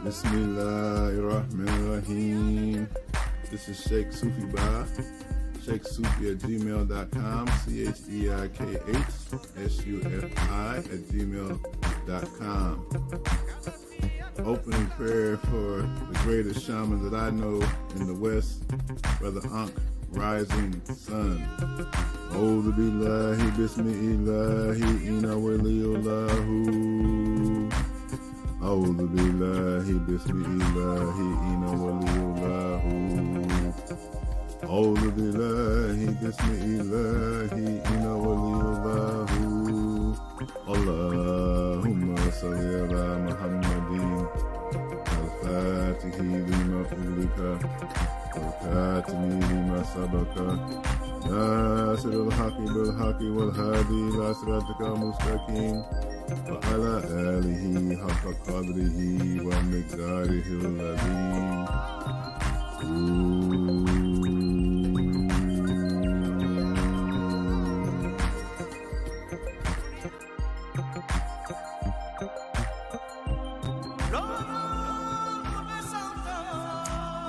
Bismillahirrahmanirrahim. This is Sheikh Sufi Ba. SheikhSufi@gmail.com. CheikHSufi@gmail.com. Opening prayer for the greatest shaman that I know in the West, Brother Ankh, Rising Sun. A'udhu billahi bismillahi inna waliyullahu. A'udhu billahi bismillahi inna waliyullahu. A'udhu billahi bismillahi inna waliyullahu. Allahumma salli ala Muhammadin al-Fatihi lima ulika wal-Katimi lima sabaka Nasir al-Haqi bil-Haqi wal-Hadi ila siratika mustaqim wa ala alihi haqqa qadrihi wa miqdarihi al-azim.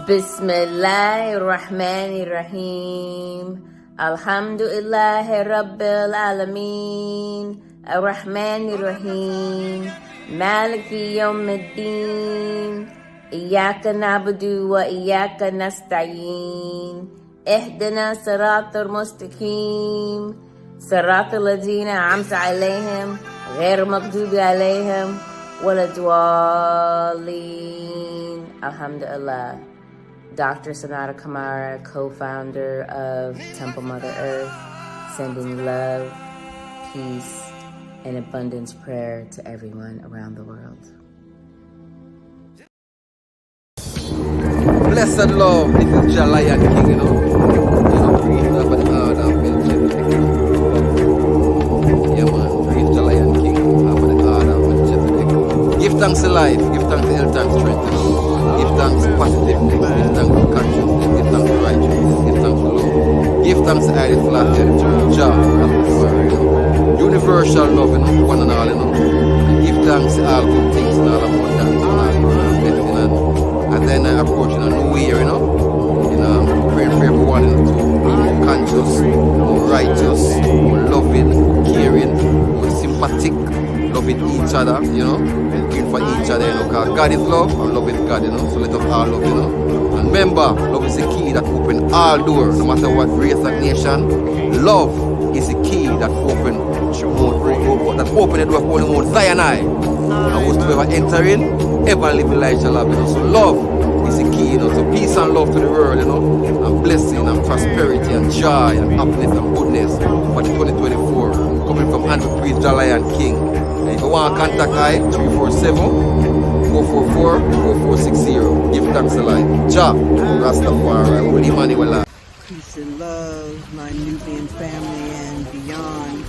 Bismillahirrahmanirrahim. Alhamdulillahi Rabbil Alameen. Ar-Rahmanirrahim. Maliki Yawmiddin. Iyaka na'budu wa iyaka nasta'een. Ihdina siratal mustaqim. Siratal ladina an'amta alayhim. Ghayr maghdubi alayhim waladhdallin. Alhamdulillah. Dr. Sanada Kamara, co-founder of Temple Mother Earth, sending love, peace, and abundance prayer to everyone around the world. Blessed love, this is Jah Lion King, you know. Breathe up and out and feel gentle. Yeah, man, breathe Jah Lion King, up and out and feel gentle. Give thanks to life, give thanks to health and strength, you know. Give thanks to positiveness, give thanks to consciousness, give thanks to righteousness, give thanks to love. Give thanks to Irish Flathead, Jah, Rastafari, you know. Universal love, you know, one and all, you know. And give thanks to all good things and all abundance and all blessing. And then I approach in a new year, you know. Praying for everyone, you know, to be more conscious, more righteous, more loving, more caring, more sympathetic, loving each other, you know. Praying for each other, you know, because God is love and love is God, you know. So let us all love, you know. And remember, love is the key that opens all doors, no matter what race or nation. Love is the key that opens the door for only Mount Sinai. And whosoever enter in, ever live in life shall have, you know. So love is the key, you know. So peace and love to the world, you know. And blessing and prosperity and joy and happiness and goodness for the 2024. Coming from Andrew Priest, Jah Lion King. And if you want to contact I, 347-444-4460. Give thanks to life. Jah, Rastafari, Holy Emmanuel. Peace and love, my Nubian family and beyond.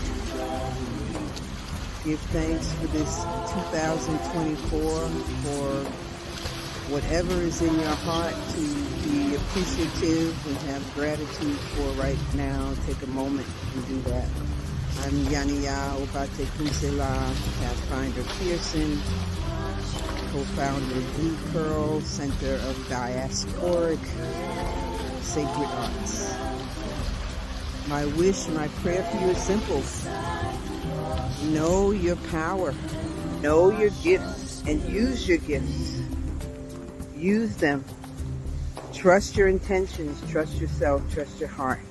Give thanks for this 2024, for whatever is in your heart to be appreciative and have gratitude for right now. Take a moment and do that. I'm Yaniya Obate Kunsela, Pathfinder Pearson, co-founder of Blue Pearl, Center of Diasporic Sacred Arts. My wish, my prayer for you is simple. Know your power, know your gifts, and use your gifts. Use them. Trust your intentions, trust yourself, trust your heart.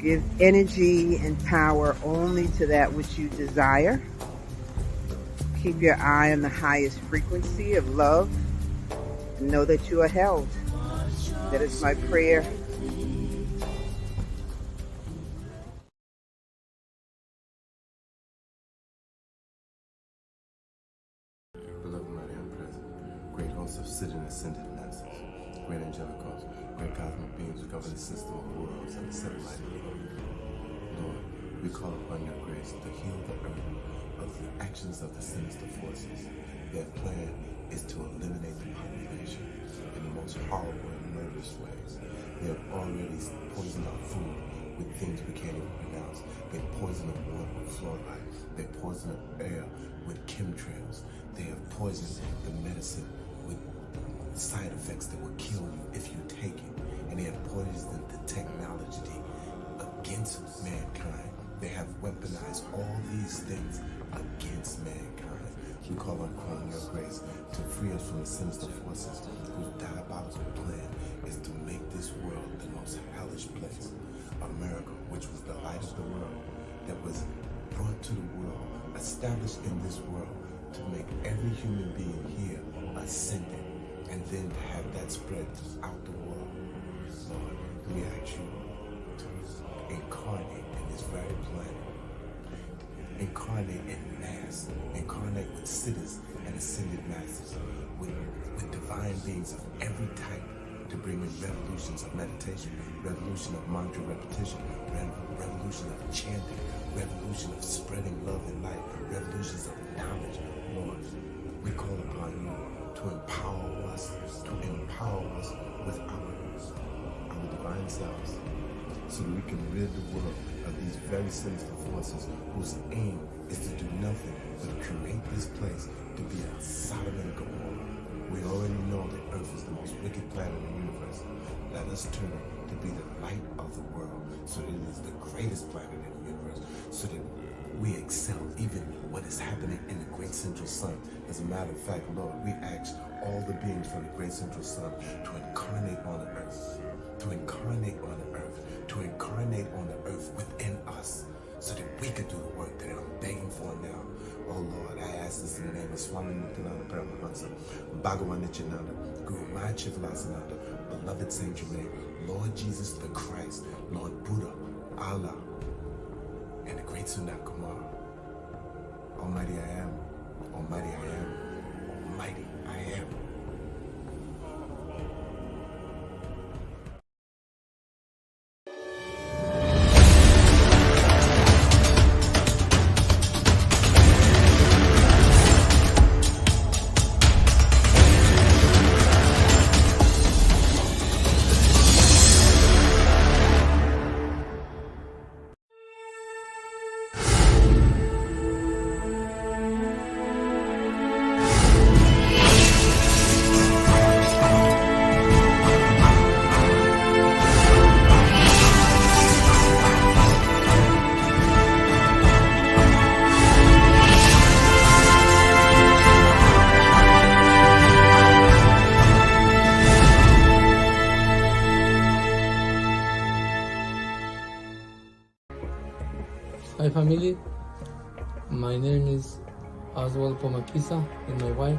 Give energy and power only to that which you desire. Keep your eye on the highest frequency of love and know that you are held. That is my prayer. Beloved, mighty, and present, great hosts of sitting ascended masters, great angelic hosts, great cosmic beings who govern the system of worlds and the seven mighty worlds. Lord, we call upon your grace to heal the earth of the actions of the sinister forces. Their plan is to eliminate the population in the most horrible and murderous ways. They have already poisoned our food, with things we can't even pronounce. They poison the water with fluoride. They poison the air with chemtrails. They have poisoned the medicine with side effects that will kill you if you take it. And they have poisoned the technology against mankind. They have weaponized all these things against mankind. We call on your grace to free us from the sinister forces whose diabolical plan is to make this world the most hellish place. America, which was the light of the world, that was brought to the world, established in this world to make every human being here ascendant, and then to have that spread throughout the world. Lord, we ask you to incarnate in this very planet, incarnate in mass, incarnate with sitters and ascended masters, with divine beings of every type, to bring in revolutions of meditation, revolution of mantra repetition, revolution of chanting, revolution of spreading love and light, revolutions of knowledge. Lord, we call upon you to empower us with our divine selves, so that we can rid the world of these very sinister forces whose aim is to do nothing but create this place to be a Sodom and Gomorrah. We already know that Earth is the most wicked planet in the universe. Let us turn it to be the light of the world, so that it is the greatest planet in the universe, so that we excel even what is happening in the great central sun. As a matter of fact, Lord, we ask all the beings from the great central sun to incarnate on the earth, to incarnate on the earth, to incarnate on the earth within us, so that we could do the work that I'm begging for now. Oh Lord, I ask this in the name of Swami Nityananda Paramahansa, Bhagavan Nityananda, Guru Maha Chivilasananda, beloved Saint Germain, Lord Jesus the Christ, Lord Buddha, Allah, and the great Sundar Kumar. Almighty I am, Almighty I am, Almighty I am. Hi family, my name is Oswald Pomakisa and my wife.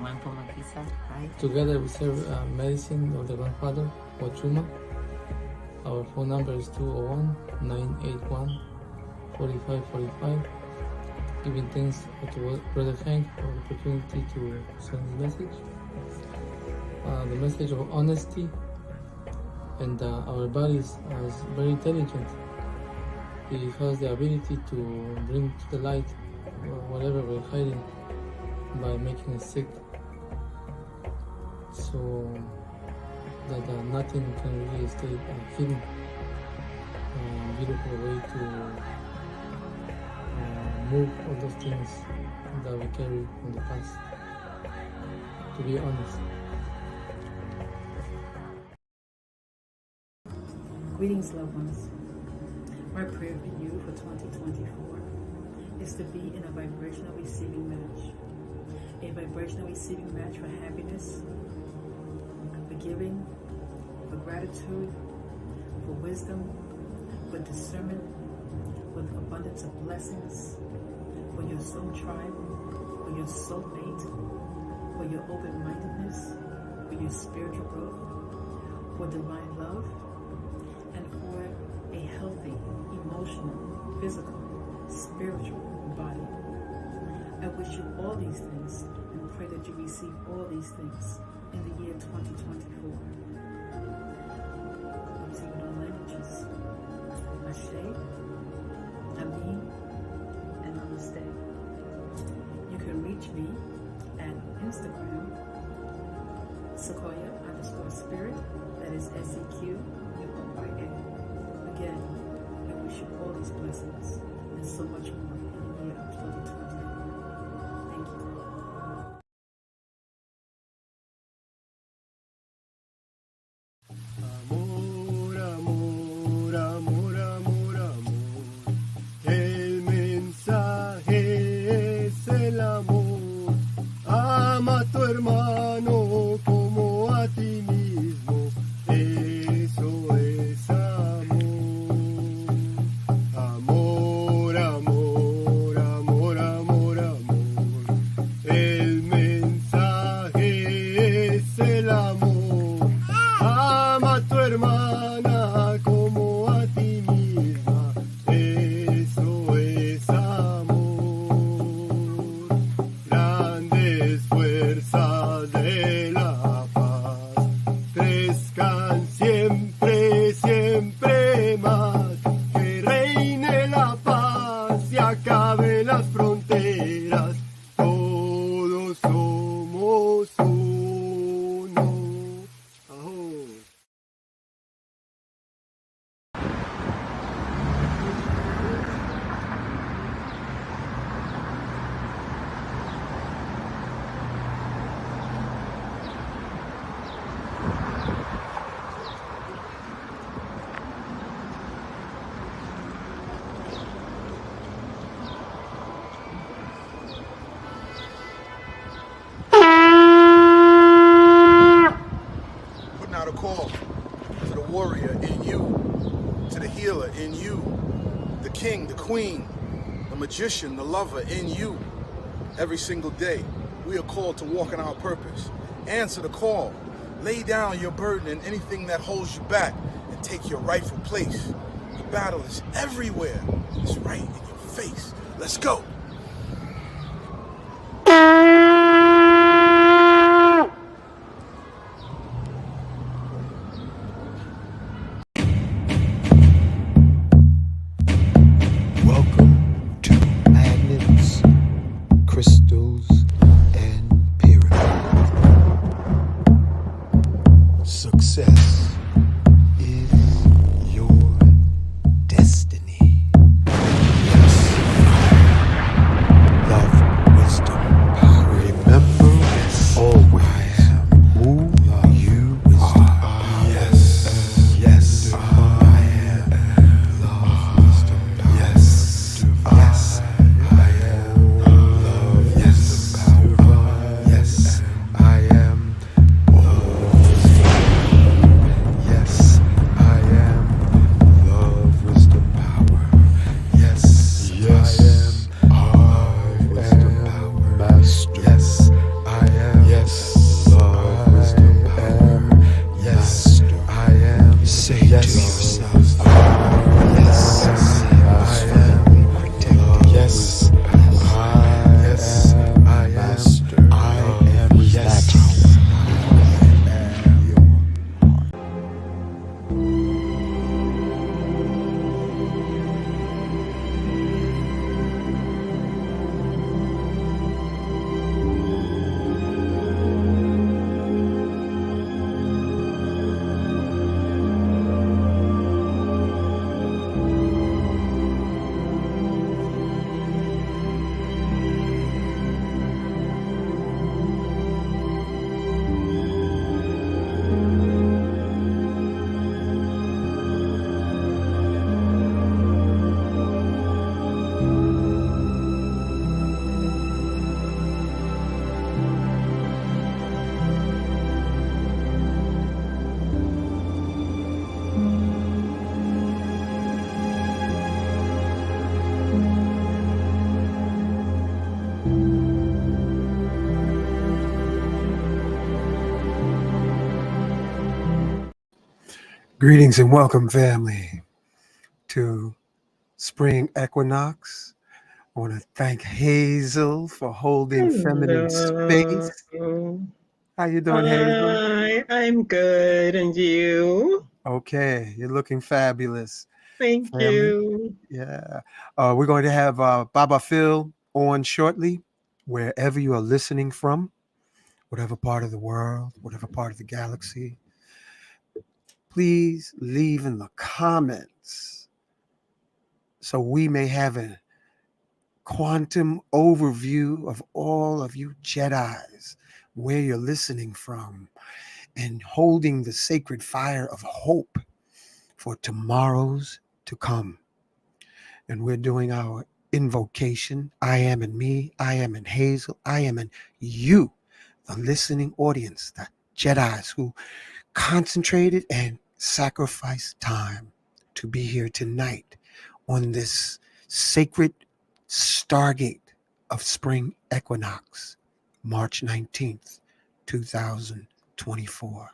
Juan Pomakisa, hi. Together we serve medicine of the grandfather, Ochuma. Our phone number is 201-981-4545. Giving thanks to Brother Hank for the opportunity to send this message. The message of honesty, and our bodies are very intelligent. It has the ability to bring to the light whatever we're hiding by making us sick, so that nothing can really stay hidden. Beautiful way to move all those things that we carry from the past, to be honest. Greetings, loved ones. My prayer for you for 2024 is to be in a vibrational receiving match. A vibrational receiving match for happiness, for giving, for gratitude, for wisdom, for discernment, with abundance of blessings, for your soul tribe, for your soulmate, for your open-mindedness, for your spiritual growth, for divine love, and for a healthy, emotional, physical, spiritual body. I wish you all these things and pray that you receive all these things in the year 2024. I'm saying all languages. Ashe, Amin, and Namaste. You can reach me at Instagram, Sequoia_spirit, that is SEQUOIA. Again, His blessings, and so much more in the year of 2024. Thank you. Amor, amor, amor, amor, amor. El mensaje es el amor. Ama a tu hermano como a ti mismo. Eso es amor. Amor, amor, amor, amor, amor. El mensaje es el amor. Ama a tu hermana como a ti misma, eso es amor. Grandes fuerzas de la paz, crezcan siempre, siempre más. Que reine la paz y acaben las fronteras, todos somos uno. Ajú. Putting out a call to the warrior in you, to the healer in you, the king, the queen, the magician, the lover in you. Every single day, we are called to walk in our purpose. Answer the call. Lay down your burden and anything that holds you back and take your rightful place. The battle is everywhere. It's right in your face. Let's go. Welcome to magnets, crystals, and pyramids. Success is your destiny. Yes. Love, wisdom, power. Remember always who you are. Yes. Yes. I am love, wisdom, power. Yes. Yes. I am love, yes. Power. Yes. I am love, wisdom. Yes. I am love, wisdom, power. Yes. Yes. I am love, wisdom, power. Master. Yes. I am. Yes. Love, wisdom, power. Yes. I am. Say yes. To yourself. Yes. I am protected. Yes. Yes. I am master. I am relaxed. Greetings and welcome, family, to Spring Equinox. I want to thank Hazel for holding feminine space. How you doing, Hazel? I'm good, and you? Okay, you're looking fabulous. Thank Family. you. Yeah. We're going to have Baba Phil on shortly, wherever you are listening from, whatever part of the world, whatever part of the galaxy. Please leave in the comments so we may have a quantum overview of all of you Jedis, where you're listening from, and holding the sacred fire of hope for tomorrows to come. And we're doing our invocation. I am in me, I am in Hazel, I am in you, the listening audience, the Jedis who concentrated and sacrificed time to be here tonight on this sacred stargate of spring equinox, March 19th, 2024.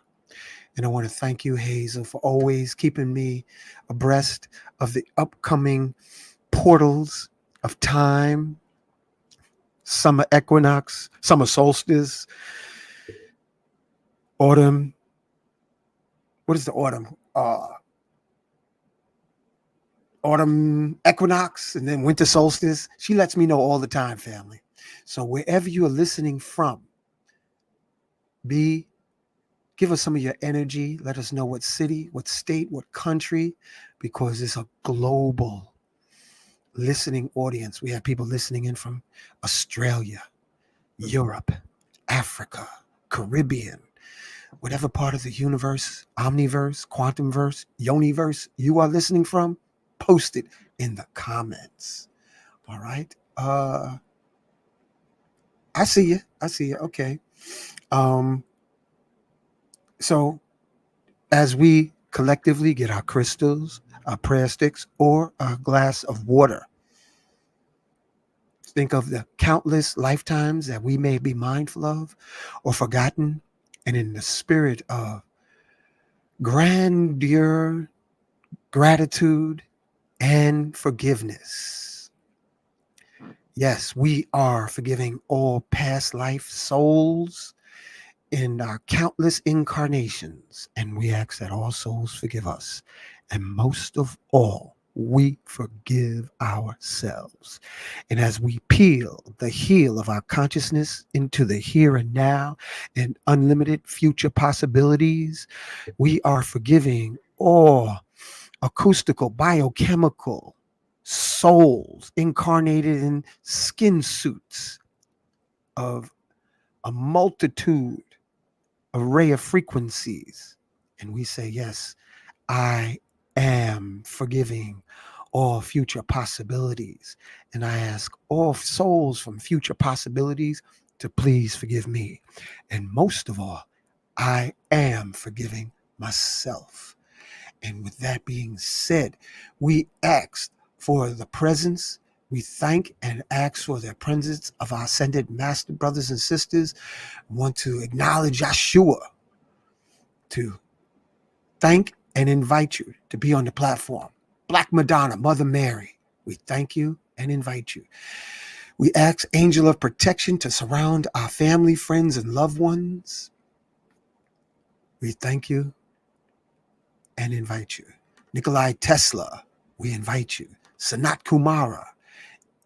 And I want to thank you, Hazel, for always keeping me abreast of the upcoming portals of time, summer equinox, summer solstice, autumn. What is the autumn? Autumn equinox, and then winter solstice. She lets me know all the time, family. So wherever you are listening from, give us some of your energy. Let us know what city, what state, what country, because it's a global listening audience. We have people listening in from Australia, Europe, Africa, Caribbean, whatever part of the universe, omniverse, quantumverse, yoniverse you are listening from, post it in the comments. All right. I see you. Okay. So as we collectively get our crystals, our prayer sticks, or a glass of water, think of the countless lifetimes that we may be mindful of or forgotten, and in the spirit of grandeur, gratitude, and forgiveness. Yes, we are forgiving all past life souls in our countless incarnations, and we ask that all souls forgive us. And most of all, we forgive ourselves. And as we peel the heel of our consciousness into the here and now and unlimited future possibilities, we are forgiving all acoustical, biochemical souls incarnated in skin suits of a multitude array of frequencies. And we say, yes, I am forgiving all future possibilities. And I ask all souls from future possibilities to please forgive me. And most of all, I am forgiving myself. And with that being said, we ask for the presence. We thank and ask for the presence of our ascended master brothers and sisters. We want to acknowledge Yeshua, to thank and invite you to be on the platform. Black Madonna, Mother Mary, we thank you and invite you. We ask Angel of Protection to surround our family, friends, and loved ones. We thank you and invite you. Nikolai Tesla, we invite you. Sanat Kumara,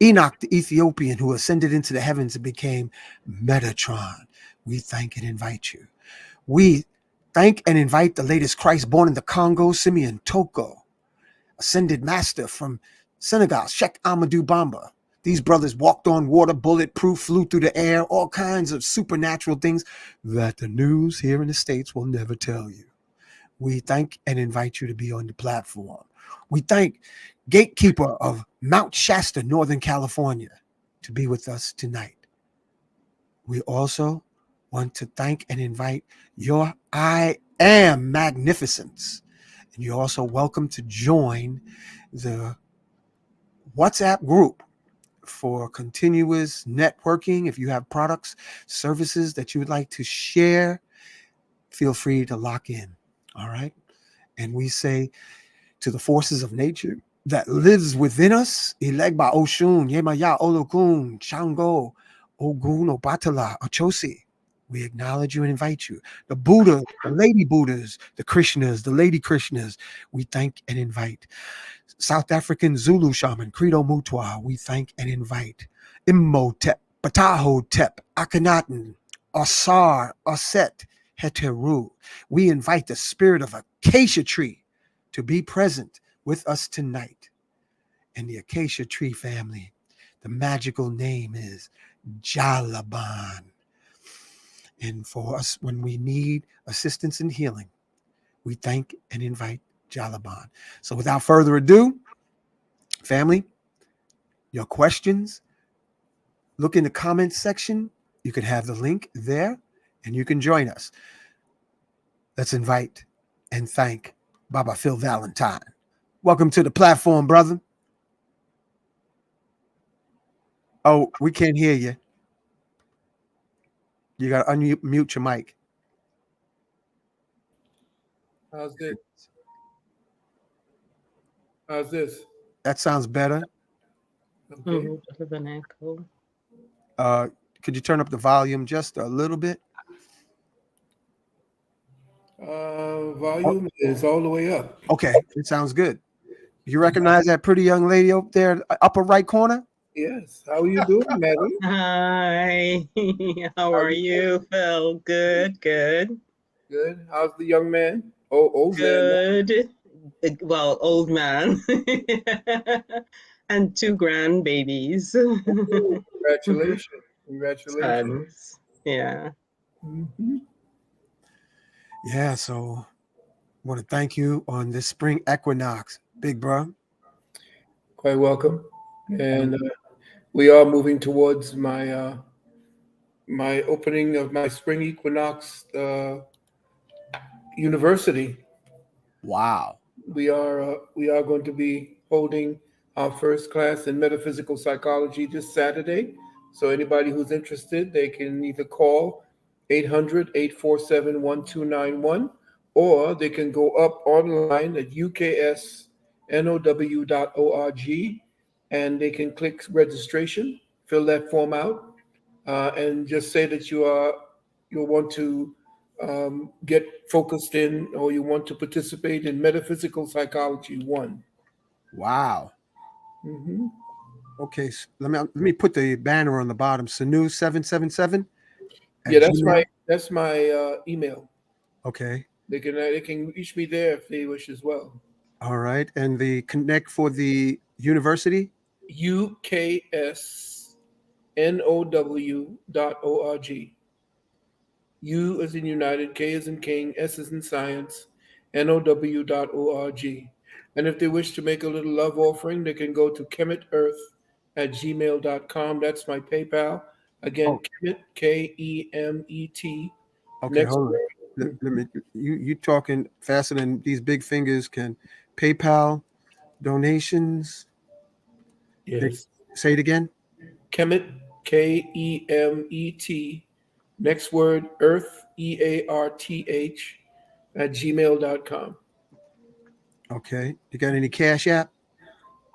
Enoch the Ethiopian who ascended into the heavens and became Metatron, we thank and invite you. We thank and invite the latest Christ born in the Congo, Simeon Toko, ascended master from Senegal, Sheikh Amadou Bamba. These brothers walked on water, bulletproof, flew through the air, all kinds of supernatural things that the news here in the States will never tell you. We thank and invite you to be on the platform. We thank Gatekeeper of Mount Shasta, Northern California, to be with us tonight. We also want to thank and invite your I Am Magnificence. And you're also welcome to join the WhatsApp group for continuous networking. If you have products, services that you would like to share, feel free to lock in. All right. And we say to the forces of nature that lives within us, Ilegba Oshun, Yemaya Olokun, Shango, Ogun, Obatala, Ochosi, we acknowledge you and invite you. The Buddha, the Lady Buddhas, the Krishnas, the Lady Krishnas, we thank and invite. South African Zulu shaman, Credo Mutwa, we thank and invite. Imhotep, Ptahotep, Akhenaten, Osar, Oset, Heteru. We invite the spirit of Acacia tree to be present with us tonight. in the acacia tree family. The magical name is Jalaban. And for us, when we need assistance in healing, we thank and invite Jalaban. So without further ado, family, your questions, look in the comments section. You can have the link there and you can join us. Let's invite and thank Baba Phil Valentine. Welcome to the platform, brother. Oh, we can't hear you. You got to unmute your mic. How's this? How's this? That sounds better. Okay. Bit of an echo. Could you turn up the volume just a little bit? Volume is all the way up. Okay, it sounds good. You recognize that pretty young lady up there, upper right corner? Yes. How are you doing, madam? Hi. How are you, Phil? Good. Good. How's the young man? Oh, old man. Good. Well, old man. And 2 grandbabies. Congratulations. Sons. Yeah. Mm-hmm. Yeah, so I want to thank you on this spring equinox, big bro. Quite welcome. And we are moving towards my my opening of my spring equinox university. Wow. We are going to be holding our first class in metaphysical psychology this Saturday. So anybody who's interested, they can either call 800-847-1291, or they can go up online at uksnow.org, and they can click registration, fill that form out, and just say that you'll want to get focused in, or you want to participate in metaphysical psychology 1. Wow. Mm-hmm. Okay, so let me put the banner on the bottom. Sanu 777. Yeah, that's my email. Okay. They can reach me there if they wish as well. All right, and the connect for the university? uksnow.org. U as in United, K as in King, S as in Science, NOW.org. And if they wish to make a little love offering, they can go to kemetearth@gmail.com. That's my PayPal. Again, Kemet, Kemet. Okay, hold on. Let me. You talking faster than these big fingers can. PayPal donations. Yes. Say it again. Kemet, Kemet. Next word, Earth, EARTH, @gmail.com. Okay. You got any Cash App?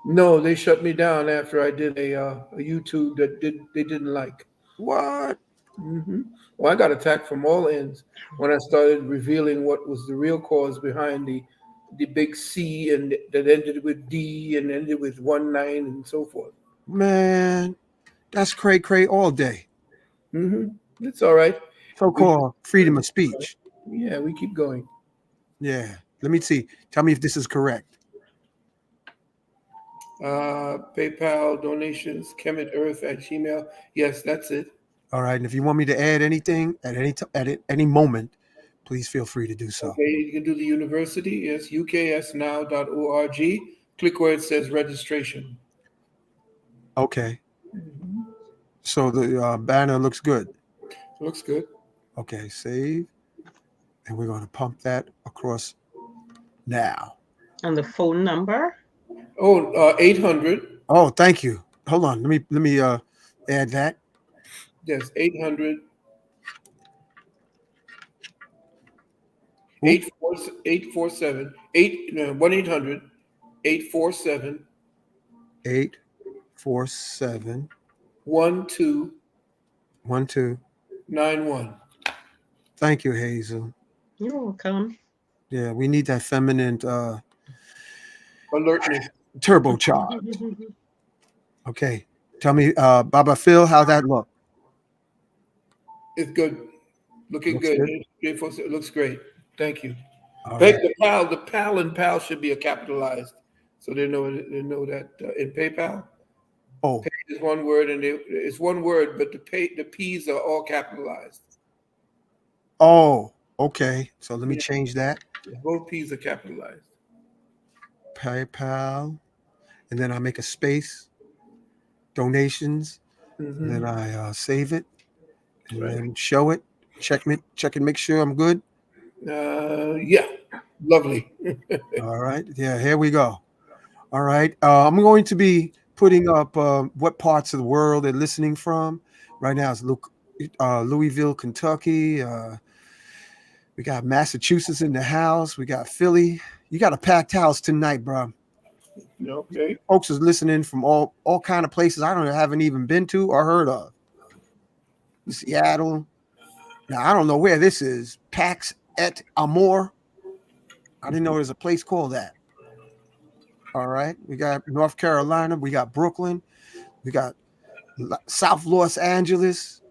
No, they shut me down after I did a YouTube that they didn't like. What? Mm-hmm. Well, I got attacked from all ends when I started revealing what was the real cause behind the big C and that ended with D and ended with 19 and so forth. Man, that's cray all day. Mm-hmm. It's all right. So-called freedom of speech. Yeah, we keep going. Yeah. Let me see. Tell me if this is correct. PayPal donations, kemetearth@gmail. Yes, that's it. All right. And if you want me to add anything at any moment, please feel free to do so. Okay, you can do the university. Yes, uksnow.org. Click where it says registration. Okay. So the banner looks good. Looks good. Okay, save. And we're going to pump that across now. And the phone number? 800. Oh, thank you. Hold on. Let me add that. Yes, 800. 847 1-800 847 847 1291. Thank you, Hazel. You're welcome. Yeah, we need that feminine alertness. Turbocharged. Okay. Tell me, Baba Phil, how that look? It's good. Looking good. It looks great. Thank you. All Hey, right. the pal and pal should be capitalized. so they know that in PayPal, Oh, pay is one word, and it's one word, but the P's are all capitalized. oh, okay. So let me Yeah, change that. both P's are capitalized. PayPal, and then I make a space, donations, and then I save it, and Right. then show it, check and make sure I'm good. Yeah, lovely. All right. Yeah, here we go. All right. I'm going to be putting up what parts of the world they're listening from. Right now it's Louisville, Kentucky. We got Massachusetts in the house. We got Philly. You got a packed house tonight, bro. Okay. Folks is listening from all kind of places I haven't even been to or heard of. Seattle. Now I don't know where this is. Pax et Amor. I didn't know there's a place called that. All right. We got North Carolina. We got Brooklyn. We got South Los Angeles,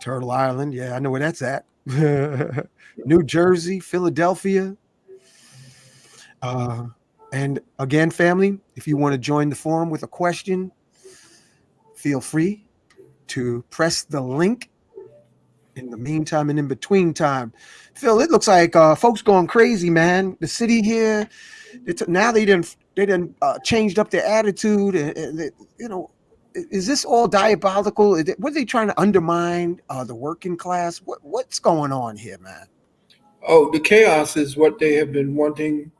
Turtle Island. Yeah, I know where that's at. New Jersey, Philadelphia. And again, family, if you want to join the forum with a question, feel free to press the link. In the meantime and in between time, Phil, it looks like folks going crazy, man. The city here, now they didn't changed up their attitude. Is this all diabolical? What are they trying to undermine the working class? What's going on here, man? Oh, the chaos is what they have been wanting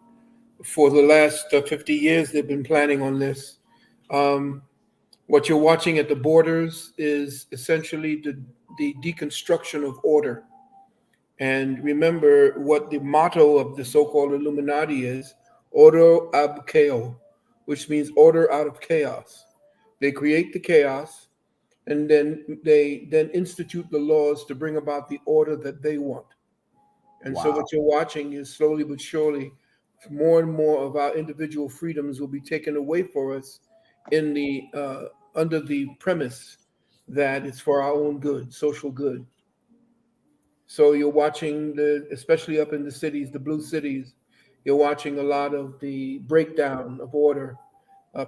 for the last 50 years. They've been planning on this. What you're watching at the borders is essentially the deconstruction of order. And remember what the motto of the so-called Illuminati is: order ab chaos, which means order out of chaos. They create the chaos, and then they institute the laws to bring about the order that they want. And so what you're watching is slowly but surely, more and more of our individual freedoms will be taken away for us in the under the premise that it's for our own good, social good. So you're watching especially up in the cities, the blue cities, you're watching a lot of the breakdown of order,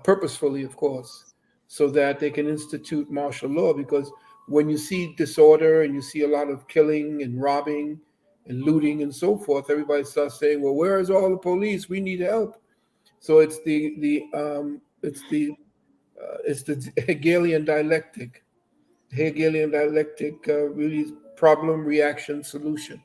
purposefully, of course, so that they can institute martial law. Because when you see disorder and you see a lot of killing and robbing and looting and so forth, everybody starts saying, "Well, where is all the police? We need help." So it's the Hegelian dialectic. Hegelian dialectic really is problem, reaction, solution.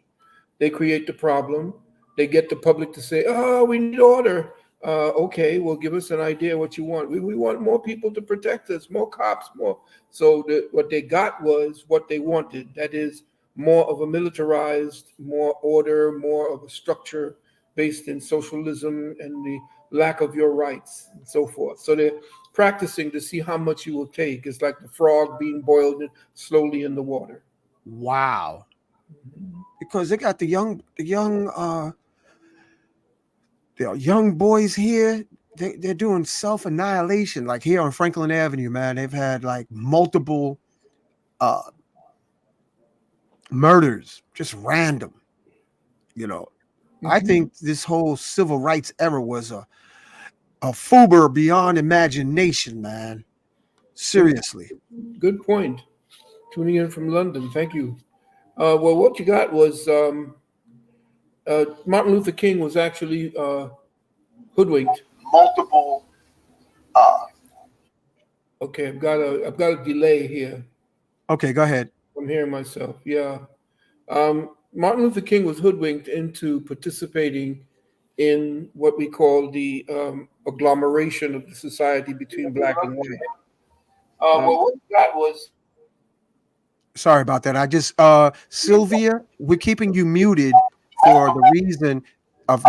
They create the problem. They get the public to say, "Oh, we need order." Okay, well, give us an idea what you want. We want more people to protect us, more cops, more. So what they got was what they wanted. That is more of a militarized, more order, more of a structure based in socialism and the lack of your rights and so forth. So they're practicing to see how much you will take. It's like the frog being boiled slowly in the water. Wow. Because they got the young boys here. They're doing self-annihilation. Like here on Franklin Avenue, man, they've had like multiple murders, just random. I think this whole civil rights era was a FUBAR beyond imagination, man. Seriously. Good point. Tuning in from London. Thank you. Well, what you got was Martin Luther King was actually hoodwinked. Multiple. Okay, I've got a delay here. Okay, go ahead. I'm hearing myself. Yeah. Martin Luther King was hoodwinked into participating in what we call the agglomeration of the society between black and white. Well, what you got was. Sorry about that. I just Sylvia, we're keeping you muted for the reason of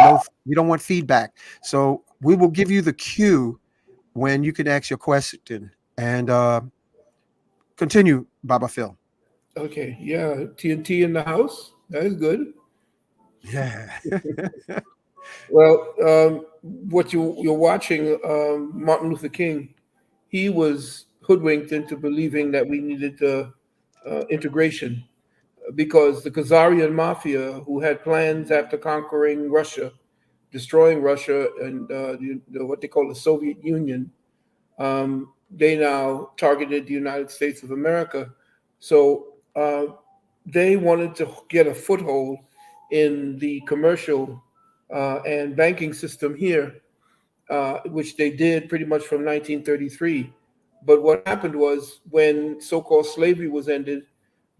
we don't want feedback. So we will give you the cue when you can ask your question and continue, Baba Phil. Okay, yeah, TNT in the house. That is good. Yeah. Well, what you're watching, Martin Luther King, he was hoodwinked into believing that we needed integration because the Khazarian mafia, who had plans after conquering Russia destroying Russia and what they call the Soviet Union, they now targeted the United States of America. So they wanted to get a foothold in the commercial and banking system here, which they did pretty much from 1933. But what happened was when so-called slavery was ended,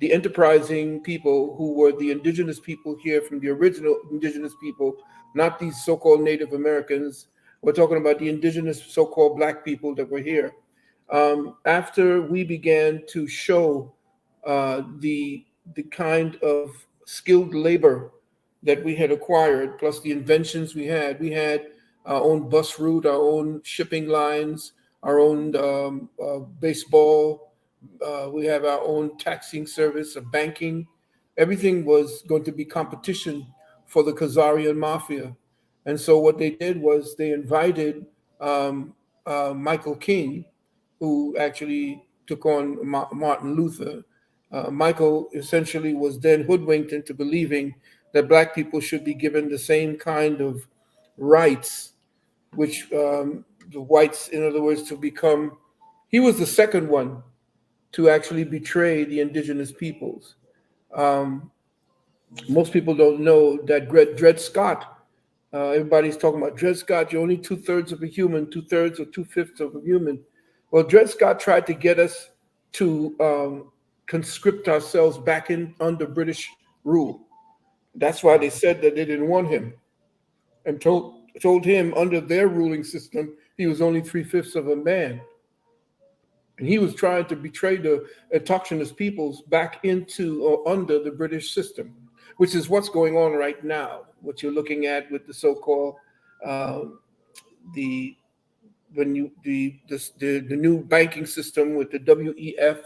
the enterprising people who were the indigenous people here from the original indigenous people, not these so-called Native Americans, we're talking about the indigenous so-called black people that were here. After we began to show the kind of skilled labor that we had acquired, plus the inventions we had our own bus route, our own shipping lines, our own baseball. We have our own taxing service, a banking. Everything was going to be competition for the Khazarian mafia. And so what they did was they invited Michael King, who actually took on Martin Luther. Michael essentially was then hoodwinked into believing that black people should be given the same kind of rights, which the whites, in other words, to become, he was the second one to actually betray the indigenous peoples. Most people don't know that Dred Scott, everybody's talking about Dred Scott, you're only 2/3 of a human, 2/3 or 2/5 of a human. Well, Dred Scott tried to get us to conscript ourselves back in under British rule. That's why they said that they didn't want him, and told him under their ruling system he was only 3/5 of a man. And he was trying to betray the autochthonous peoples back into or under the British system, which is what's going on right now. What you're looking at with the so-called the new banking system with the WEF,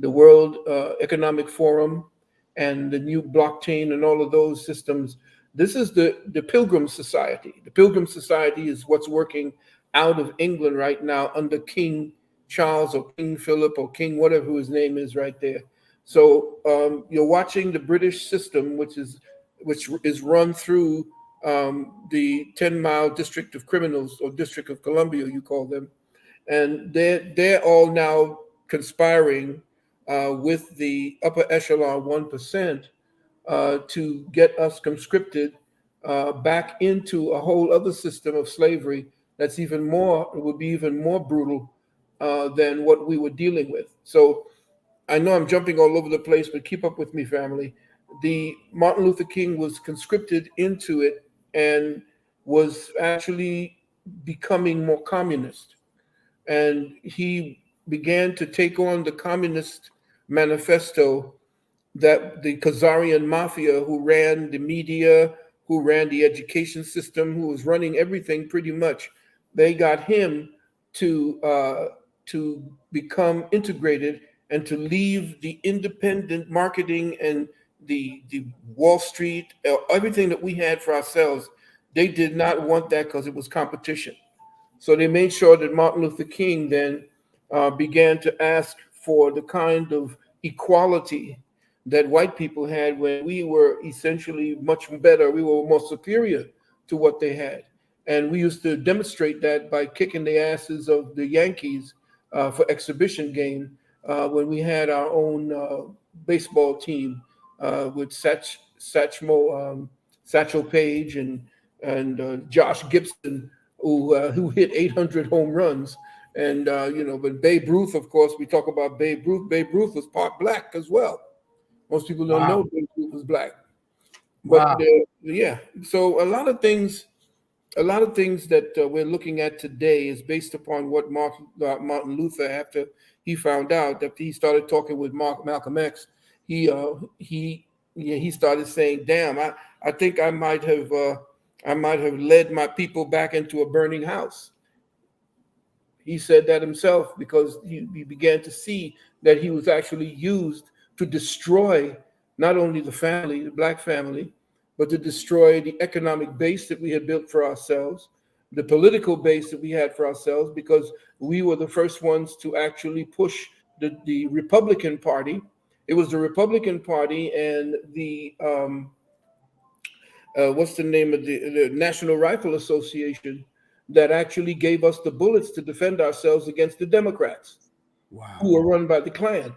the World Economic Forum, and the new blockchain and all of those systems. This is the Pilgrim Society. The Pilgrim Society is what's working out of England right now under King Charles or King Philip or King whatever his name is right there. So you're watching the British system, which is run through the 10-mile District of Criminals, or District of Columbia, you call them, and they're all now conspiring with the upper echelon 1% to get us conscripted back into a whole other system of slavery that's would be even more brutal than what we were dealing with. So I know I'm jumping all over the place, but keep up with me, family. The Martin Luther King was conscripted into it and was actually becoming more communist. And he began to take on the communist manifesto that the Khazarian mafia, who ran the media, who ran the education system, who was running everything pretty much, they got him to become integrated and to leave the independent marketing and the Wall Street, everything that we had for ourselves. They did not want that because it was competition. So they made sure that Martin Luther King then began to ask for the kind of equality that white people had when we were essentially much better. We were more superior to what they had. And we used to demonstrate that by kicking the asses of the Yankees for exhibition game when we had our own baseball team with Satchel Paige and Josh Gibson, who hit 800 home runs. And, but Babe Ruth, of course, we talk about Babe Ruth. Babe Ruth was part black as well. Most people don't know Babe Ruth was black. But yeah, so a lot of things that we're looking at today is based upon what Martin Luther, after he found out, that he started talking with Malcolm X, he started saying, "Damn, I think I might have led my people back into a burning house." He said that himself because he began to see that he was actually used to destroy not only the family, the black family, but to destroy the economic base that we had built for ourselves, the political base that we had for ourselves, because we were the first ones to actually push the Republican Party. It was the Republican Party and the what's the name of the National Rifle Association that actually gave us the bullets to defend ourselves against the Democrats, who were run by the Klan.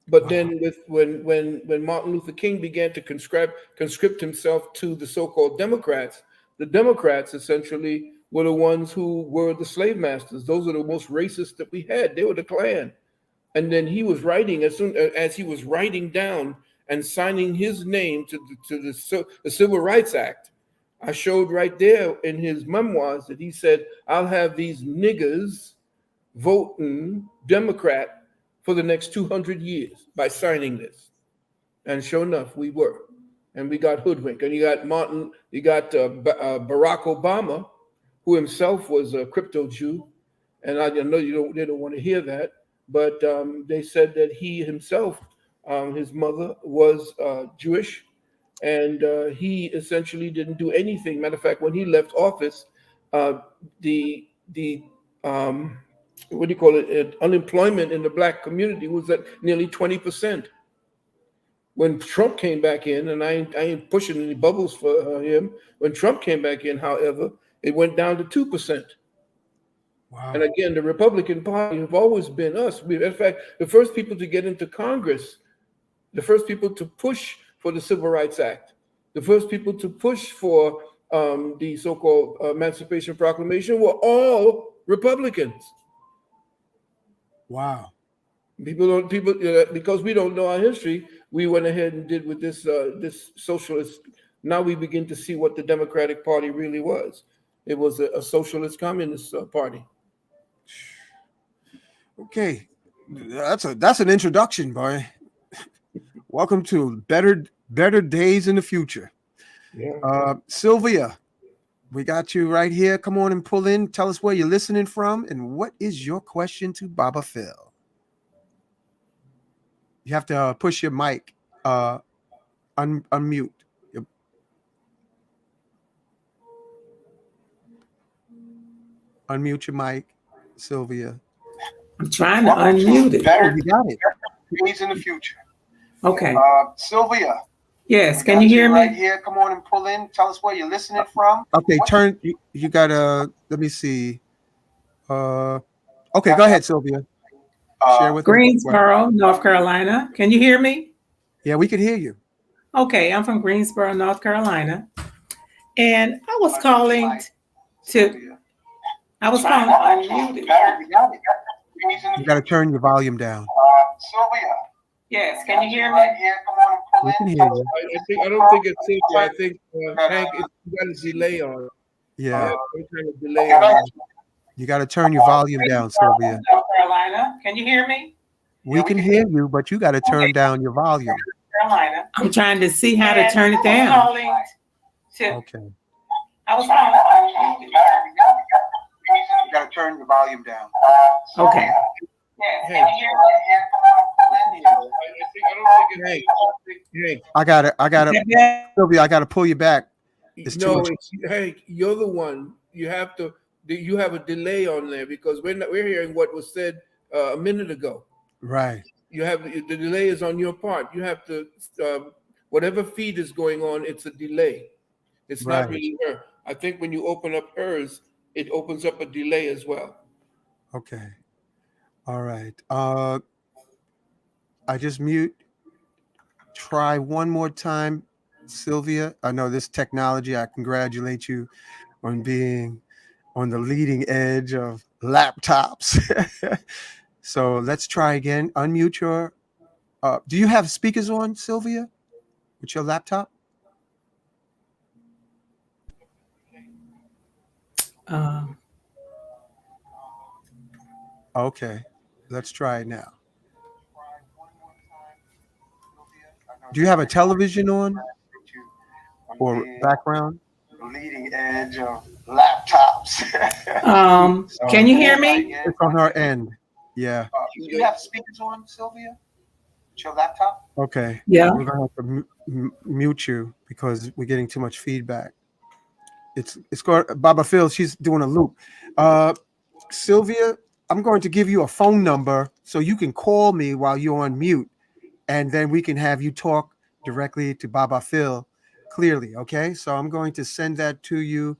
But then, when Martin Luther King began to conscript himself to the so-called Democrats, the Democrats essentially were the ones who were the slave masters. Those are the most racist that we had. They were the Klan. And then he was writing, as soon as he was writing down and signing his name to the Civil Rights Act, I showed right there in his memoirs that he said, "I'll have these niggers voting Democrat for the next 200 years by signing this." And sure enough, we were. And we got hoodwinked. And you got Barack Obama, who himself was a crypto Jew. And I know they don't want to hear that, but they said that he himself, his mother was Jewish, and he essentially didn't do anything. Matter of fact, when he left office, the what do you call it? Unemployment in the black community was at nearly 20%. When Trump came back in, and I ain't pushing any bubbles for him. When Trump came back in, however, it went down to 2%. Wow. And again, the Republican Party have always been us. In fact, the first people to get into Congress, the first people to push for the Civil Rights Act, the first people to push for the so-called Emancipation Proclamation were all Republicans. Wow. Because we don't know our history, we went ahead and did with this socialist. Now we begin to see what the Democratic Party really was. It was a socialist communist party. Okay, that's an introduction, boy. Welcome to better days in the future. Yeah. Sylvia, we got you right here. Come on and pull in. Tell us where you're listening from and what is your question to Baba Phil. You have to push your mic, unmute. Unmute your mic, Sylvia. I'm trying to unmute it. You got it. Days in the future. Okay. Sylvia. Yes, can you hear me? Right here. Come on and pull in. Tell us where you're listening from. Okay, turn. You gotta. Let me see. Okay, go ahead, Sylvia. Share with Greensboro, North Carolina. Can you hear me? Yeah, we can hear you. Okay, I'm from Greensboro, North Carolina, and I was calling to. I was calling to unmute it. You got to turn your volume down. Sylvia. Yes, can you hear me? We can hear you. I don't think it's Sylvia. I think Hank, you got a delay on. Yeah. Kind of delay on. You got to turn your volume down, Sylvia. North Carolina, can you hear me? We can hear you, but you got to turn down your volume. Carolina. I'm trying to see how to turn it down. Okay. I was calling. You got to turn your volume down. Okay. Hey. I got it. Sylvia, I got to pull you back. Hey, you're the one. You have a delay on there because we're hearing what was said a minute ago. Right. You have the delay is on your part. You have to whatever feed is going on. It's a delay. It's not really her. I think when you open up hers, it opens up a delay as well. Okay. All right. I just mute. Try one more time, Sylvia. I know this technology. I congratulate you on being on the leading edge of laptops. So let's try again. Unmute your. Do you have speakers on, Sylvia, with your laptop? Okay, let's try it now. Do you have a television on or background? Leading edge of laptops. Can you hear me? It's on her end. Yeah. Do you have speakers on, Sylvia? With your laptop? Okay. Yeah. We're gonna have to mute you because we're getting too much feedback. It's going. Baba Phil, she's doing a loop. Sylvia, I'm going to give you a phone number so you can call me while you're on mute, and then we can have you talk directly to Baba Phil clearly. Okay, so I'm going to send that to you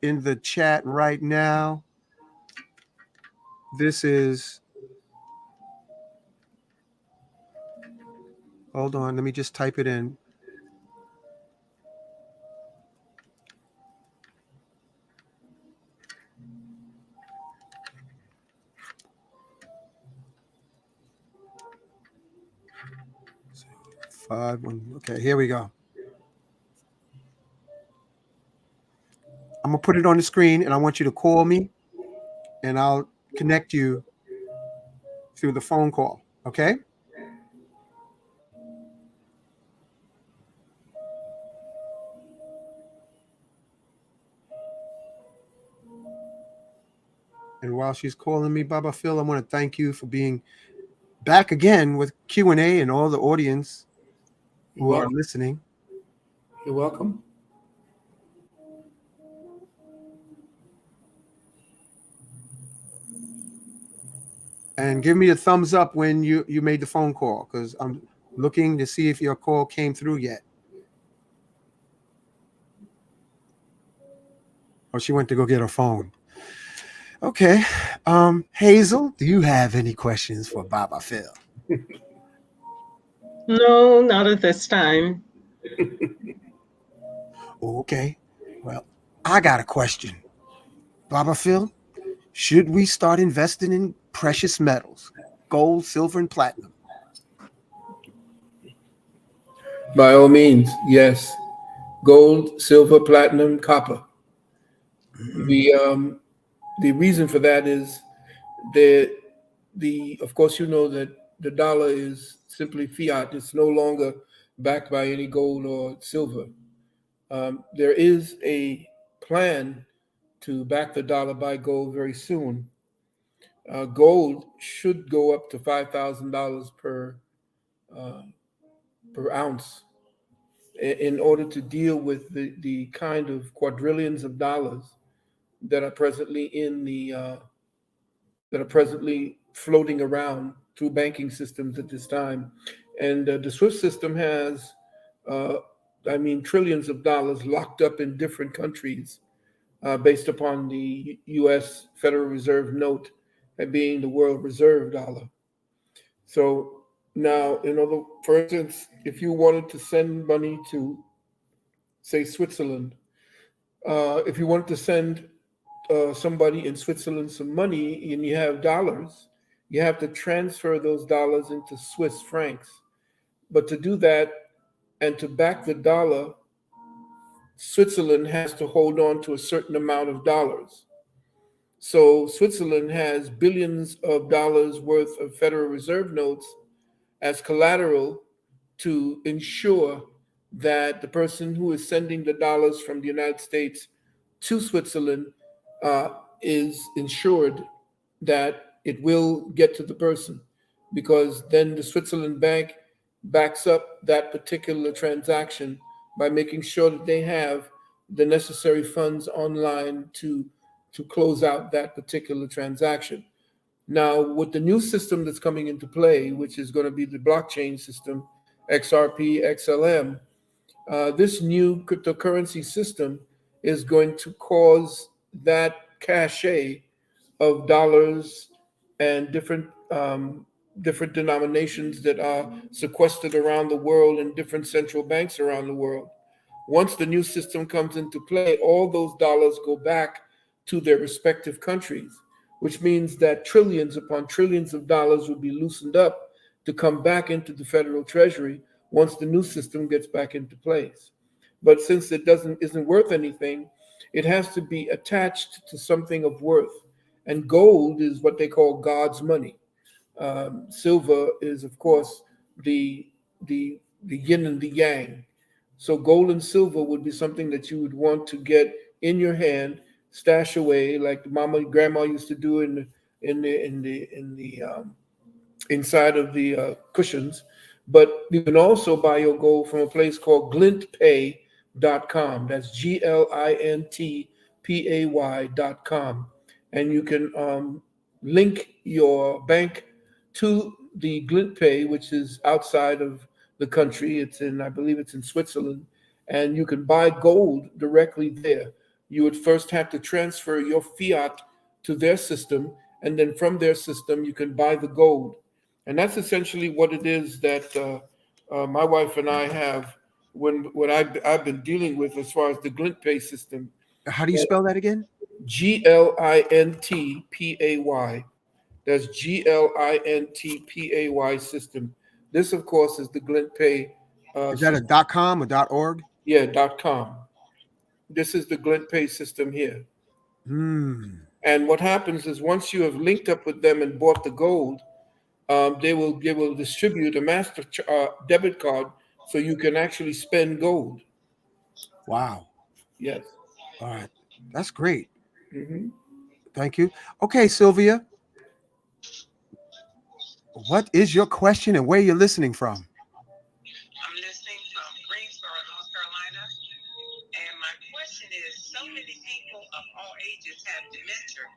in the chat right now. This is, hold on, let me just type it in. Okay, here we go. I'm gonna put it on the screen, and I want you to call me, and I'll connect you through the phone call. Okay. And while she's calling me, Baba Phil, I want to thank you for being back again with Q&A and all the audience who are listening. You're welcome. And give me a thumbs up when you made the phone call, because I'm looking to see if your call came through yet. Or she went to go get her phone. Okay. Hazel, do you have any questions for Baba Phil? No, not at this time. Okay. Well, I got a question. Baba Phil, should we start investing in precious metals, gold, silver, and platinum? By all means, yes. Gold, silver, platinum, copper. The reason for that is of course, you know that the dollar is simply fiat. It's no longer backed by any gold or silver. There is a plan to back the dollar by gold very soon. Gold should go up to $5,000 per ounce in order to deal with the kind of quadrillions of dollars that are presently floating around through banking systems at this time. And the SWIFT system has, trillions of dollars locked up in different countries based upon the U.S. Federal Reserve note being the world reserve dollar. So now, for instance, if you wanted to send money to, say, Switzerland, if you wanted to send somebody in Switzerland some money and you have dollars, you have to transfer those dollars into Swiss francs. But to do that and to back the dollar, Switzerland has to hold on to a certain amount of dollars. So Switzerland has billions of dollars worth of Federal Reserve notes as collateral to ensure that the person who is sending the dollars from the United States to Switzerland is ensured that it will get to the person, because then the Switzerland bank backs up that particular transaction by making sure that they have the necessary funds online to close out that particular transaction. Now, with the new system that's coming into play, which is going to be the blockchain system, XRP, XLM, this new cryptocurrency system is going to cause that cache of dollars and different denominations that are sequestered around the world in different central banks around the world. Once the new system comes into play, all those dollars go back to their respective countries, which means that trillions upon trillions of dollars will be loosened up to come back into the federal treasury once the new system gets back into place. But since it isn't worth anything, it has to be attached to something of worth. And gold is what they call God's money. Silver is, of course, the yin and the yang. So gold and silver would be something that you would want to get in your hand, stash away, like mama and grandma used to do inside of the cushions. But you can also buy your gold from a place called glintpay.com. That's GLINTPAY.com. And you can link your bank to the GlintPay, which is outside of the country. I believe it's in Switzerland, and you can buy gold directly there. You would first have to transfer your fiat to their system, and then from their system you can buy the gold. And that's essentially what it is that my wife and I have what I've been dealing with as far as the glint pay system. How do you spell that again? GLINTPAY. That's GLINTPAY system. This, of course, is the glint pay. Is that system. a .com or .org? Yeah, .com. This is the glint pay system here. And what happens is once you have linked up with them and bought the gold, they will distribute a master debit card so you can actually spend gold. Wow. Yes. All right. That's great. Mm-hmm. Thank you. Okay, Sylvia. What is your question and where you're listening from? I'm listening from Greensboro, North Carolina. And my question is, so many people of all ages have dementia.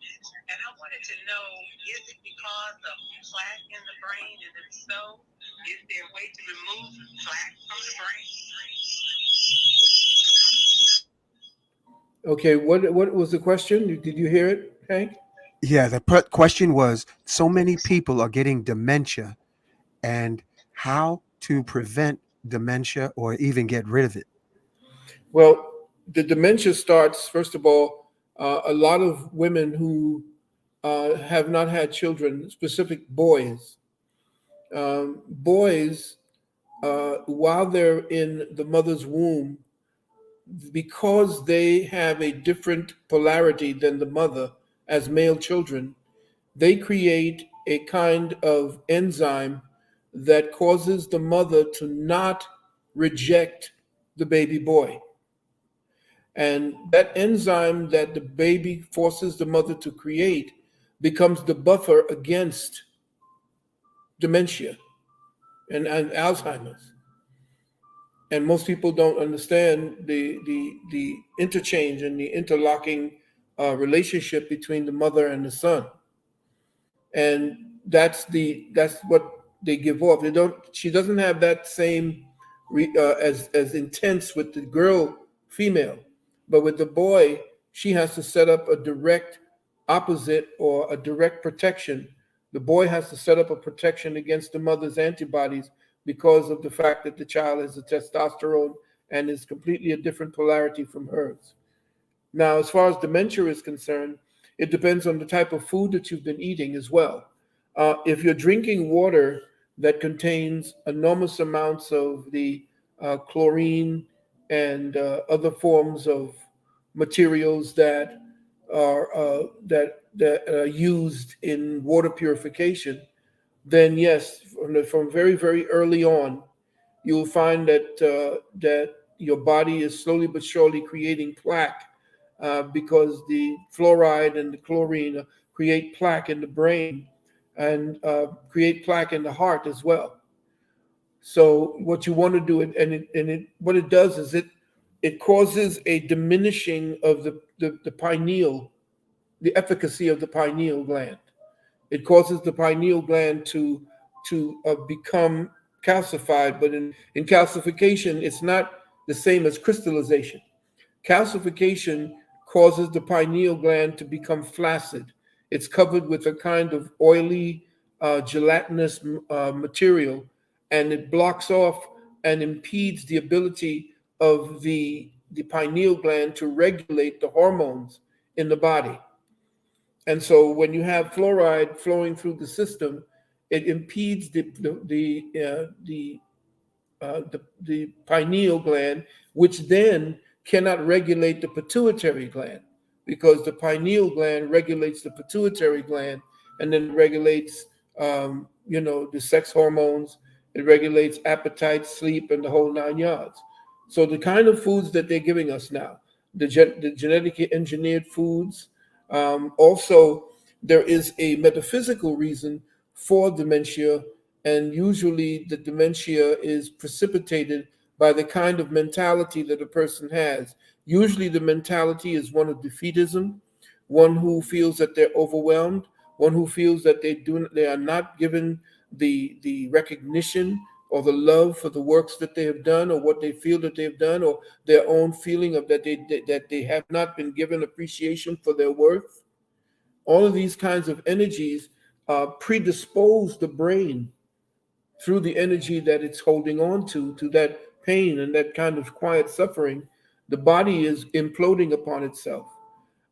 And I wanted to know, is it because of plaque in the brain? And if so, is there a way to remove plaque from the brain? Okay, what was the question? Did you hear it, Hank? Yeah, the question was, so many people are getting dementia and how to prevent dementia or even get rid of it. Well, the dementia starts, first of all, a lot of women who have not had children, specific boys, while they're in the mother's womb, because they have a different polarity than the mother as male children, they create a kind of enzyme that causes the mother to not reject the baby boy. And that enzyme that the baby forces the mother to create becomes the buffer against dementia and Alzheimer's. And most people don't understand the interchange and the interlocking relationship between the mother and the son. And that's what they give off. She doesn't have that same as intense with the girl female, but with the boy, she has to set up a direct opposite or a direct protection. The boy has to set up a protection against the mother's antibodies because of the fact that the child has a testosterone and is completely a different polarity from hers. Now, as far as dementia is concerned, it depends on the type of food that you've been eating as well. If you're drinking water that contains enormous amounts of the chlorine and other forms of materials that are used in water purification, then yes, from very, very early on, you'll find that your body is slowly but surely creating plaque because the fluoride and the chlorine create plaque in the brain and create plaque in the heart as well. So what you want to do, what it does is it causes a diminishing of the pineal, the efficacy of the pineal gland. It causes the pineal gland to become calcified, but in calcification, it's not the same as crystallization. Calcification causes the pineal gland to become flaccid. It's covered with a kind of oily, gelatinous material, and it blocks off and impedes the ability of the pineal gland to regulate the hormones in the body. And so when you have fluoride flowing through the system, it impedes the pineal gland, which then cannot regulate the pituitary gland, because the pineal gland regulates the pituitary gland and then regulates, the sex hormones. It regulates appetite, sleep, and the whole 9 yards. So the kind of foods that they're giving us now, the genetically engineered foods. Also, there is a metaphysical reason for dementia, and usually the dementia is precipitated by the kind of mentality that a person has. Usually the mentality is one of defeatism, one who feels that they're overwhelmed, one who feels that they are not given the recognition or the love for the works that they have done, or what they feel that they've done, or their own feeling of that they have not been given appreciation for their worth. All of these kinds of energies predispose the brain through the energy that it's holding on to that pain and that kind of quiet suffering. The body is imploding upon itself,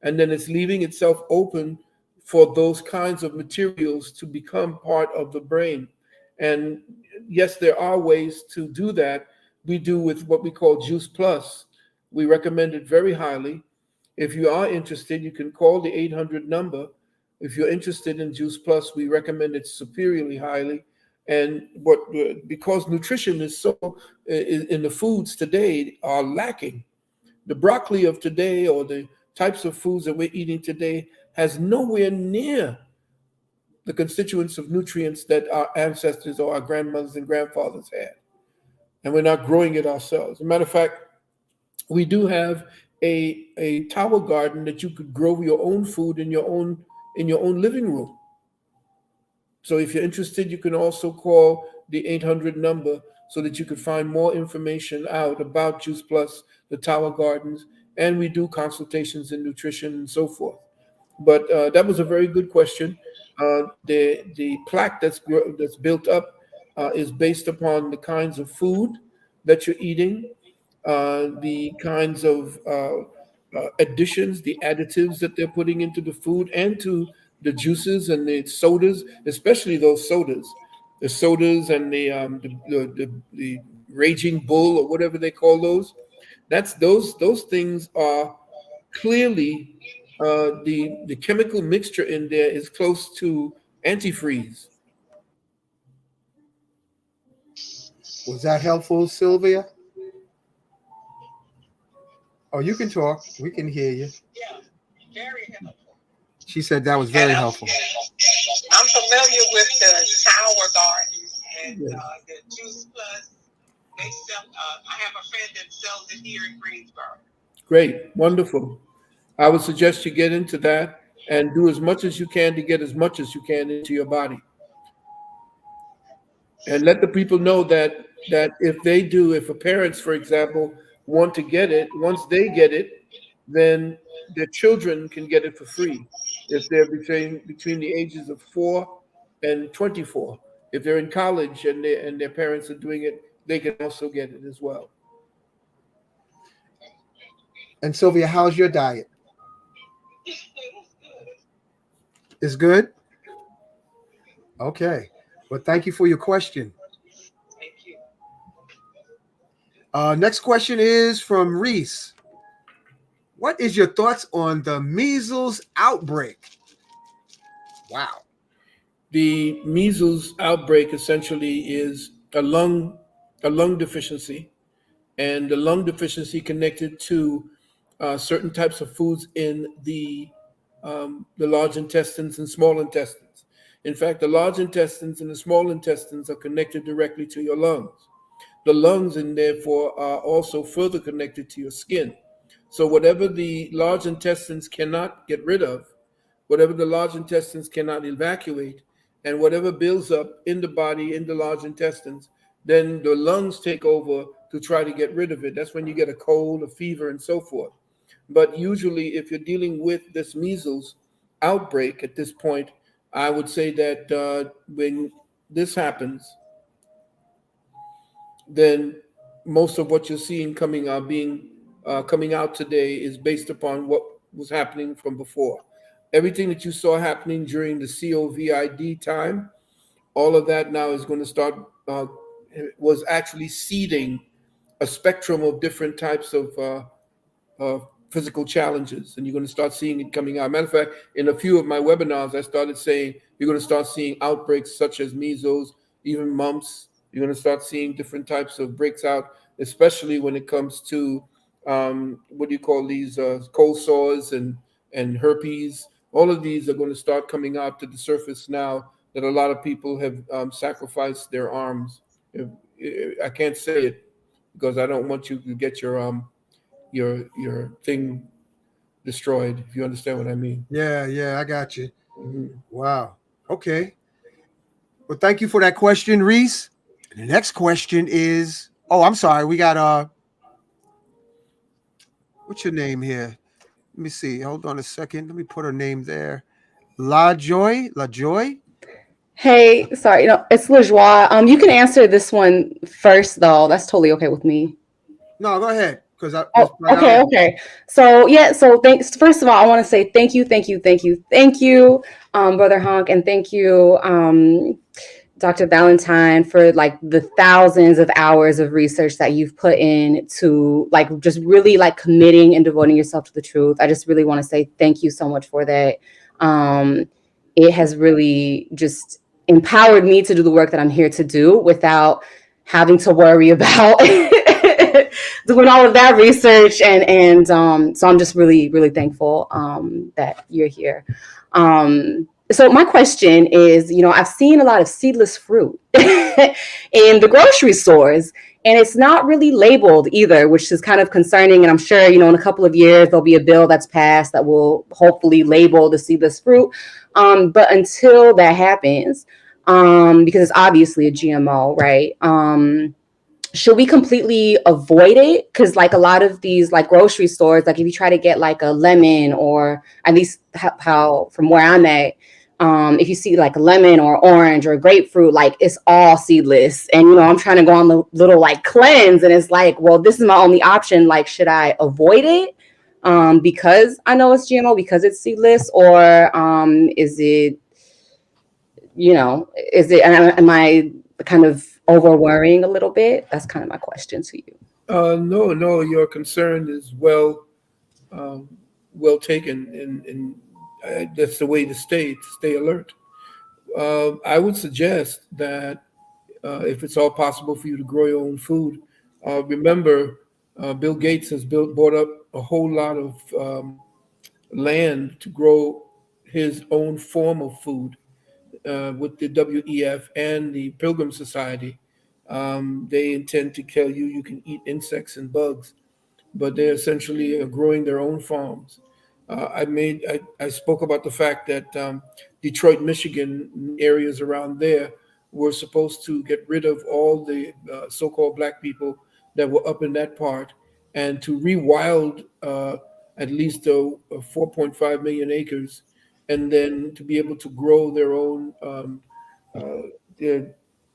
and then it's leaving itself open for those kinds of materials to become part of the brain. And yes, there are ways to do that. We do with what we call Juice Plus. We recommend it very highly. If you are interested, you can call the 800 number. If you're interested in Juice Plus, we recommend it superiorly highly. And because nutrition is so in the foods today are lacking, the broccoli of today or the types of foods that we're eating today has nowhere near the constituents of nutrients that our ancestors or our grandmothers and grandfathers had. And we're not growing it ourselves. As a matter of fact, we do have a tower garden that you could grow your own food in your own living room. So if you're interested, you can also call the 800 number so that you could find more information out about Juice Plus, the Tower Gardens, and we do consultations in nutrition and so forth. But that was a very good question. The plaque that's built up is based upon the kinds of food that you're eating, the kinds of additions, the additives that they're putting into the food and to the juices and the sodas, especially those sodas, the sodas and the Raging Bull or whatever they call those. Those things are clearly the chemical mixture in there is close to antifreeze. Was that helpful, Sylvia? Oh, you can talk. We can hear you. Yeah, very helpful. She said that was very helpful. I'm familiar with the Tower Gardens and the Juice Plus. They sell. I have a friend that sells it here in Greensboro. Great, wonderful. I would suggest you get into that and do as much as you can to get as much as you can into your body. And let the people know that if a parents, for example, want to get it, once they get it, then their children can get it for free if they're between the ages of 4 and 24. If they're in college and their parents are doing it, they can also get it as well. And Sylvia, how's your diet? It's good? Okay. Well, thank you for your question. Thank you. Next question is from Reese. What is your thoughts on the measles outbreak? Wow. The measles outbreak essentially is a lung deficiency, and the lung deficiency connected to certain types of foods in the large intestines and small intestines. In fact, the large intestines and the small intestines are connected directly to your lungs. The lungs, and therefore, are also further connected to your skin. So whatever the large intestines cannot get rid of, whatever the large intestines cannot evacuate, and whatever builds up in the body, in the large intestines, then the lungs take over to try to get rid of it. That's when you get a cold, a fever, and so forth. But usually, if you're dealing with this measles outbreak at this point, I would say that when this happens, then most of what you're seeing coming out today is based upon what was happening from before. Everything that you saw happening during the COVID time, all of that now is going to start, was actually seeding a spectrum of different types of physical challenges, and you're going to start seeing it coming out. Matter of fact, in a few of my webinars, I started saying you're going to start seeing outbreaks such as measles, even mumps. You're going to start seeing different types of breaks out, especially when it comes to what do you call these cold sores and herpes. All of these are going to start coming out to the surface now that a lot of people have sacrificed their arms. I can't say it because I don't want you to get your thing destroyed, if you understand what I mean. Yeah, I got you. Mm-hmm. Wow. Okay. Well, thank you for that question, Reese. The next question is, oh, I'm sorry. We got what's your name here? Let me see. Hold on a second. Let me put her name there. La Joy. Hey, sorry, it's LaJoie. You can answer this one first, though. That's totally okay with me. No, go ahead, because I Oh, just priority. okay. So yeah, so thanks. First of all, I want to say thank you, Brother Honk, and thank you, Dr. Valentine, for like the thousands of hours of research that you've put in to like just really like committing and devoting yourself to the truth. I just really want to say thank you so much for that. It has really just empowered me to do the work that I'm here to do without having to worry about doing all of that research, so I'm just really thankful that you're here. So my question is, I've seen a lot of seedless fruit in the grocery stores, and it's not really labeled either, which is kind of concerning. And I'm sure, in a couple of years, there'll be a bill that's passed that will hopefully label the seedless fruit. But until that happens, because it's obviously a GMO, right? Should we completely avoid it? Because like a lot of these like grocery stores, like if you try to get like a lemon, or at least how from where I'm at, if you see like a lemon or orange or grapefruit, like it's all seedless. And I'm trying to go on the little like cleanse, and it's like, well, this is my only option. Like, should I avoid it because I know it's GMO, because it's seedless, or is it, am I kind of over worrying a little bit? That's kind of my question to you. No, your concern is um, well taken, and that's the way to stay alert. I would suggest that if it's all possible for you to grow your own food, remember Bill Gates has bought up a whole lot of land to grow his own form of food with the WEF and the Pilgrim Society. They intend to tell you you can eat insects and bugs, but they essentially are growing their own farms. I spoke about the fact that Detroit, Michigan, areas around there were supposed to get rid of all the so-called black people that were up in that part, and to rewild at least 4.5 million acres, and then to be able to grow their own their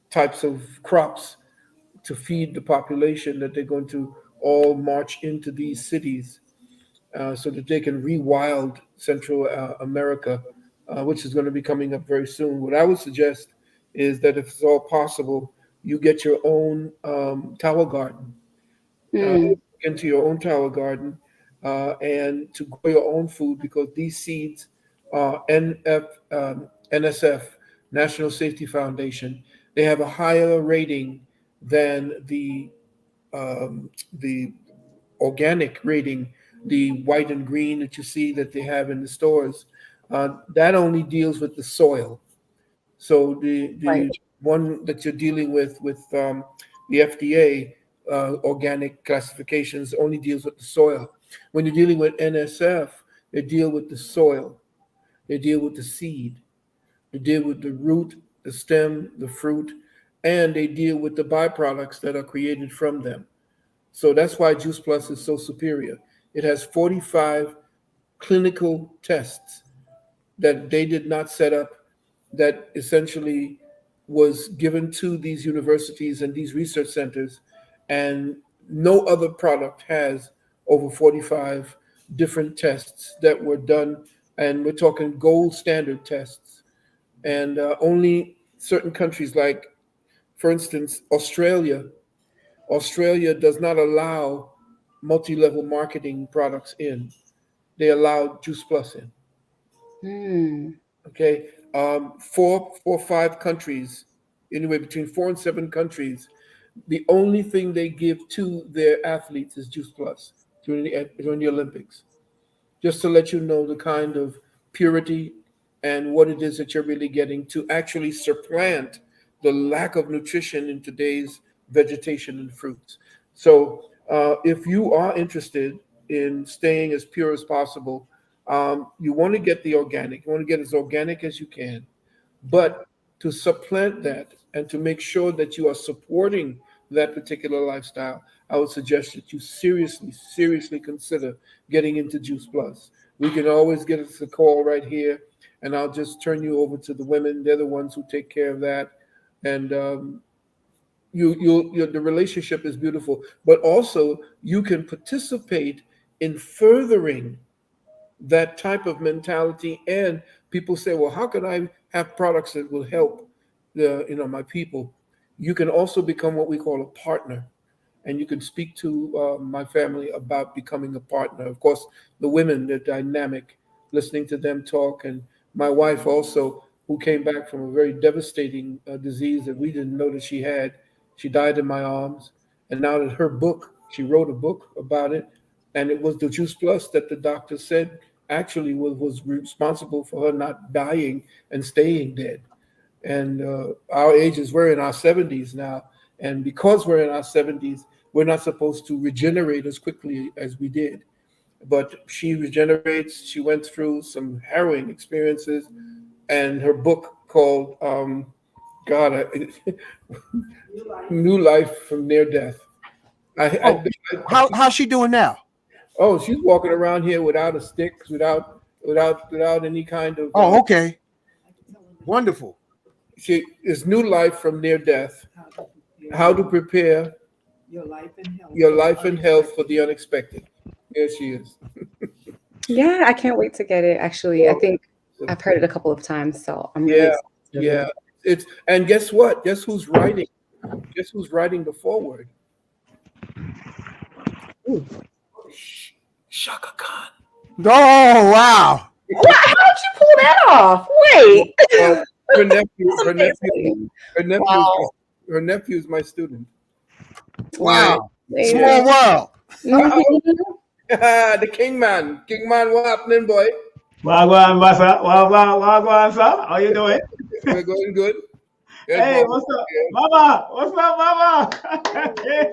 types of crops to feed the population, that they're going to all march into these cities so that they can rewild Central America, which is going to be coming up very soon. What I would suggest is that if it's all possible, you get your own tower garden, into your own tower garden, and to grow your own food, because these seeds are NSF, National Safety Foundation. They have a higher rating than the organic rating, the white and green that you see that they have in the stores. That only deals with the soil. So the one that you're dealing with the FDA organic classifications only deals with the soil. When you're dealing with NSF, they deal with the soil, they deal with the seed, they deal with the root, the stem, the fruit, and they deal with the byproducts that are created from them. So that's why Juice Plus is so superior. It has 45 clinical tests that they did not set up, that essentially was given to these universities and these research centers, and no other product has over 45 different tests that were done, and we're talking gold standard tests. And only certain countries, like for instance Australia does not allow multi-level marketing products in. They allow Juice Plus in. Okay, four, five countries, anywhere between 4 and 7 countries, the only thing they give to their athletes is Juice Plus during the Olympics, just to let you know the kind of purity and what it is that you're really getting, to actually supplant the lack of nutrition in today's vegetation and fruits. So, if you are interested in staying as pure as possible, you want to get the organic. You want to get as organic as you can, but to supplant that and to make sure that you are supporting that particular lifestyle, I would suggest that you seriously consider getting into Juice Plus. We can always get us a call right here, and I'll just turn you over to the women. They're the ones who take care of that. And the relationship is beautiful, but also you can participate in furthering that type of mentality. And people say, well, how can I have products that will help my people? You can also become what we call a partner, and you can speak to my family about becoming a partner. Of course, the women, they're dynamic, listening to them talk. And my wife also, who came back from a very devastating disease that we didn't know that she had. She died in my arms. And now that her book, she wrote a book about it, and it was the Juice Plus that the doctor said actually was responsible for her not dying and staying dead. And our ages, we're in our 70s now. And because we're in our 70s, we're not supposed to regenerate as quickly as we did. But she regenerates. She went through some harrowing experiences. And her book called, New Life from Near Death. How's she doing now? Oh, she's walking around here without a stick, without any kind of. Oh, okay. Wonderful. She is New Life from Near Death. How to prepare your life and health for the unexpected. There she is. Yeah, I can't wait to get it. Actually, I think I've heard it a couple of times, so I'm really excited. And guess what? Guess who's writing? Guess who's writing the foreword? Shaka Khan. Oh, wow. What? How did you pull that off? Wait. Her nephew is my student. Wow. Small world. The King Man, what happening, boy? Wagwan, sir. How you doing? We're going good. Hey, what's up, Mama? What's up, Mama?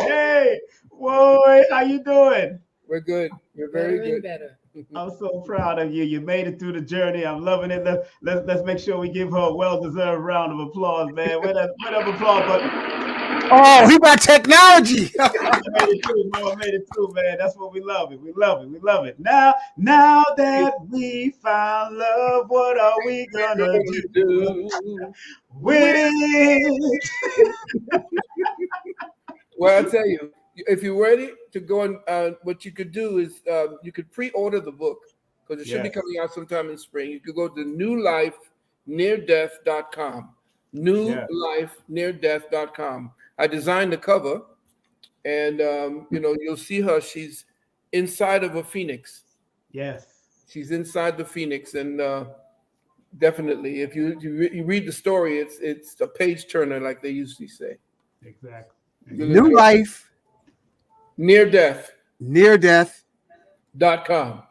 Hey, whoa, how you doing? We're good. We're very good. Better. I'm so proud of you. You made it through the journey. I'm loving it. Let's make sure we give her a well-deserved round of applause, man. Where that applause button? Oh, he got technology. Mama made it through, man. That's what we love it. We love it. We love it. Now that we found love, what are we gonna do with it? Well, I'll tell you, if you're ready to go on, what you could do is you could pre-order the book because it should be coming out sometime in spring. You could go to newlifeneardeath.com. Newlifeneardeath.com. I designed the cover, and you'll see her. She's inside of a phoenix. Yes, she's inside the phoenix, and definitely, if you read the story, it's a page turner, like they usually say. Exactly. New Life. Near Death. .com.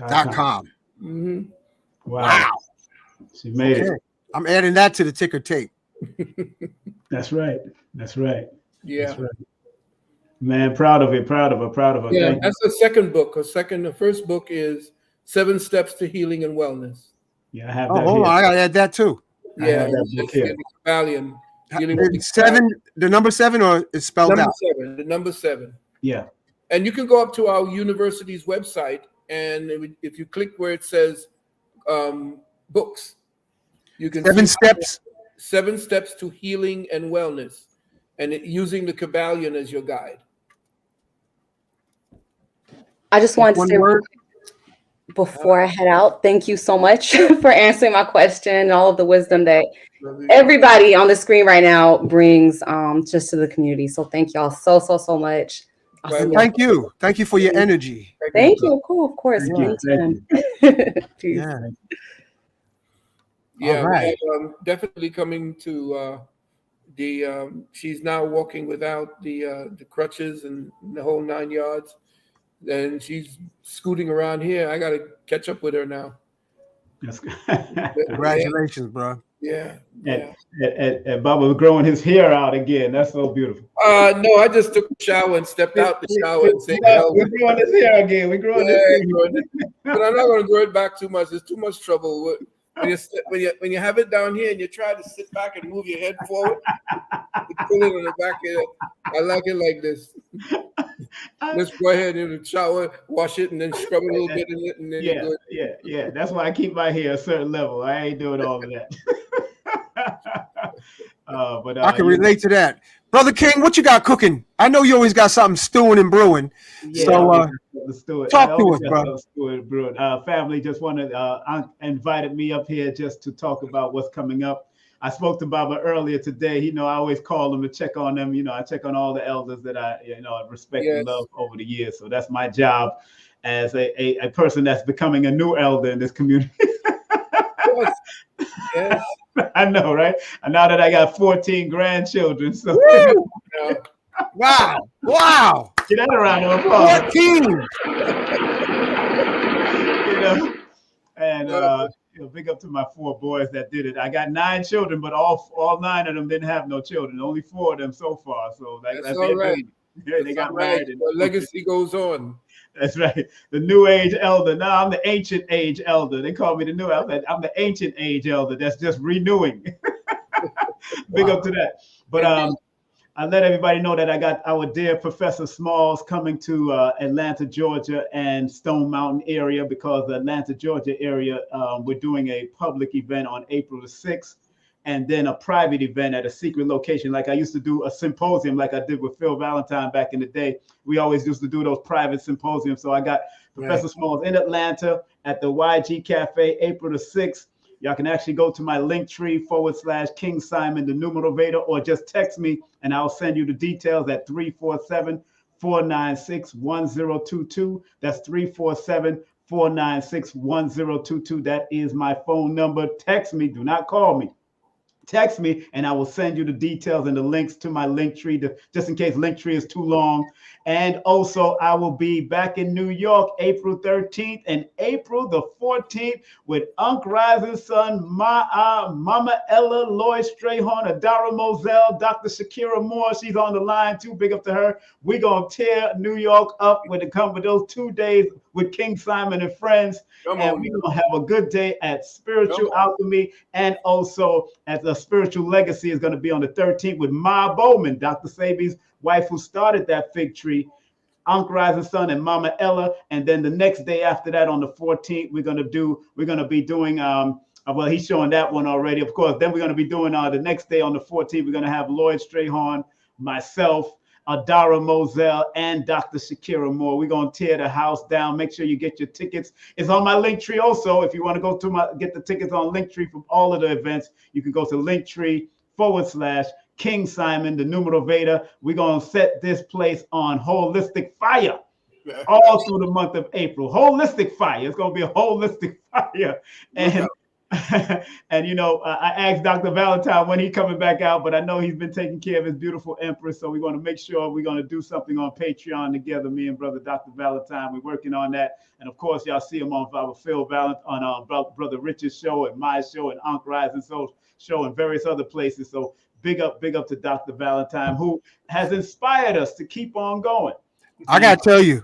Mm-hmm. Wow. She made it. I'm adding that to the ticker tape. That's right. That's right. Yeah. That's right. Man, proud of it. Proud of her. Yeah, that's the second book. The first book is 7 Steps to Healing and Wellness. Yeah, I have that. Hold on, I gotta add that too. Yeah, Valiant. The number 7, or it's spelled out? The number 7. Yeah. And you can go up to our university's website, and if you click where it says books, you can 7 steps. 7 Steps to Healing and Wellness, and using the Kabbalion as your guide. I just wanted to say before I head out, thank you so much for answering my question and all of the wisdom that everybody on the screen right now brings just to the community. So thank y'all so much. Well, thank you for your energy. Thank you. Cool, of course. Thank you. Yeah, all right. Definitely coming to she's now walking without the crutches and the whole 9 yards, and she's scooting around here. I got to catch up with her now. That's good. Congratulations, bro. Yeah. And Baba growing his hair out again. That's so beautiful. No, I just took a shower and stepped out the shower and said, we're growing his hair again. We're growing his hair. But I'm not going to grow it back too much. There's too much trouble. when you have it down here and you try to sit back and move your head forward, you pull it in the back of it. I like it like this. Let's go ahead and shower, wash it, and then scrub a little bit in it, and then Yeah, you go. yeah. That's why I keep my hair a certain level. I ain't doing all of that. But I can relate to that. Brother King, what you got cooking? I know you always got something stewing and brewing. Yeah, so talk to us, bro. Family just wanted invited me up here just to talk about what's coming up. I spoke to Baba earlier today. I always call them to check on them. I check on all the elders that I respect and love over the years. So that's my job as a person that's becoming a new elder in this community. Yes. I know, right? And now that I got 14 grandchildren, so wow. Get that around of applause. 14. And big up to my 4 boys that did it. I got 9 children, but all 9 of them didn't have no children. Only 4 of them so far. So that's all right. They got married. The legacy goes on. That's right. The new age elder. Now I'm the ancient age elder. They call me the new elder. I'm the ancient age elder. That's just renewing. Big up to that. But I let everybody know that I got our dear Professor Smalls coming to Atlanta, Georgia, and Stone Mountain area, because the Atlanta, Georgia area, we're doing a public event on April the 6th. And then a private event at a secret location. Like I used to do a symposium like I did with Phil Valentine back in the day. We always used to do those private symposiums. So I got Professor Smalls in Atlanta at the YG Cafe, April the 6th. Y'all can actually go to my Linktree /King Simon, the numero Veda, or just text me and I'll send you the details at 347-496-1022. That's 347-496-1022. That is my phone number. Text me. Do not call me. Text me and I will send you the details and the links to my Linktree, just in case Linktree is too long. And also I will be back in New York April 13th and April the 14th with Unc Rising's son, Mama Ella, Lloyd Strayhorn, Adara Moselle, Dr. Shakira Moore. She's on the line too. Big up to her. We're going to tear New York up when it comes with those 2 days with King Simon and friends. And we're going to have a good day at Spiritual Alchemy, and also as a Spiritual Legacy is going to be on the 13th with Ma Bowman, Dr. Sabi's wife who started that fig tree, Unc Rising's son, and Mama Ella. And then the next day after that, on the 14th, we're going to be doing well, he's showing that one already, of course. Then we're going to be doing the next day on the 14th, we're going to have Lloyd Strayhorn, myself, Adara Moselle, and Dr. Shakira Moore. We're going to tear the house down. Make sure you get your tickets. It's on my Linktree also. If you want to go to get the tickets on Linktree from all of the events, you can go to Linktree /King Simon, the numero Veda. We're going to set this place on holistic fire all through the month of April. Holistic fire. It's going to be a holistic fire. And and I asked Dr. Valentine when he's coming back out, but I know he's been taking care of his beautiful Empress, so we're going to make sure we're going to do something on Patreon together, me and brother Dr. Valentine. We're working on that, and of course y'all see him on our Phil Valentine, on brother Rich's show and my show and Unc Rising's show and various other places. So big up to Dr. Valentine, who has inspired us to keep on going. I gotta tell you,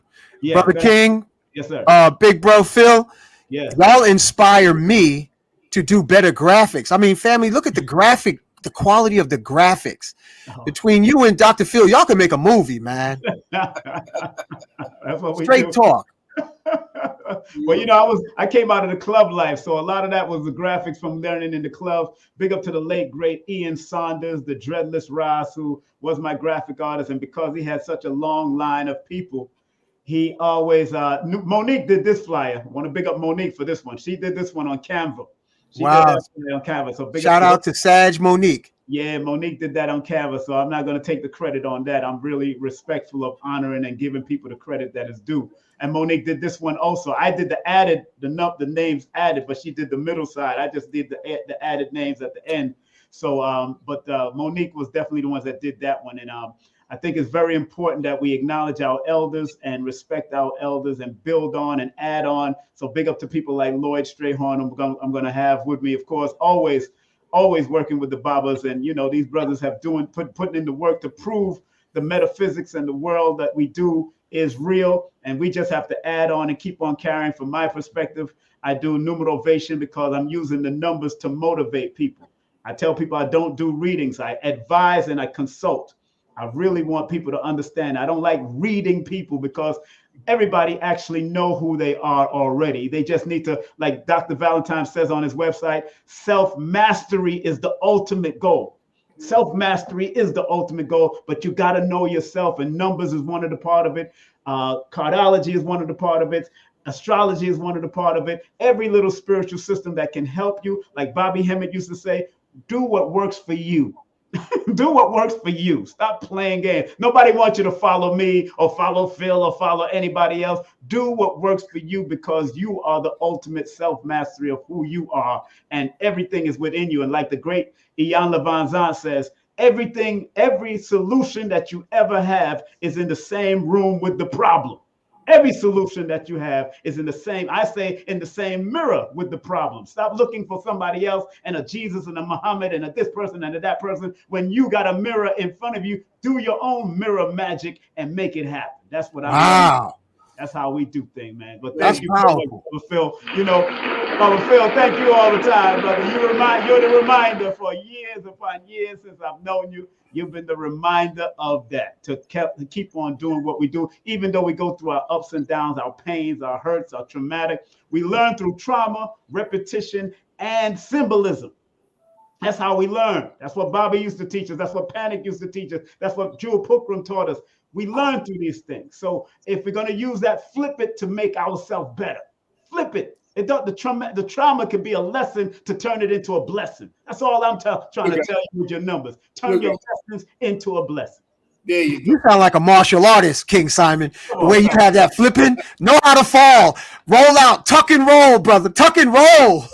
Brother King, yes sir, Big Bro Phil, y'all inspire me to do better graphics. I mean, family, look at the quality of the graphics. Between you and Dr. Phil, y'all can make a movie, man. That's what we Straight talk. Well, I came out of the club life, so a lot of that was the graphics from learning in the club. Big up to the late great Ian Saunders, the Dreadless Ross, who was my graphic artist, and because he had such a long line of people, he always Monique did this flyer. I want to big up Monique for this one. She did this one on Canva. Wow. On Canva. So shout out to Sag Monique. Yeah, Monique did that on Canva, so I'm not going to take the credit on that. I'm really respectful of honoring and giving people the credit that is due. And Monique did this one also. I did the names added, but she did the middle side. I just did the added names at the end. So, but Monique was definitely the ones that did that one. And I think it's very important that we acknowledge our elders and respect our elders and build on and add on. So big up to people like Lloyd Strayhorn. I'm going to have with me, of course, always working with the Babas. And, these brothers have putting in the work to prove the metaphysics and the world that we do is real, and we just have to add on and keep on carrying. From my perspective, I do numerovation because I'm using the numbers to motivate people. I tell people I don't do readings. I advise and I consult. I really want people to understand. I don't like reading people because everybody actually know who they are already. They just need to, like Dr. Valentine says on his website, self-mastery is the ultimate goal. Self-mastery is the ultimate goal, but you got to know yourself, and numbers is one of the part of it. Cardology is one of the part of it. Astrology is one of the part of it. Every little spiritual system that can help you, like Bobby Hemmett used to say, do what works for you. Do what works for you. Stop playing games. Nobody wants you to follow me or follow Phil or follow anybody else. Do what works for you, because you are the ultimate self-mastery of who you are, and everything is within you. And like the great Ian Levanzan says, everything, every solution that you ever have is in the same room with the problem. Every solution that you have is in the same, I say, in the same mirror with the problem. Stop looking for somebody else and a Jesus and a Muhammad and a this person and a that person. When you got a mirror in front of you, do your own mirror magic and make it happen. That's what I'm doing. That's how we do things, man. But thank you so much, Brother Phil. You know, Brother Phil, thank you all the time, brother. You're the reminder for years upon years since I've known you. You've been the reminder of that, to keep on doing what we do, even though we go through our ups and downs, our pains, our hurts, our traumatic. We learn through trauma, repetition, and symbolism. That's how we learn. That's what Bobby used to teach us. That's what Panic used to teach us. That's what Jewel Pookrum taught us. We learn through these things. So if we're going to use that, flip it to make ourselves better. Flip it. The trauma can be a lesson to turn it into a blessing. That's all I'm trying to tell you with your numbers. Turn your lessons into a blessing. There you go. You sound like a martial artist, King Simon. The way you have that flipping, know how to fall, roll out, tuck and roll, brother, tuck and roll.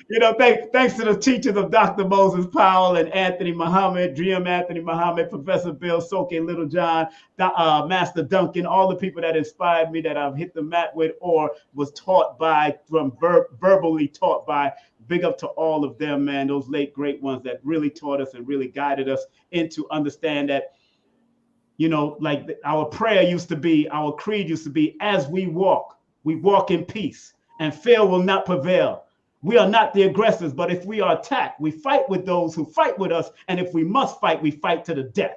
You know, thanks to the teachers of Dr. Moses Powell and Anthony Muhammad, Dream Anthony Muhammad, Professor Bill, Soke Littlejohn, Master Duncan, all the people that inspired me, that I've hit the mat with or was taught by, verbally taught by. Big up to all of them, man, those late great ones that really taught us and really guided us into understand that, you know, like our prayer used to be, our creed used to be, as we walk in peace, and fear will not prevail. We are not the aggressors, but if we are attacked, we fight with those who fight with us. And if we must fight, we fight to the death.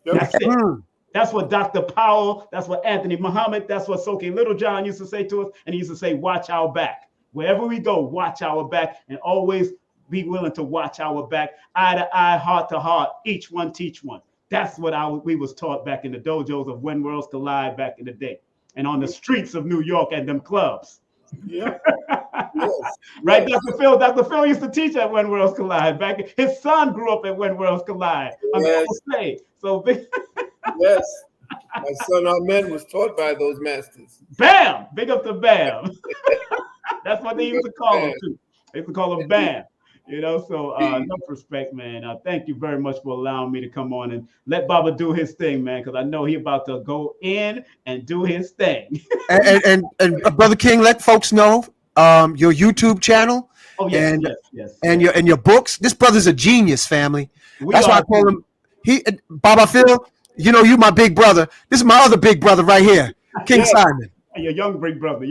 That's it. That's what Dr. Powell, that's what Anthony Muhammad, that's what Soke Littlejohn used to say to us. And he used to say, watch our back. Wherever we go, watch our back, and always be willing to watch our back, eye to eye, heart to heart, each one teach one. That's what we was taught back in the dojos of When Worlds Collide back in the day, and on the streets of New York and them clubs. Yeah. Yes. Right, Dr. Phil. Dr. Phil used to teach at When Worlds Collide. His son grew up at When Worlds Collide. Yes. So yes. My son Ahmed was taught by those masters. Bam! Big up to Bam. That's what they used to call him too. They used to call him Bam. You know, so enough respect, man. Thank you very much for allowing me to come on and let Baba do his thing, man, because I know he about to go in and do his thing. and Brother King, let folks know your YouTube channel. Oh yes, yes. And your books. This brother's a genius, family. That's why I call him. Baba Phil. You know, you my big brother. This is my other big brother right here, King Simon. Your young big brother.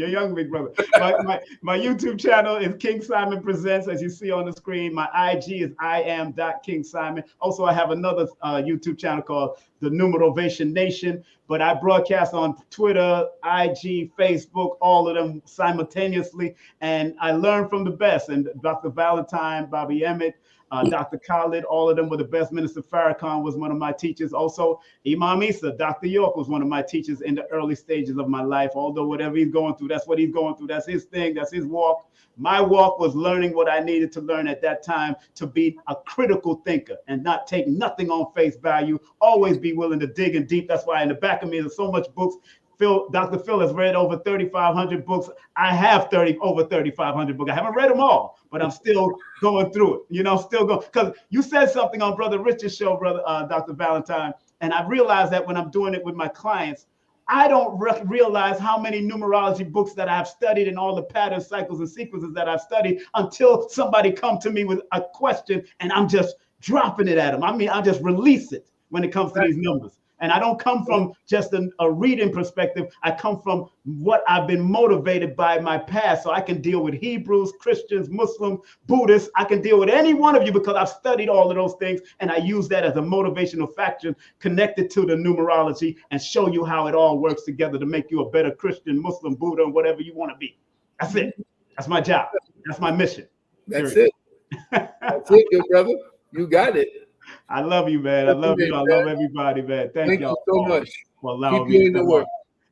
My YouTube channel is King Simon Presents, as you see on the screen. My IG is Iam.KingSimon. Also, I have another YouTube channel called The Numerovation Nation, but I broadcast on Twitter, IG, Facebook, all of them simultaneously, and I learn from the best. And Dr. Valentine, Bobby Emmett, Dr. Khalid, all of them were the best. Minister Farrakhan was one of my teachers. Also, Imam Isa, Dr. York was one of my teachers in the early stages of my life. Although whatever he's going through, that's what he's going through. That's his thing. That's his walk. My walk was learning what I needed to learn at that time to be a critical thinker and not take nothing on face value. Always be willing to dig in deep. That's why in the back of me, there's so much books. Dr. Phil has read over 3,500 books. I have over 3,500 books. I haven't read them all, but I'm still going through it. You know, still going, because you said something on Brother Richard's show, Dr. Valentine, and I realized that when I'm doing it with my clients, I don't realize how many numerology books that I've studied and all the patterns, cycles, and sequences that I've studied until somebody come to me with a question and I'm just dropping it at them. I mean, I just release it when it comes to these numbers. And I don't come from just a reading perspective. I come from what I've been motivated by my past. So I can deal with Hebrews, Christians, Muslims, Buddhists. I can deal with any one of you because I've studied all of those things. And I use that as a motivational factor connected to the numerology and show you how it all works together to make you a better Christian, Muslim, Buddha, and whatever you want to be. That's it. That's my job. That's my mission. That's it. That's it, good brother. You got it. I love you, man. I love you. I love everybody, man. Thank y'all you so much for allowing Keep me doing to the come work. on.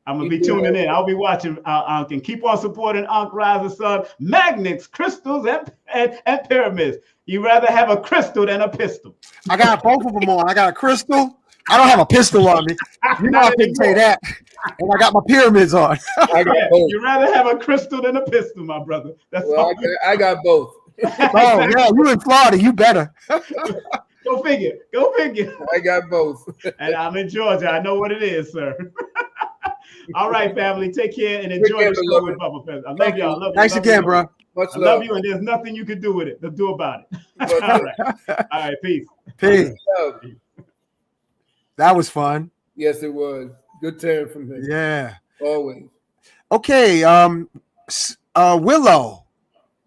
I'm going to be tuning in. I'll be watching Ankh, and keep on supporting Ankh Rise of Sun, magnets, crystals, and pyramids. You rather have a crystal than a pistol. I got both of them on. I got a crystal. I don't have a pistol on me. You know I couldn't say that. And I got my pyramids on. I got both. You rather have a crystal than a pistol, my brother. That's all. I got both. Oh, yeah, you in Florida. You better. Go figure. Go figure. I got both. And I'm in Georgia. I know what it is, sir. All right, family. Take care and enjoy the show with Bubba Fest. I love y'all. I love you. Thanks again, bro. Much I love you, and there's nothing you can do with it. To do about it. All right. All right. Peace. Peace. That was fun. Yes, it was. Good turn from him. Yeah. Always. Okay. Willow,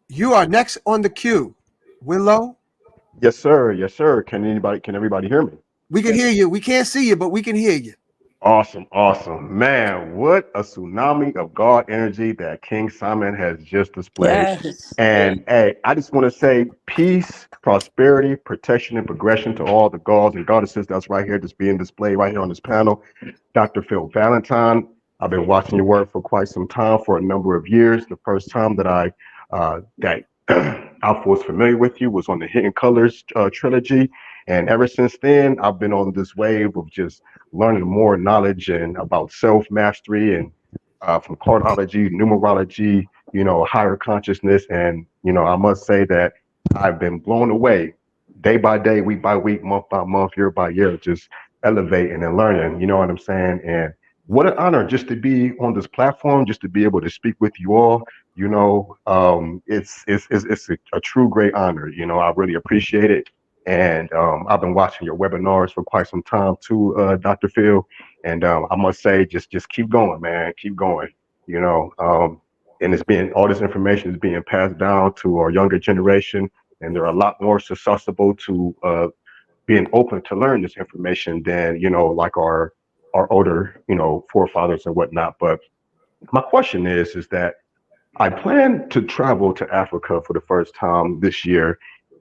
you are next on the queue. Willow. Yes, sir. Yes, sir. Can everybody hear me? We can hear you. We can't see you, but we can hear you. Awesome. Awesome. Man, what a tsunami of God energy that King Simon has just displayed. Yes. And hey, I just want to say peace, prosperity, protection, and progression to all the gods and goddesses that's right here, just being displayed right here on this panel. Dr. Phil Valentine, I've been watching your work for quite some time, for a number of years. The first time that I was familiar with you was on the Hidden Colors trilogy. And ever since then, I've been on this wave of just learning more knowledge and about self-mastery and from cardiology, numerology, higher consciousness. And, I must say that I've been blown away day by day, week by week, month by month, year by year, just elevating and learning, you know what I'm saying? And what an honor just to be on this platform, just to be able to speak with you all. It's a true great honor. I really appreciate it. And I've been watching your webinars for quite some time too, Dr. Phil. And I must say, just keep going, man. Keep going. And all this information is being passed down to our younger generation, and they're a lot more susceptible to being open to learn this information than like our older forefathers and whatnot. But my question is that I plan to travel to Africa for the first time this year.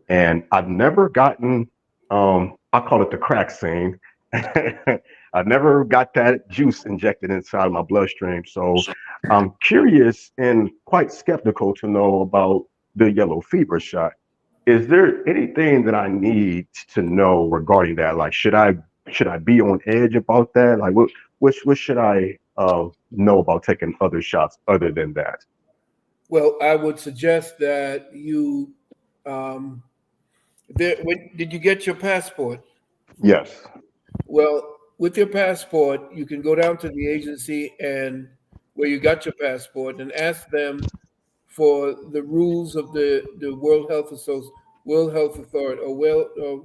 And I've never gotten, I call it the crack scene. I never got that juice injected inside my bloodstream. So I'm curious and quite skeptical to know about the yellow fever shot. Is there anything that I need to know regarding that? Like, should I be on edge about that? Like, what should I know about taking other shots other than that? Well, I would suggest that you. Did you get your passport? Yes. Well, with your passport, you can go down to the agency and where you got your passport and ask them for the rules of the World Health Authority or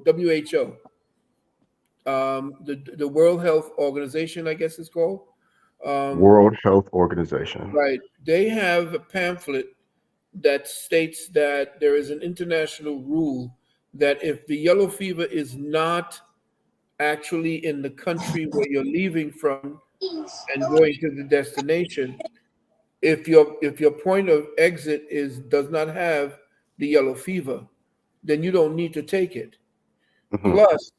WHO. The World Health Organization, I guess it's called. World Health Organization. Right. They have a pamphlet that states that there is an international rule that if the yellow fever is not actually in the country where you're leaving from and going to the destination, if your point of exit does not have the yellow fever, then you don't need to take it. Mm-hmm. Plus,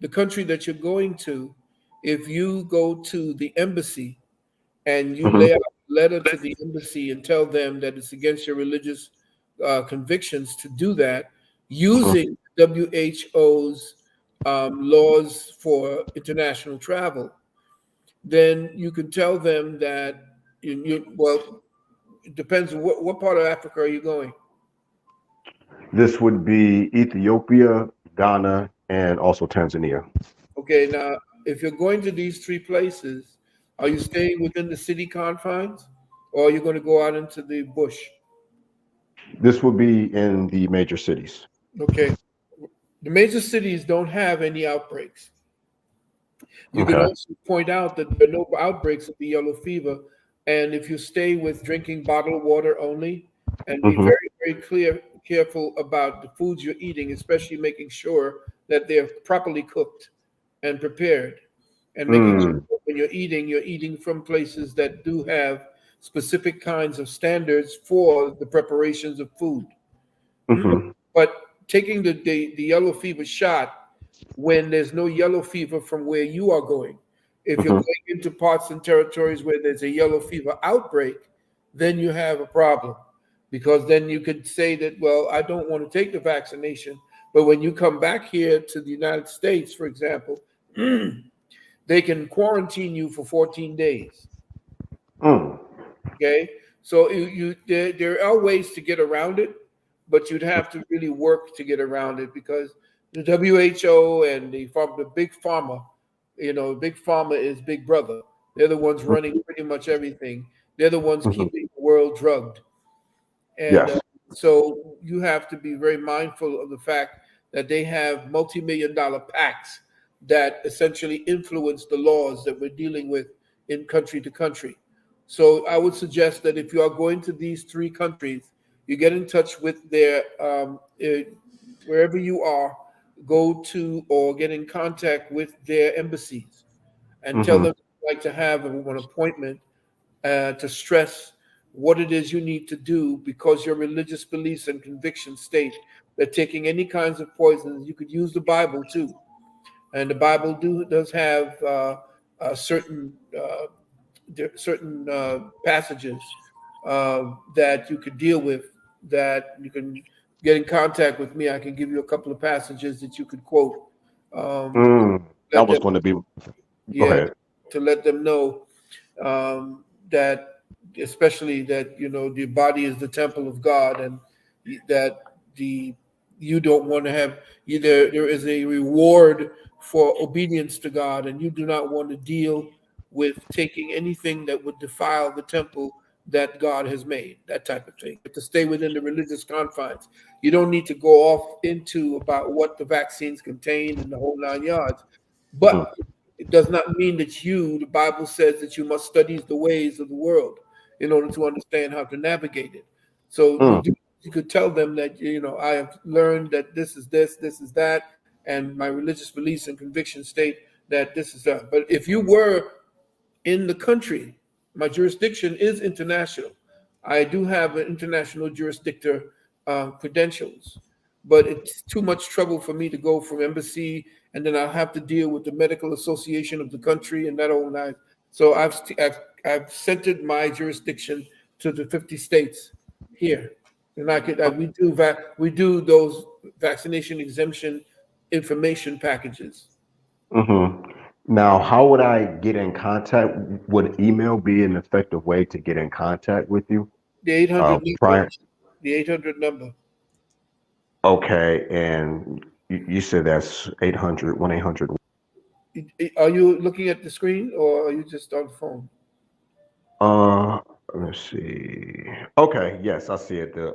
the country that you're going to, if you go to the embassy and you lay out a letter to the embassy and tell them that it's against your religious convictions to do that, using WHO's laws for international travel, then you can tell them that well, it depends on what part of Africa are you going? This would be Ethiopia, Ghana, and also Tanzania. Okay, now if you're going to these three places, are you staying within the city confines, or are you going to go out into the bush? This would be in the major cities. Okay. The major cities don't have any outbreaks. You can Okay. also point out that there are no outbreaks of the yellow fever, and if you stay with drinking bottled water only, and be Mm-hmm. very, very careful about the foods you're eating, especially making sure that they're properly cooked and prepared, and making sure Mm. that when you're eating from places that do have specific kinds of standards for the preparations of food. Mm-hmm. But taking the yellow fever shot when there's no yellow fever from where you are going. If you're Mm-hmm. going into parts and territories where there's a yellow fever outbreak, then you have a problem, because then you could say that, well, I don't want to take the vaccination. But when you come back here to the United States, for example, they can quarantine you for 14 days. Mm. Okay, so there are ways to get around it, but you'd have to really work to get around it, because the WHO and the big pharma, big pharma is big brother. They're the ones running pretty much everything. They're the ones Mm-hmm. keeping the world drugged, and Yes. so you have to be very mindful of the fact that they have multi-million-dollar pacts that essentially influence the laws that we're dealing with in country to country. So I would suggest that if you are going to these three countries, you get in touch with their wherever you are, go to or get in contact with their embassies and tell Mm-hmm. them you'd like to have an appointment to stress what it is you need to do, because your religious beliefs and convictions state that taking any kinds of poisons, you could use the Bible too. And the Bible does have certain passages that you could deal with, that you can get in contact with me. I can give you a couple of passages that you could quote. Mm. Let That was them, going to be. Go yeah, ahead. to let them know that, especially that the body is the temple of God, and that the you don't want to have either. There is a reward for obedience to God, and you do not want to deal with taking anything that would defile the temple that God has made, that type of thing. But to stay within the religious confines, you don't need to go off into about what the vaccines contain and the whole 9 yards. Mm-hmm. But it does not mean that the Bible says that you must study the ways of the world in order to understand how to navigate it. So Mm. you could tell them that, I have learned that this is this, this is that, and my religious beliefs and convictions state that this is that. But if you were in the country, my jurisdiction is international. I do have an international jurisdictor credentials, but it's too much trouble for me to go from embassy, and then I'll have to deal with the medical association of the country and that whole nine. So I've centered my jurisdiction to the 50 states here, and we do those vaccination exemption information packages. Mm-hmm. Now, how would I get in contact? Would email be an effective way to get in contact with you? The 800 number, Prior. the 800 number. Okay, and you said that's 800 1-800. Are you looking at the screen, or are you just on the phone? Uh, let's see. Okay, yes, I see it. The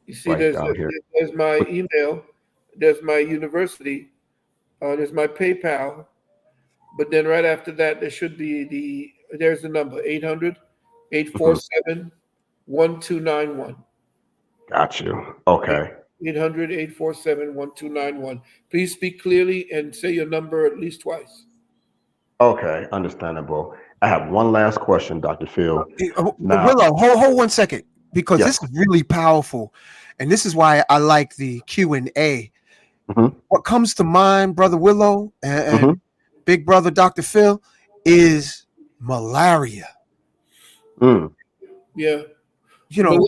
You see, right down here. there's my email, there's my university, there's my PayPal, but then right after that, there should be there's the number 800-847-1291. Got you. Okay. 800-847-1291. Please speak clearly and say your number at least twice. Okay, understandable. I have one last question, Dr. Phil. Now, Willow, hold 1 second, because yes. this is really powerful, and this is why I like the Q&A. Mm-hmm. What comes to mind, Brother Willow and Mm-hmm. Big Brother Dr. Phil, is malaria. Mm. Yeah. You know,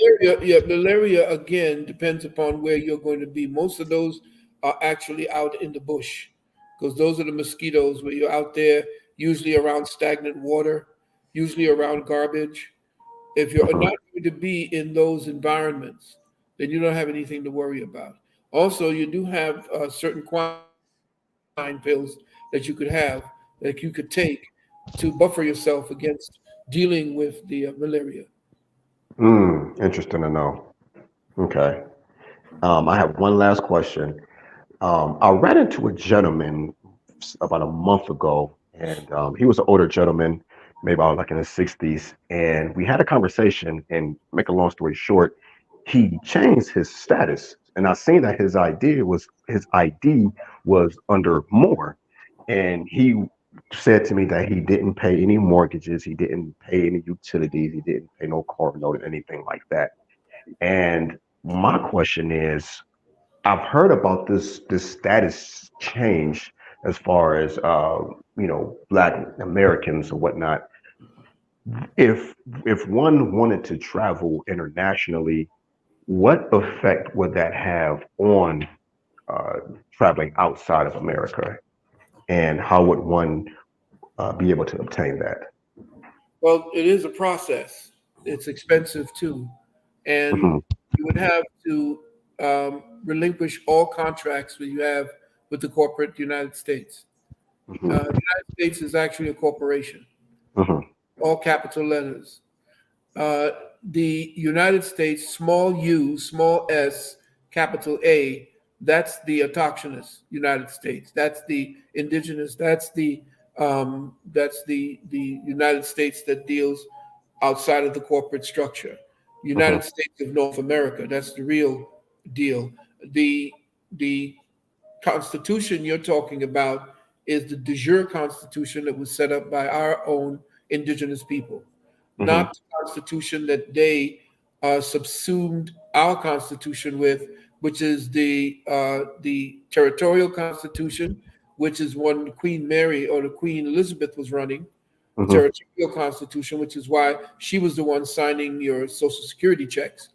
Malaria again depends upon where you're going to be. Most of those are actually out in the bush, because those are the mosquitoes where you're out there, usually around stagnant water, usually around garbage. If you're not going to be in those environments, then you don't have anything to worry about. Also, you do have certain quinine pills that you could have, that you could take to buffer yourself against dealing with the malaria. Interesting to know. Okay. I have one last question. I ran into a gentleman about a month ago, and he was an older gentleman, maybe about like in his 60s, and we had a conversation. And make a long story short, he changed his status, and I seen that his ID was under more, and he said to me that he didn't pay any mortgages, he didn't pay any utilities, he didn't pay no car note or anything like that. And my question is, I've heard about this status change as far as Black Americans or whatnot. If one wanted to travel internationally, what effect would that have on traveling outside of America, and how would one be able to obtain that? Well, it is a process. It's expensive too, and Mhm, you would have to relinquish all contracts that you have with the corporate United States. mhm, The United States is actually a corporation, mhm, all capital letters. Uh, the United States, small u, small s, capital A, that's the autochthonous United States. That's the indigenous. That's the United States that deals outside of the corporate structure. mhm, United States of North America. That's the real deal. The Constitution you're talking about is the de jure Constitution that was set up by our own indigenous people, mhm, not the Constitution that they subsumed our Constitution with, which is the territorial Constitution, which is one Queen Mary or the Queen Elizabeth was running, the mhm, territorial Constitution, which is why she was the one signing your Social Security checks.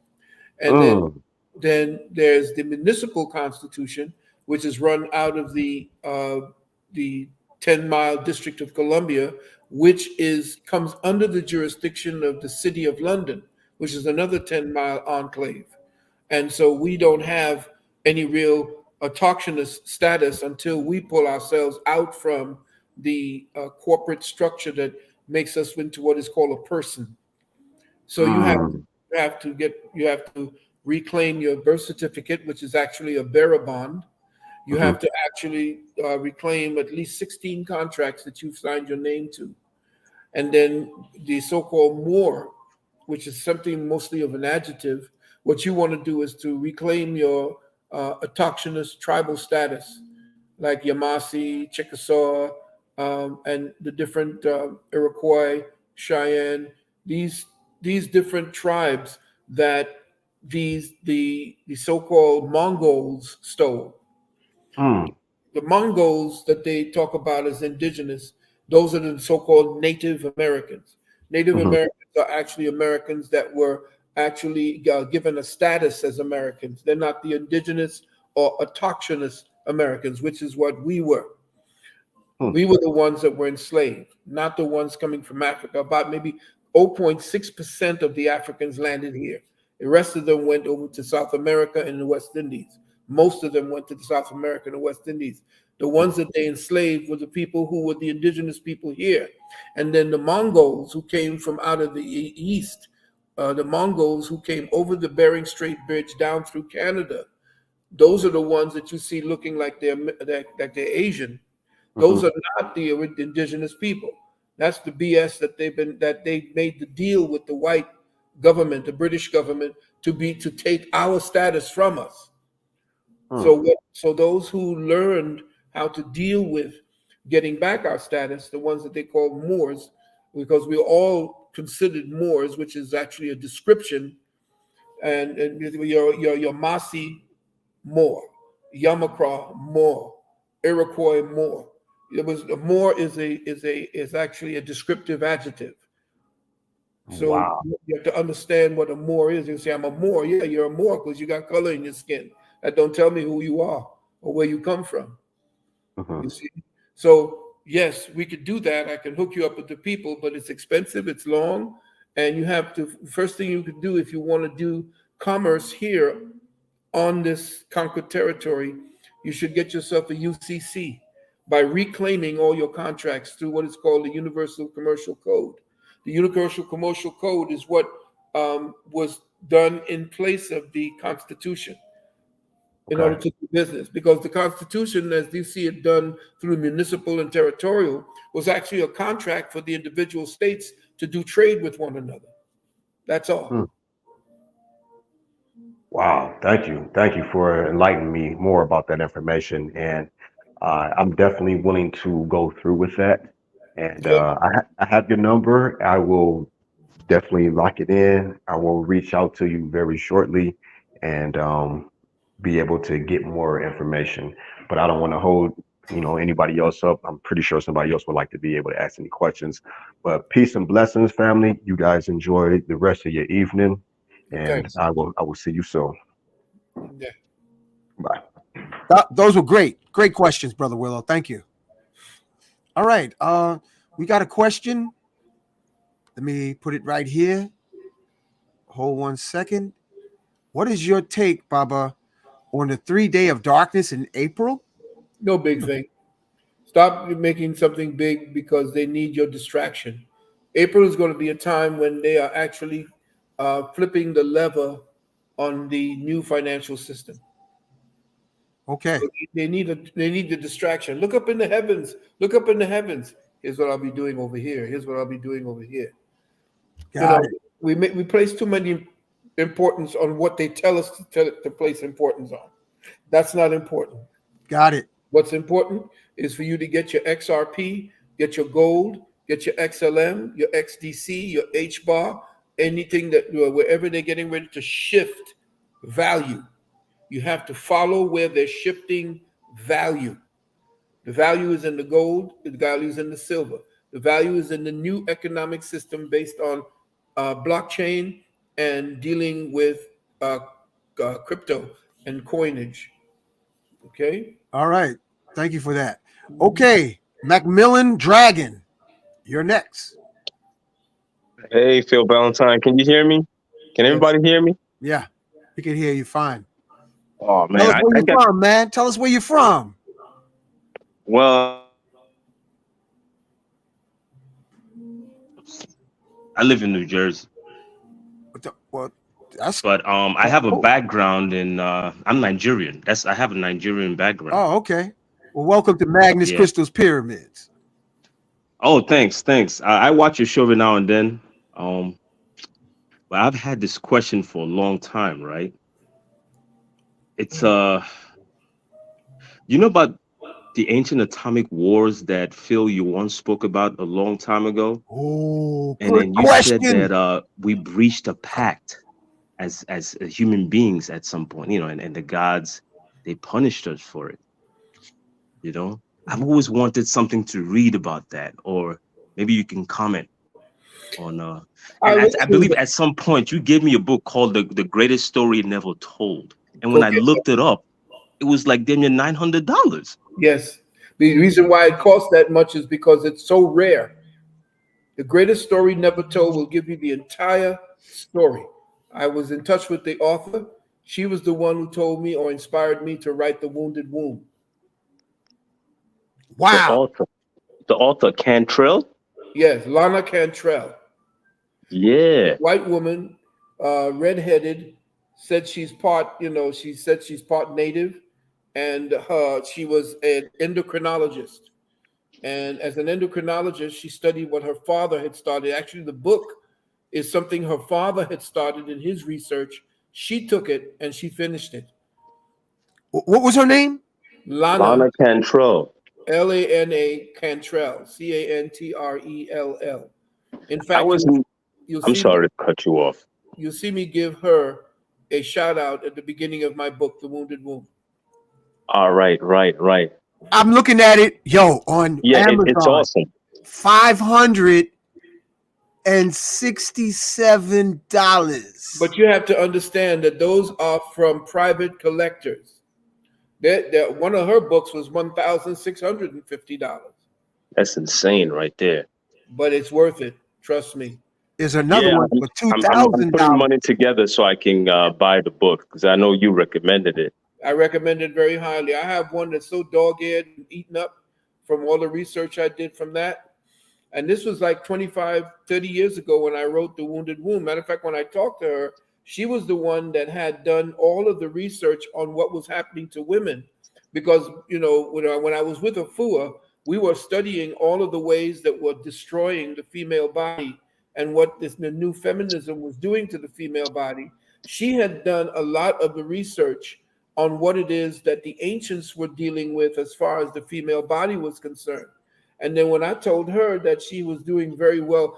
And mm, then there's the municipal constitution, which is run out of the 10-mile District of Columbia, which comes under the jurisdiction of the City of London, which is another 10-mile enclave. And so we don't have any real autochthonous status until we pull ourselves out from the corporate structure that makes us into what is called a person. So mm, you have to reclaim your birth certificate, which is actually a bearer bond. You mhm, have to actually reclaim at least 16 contracts that you've signed your name to. And then the so-called more, which is something mostly of an adjective. What you want to do is to reclaim your autochthonous tribal status, like Yamasee, Chickasaw, and the different Iroquois, Cheyenne. These different tribes that the so-called Mongols stole. mm, The Mongols that they talk about as indigenous, those are the so-called Native Americans. Native mhm, Americans are actually Americans that were actually given a status as Americans. They're not the indigenous or autochthonous Americans, which is what we were. mm, We were the ones that were enslaved, not the ones coming from Africa. About maybe 0.6% of the Africans landed here. The rest of them went over to South America and the West Indies. Most of them went to the South America and the West Indies. The ones that they enslaved were the people who were the indigenous people here. And then the Mongols who came from out of the east, the Mongols who came over the Bering Strait Bridge down through Canada, those are the ones that you see looking like they're Asian. Those mhm, are not the indigenous people. That's the BS that they made the deal with the white government, the British government, to take our status from us. mm, So those who learned how to deal with getting back our status, the ones that they call Moors, because we're all considered Moors, which is actually a description, and your Masi Moor, Yamakra Moor, Iroquois Moor. It was Moor is actually a descriptive adjective. So wow. you have to understand what a Moor is. You say, I'm a Moor. Yeah, you're a Moor because you got color in your skin. That don't tell me who you are or where you come from. Mhm, You see? So yes, we could do that. I can hook you up with the people, but it's expensive, it's long, and you have to first thing you could do if you want to do commerce here on this conquered territory, you should get yourself a UCC by reclaiming all your contracts through what is called the Universal Commercial Code. The Universal Commercial Code is what was done in place of the Constitution. in order to do business, because the Constitution, as you see it done through municipal and territorial, was actually a contract for the individual states to do trade with one another. That's all. Wow, thank you. Thank you for enlightening me more about that information. And I'm definitely willing to go through with that. And I have your number. I will definitely lock it in. I will reach out to you very shortly and be able to get more information. But I don't want to hold, anybody else up. I'm pretty sure somebody else would like to be able to ask any questions. But peace and blessings, family. You guys enjoy the rest of your evening, and Thanks. I will see you soon. Yeah. Bye. Those were great questions, Brother Willow. Thank you. All right, we got a question. Let me put it right here. Hold 1 second. What is your take, Baba, on the 3 day of darkness in April? No big thing. Stop making something big because they need your distraction. April is going to be a time when they are actually flipping the lever on the new financial system. Okay. So they need the distraction. Look up in the heavens. Look up in the heavens. Here's what I'll be doing over here. Here's what I'll be doing over here. Got it. We place too many importance on what they tell us to place importance on. That's not important. Got it. What's important is for you to get your XRP, get your gold, get your XLM, your XDC, your HBAR, anything that wherever they're getting ready to shift value. You have to follow where they're shifting value. The value is in the gold, the value is in the silver. The value is in the new economic system based on blockchain and dealing with crypto and coinage. Okay? All right. Thank you for that. Okay, Macmillan Dragon, you're next. Hey, Phil Valentine, can you hear me? Can everybody hear me? Yeah, we can hear you fine. Oh man, Tell us where you're from, man. Tell us where you're from. Well, I live in New Jersey. But I have a background in I'm Nigerian. I have a Nigerian background. Oh, okay. Well, welcome to Magnus Crystal's Pyramids. Oh, thanks. I watch your show every now and then. But I've had this question for a long time, right? It's you know about the ancient atomic wars that Phil you once spoke about a long time ago? Oh, and then you said that we breached a pact as human beings at some point, and the gods, they punished us for it. I've always wanted something to read about that, or maybe you can comment on I believe at some point you gave me a book called the Greatest Story Never Told, and when I looked it up, it was like damn near $900. Yes. The reason why it costs that much is because it's so rare. The Greatest Story Never Told will give you the entire story. I was in touch with the author. She was the one who told me or inspired me to write The Wounded Womb. Wow. The author Cantrell? Yes, Lana Cantrell. Yeah. White woman, redheaded, said she's part, she said she's part native, and she was an endocrinologist. And as an endocrinologist, she studied what her father had started. Actually, the book is something her father had started in his research. She took it and she finished it. What was her name? Lana Cantrell. Lana Cantrell. Cantrell. In fact, I'm sorry to cut you off. You'll see me give her a shout out at the beginning of my book, The Wounded Womb. All right. I'm looking at it, on Amazon. It's awesome. $567. But you have to understand that those are from private collectors. That one of her books was $1,650. That's insane, right there. But it's worth it. Trust me. There's another one for $2,000. I'm putting money together so I can buy the book because I know you recommended it. I recommend it very highly. I have one that's so dog-eared and eaten up from all the research I did from that. And this was like 25, 30 years ago when I wrote The Wounded Womb. Matter of fact, when I talked to her, She was the one that had done all of the research on what was happening to women, because when I was with Afua, we were studying all of the ways that were destroying the female body and what the new feminism was doing to the female body. She had done a lot of the research on what it is that the ancients were dealing with as far as the female body was concerned. And then when I told her that she was doing very well,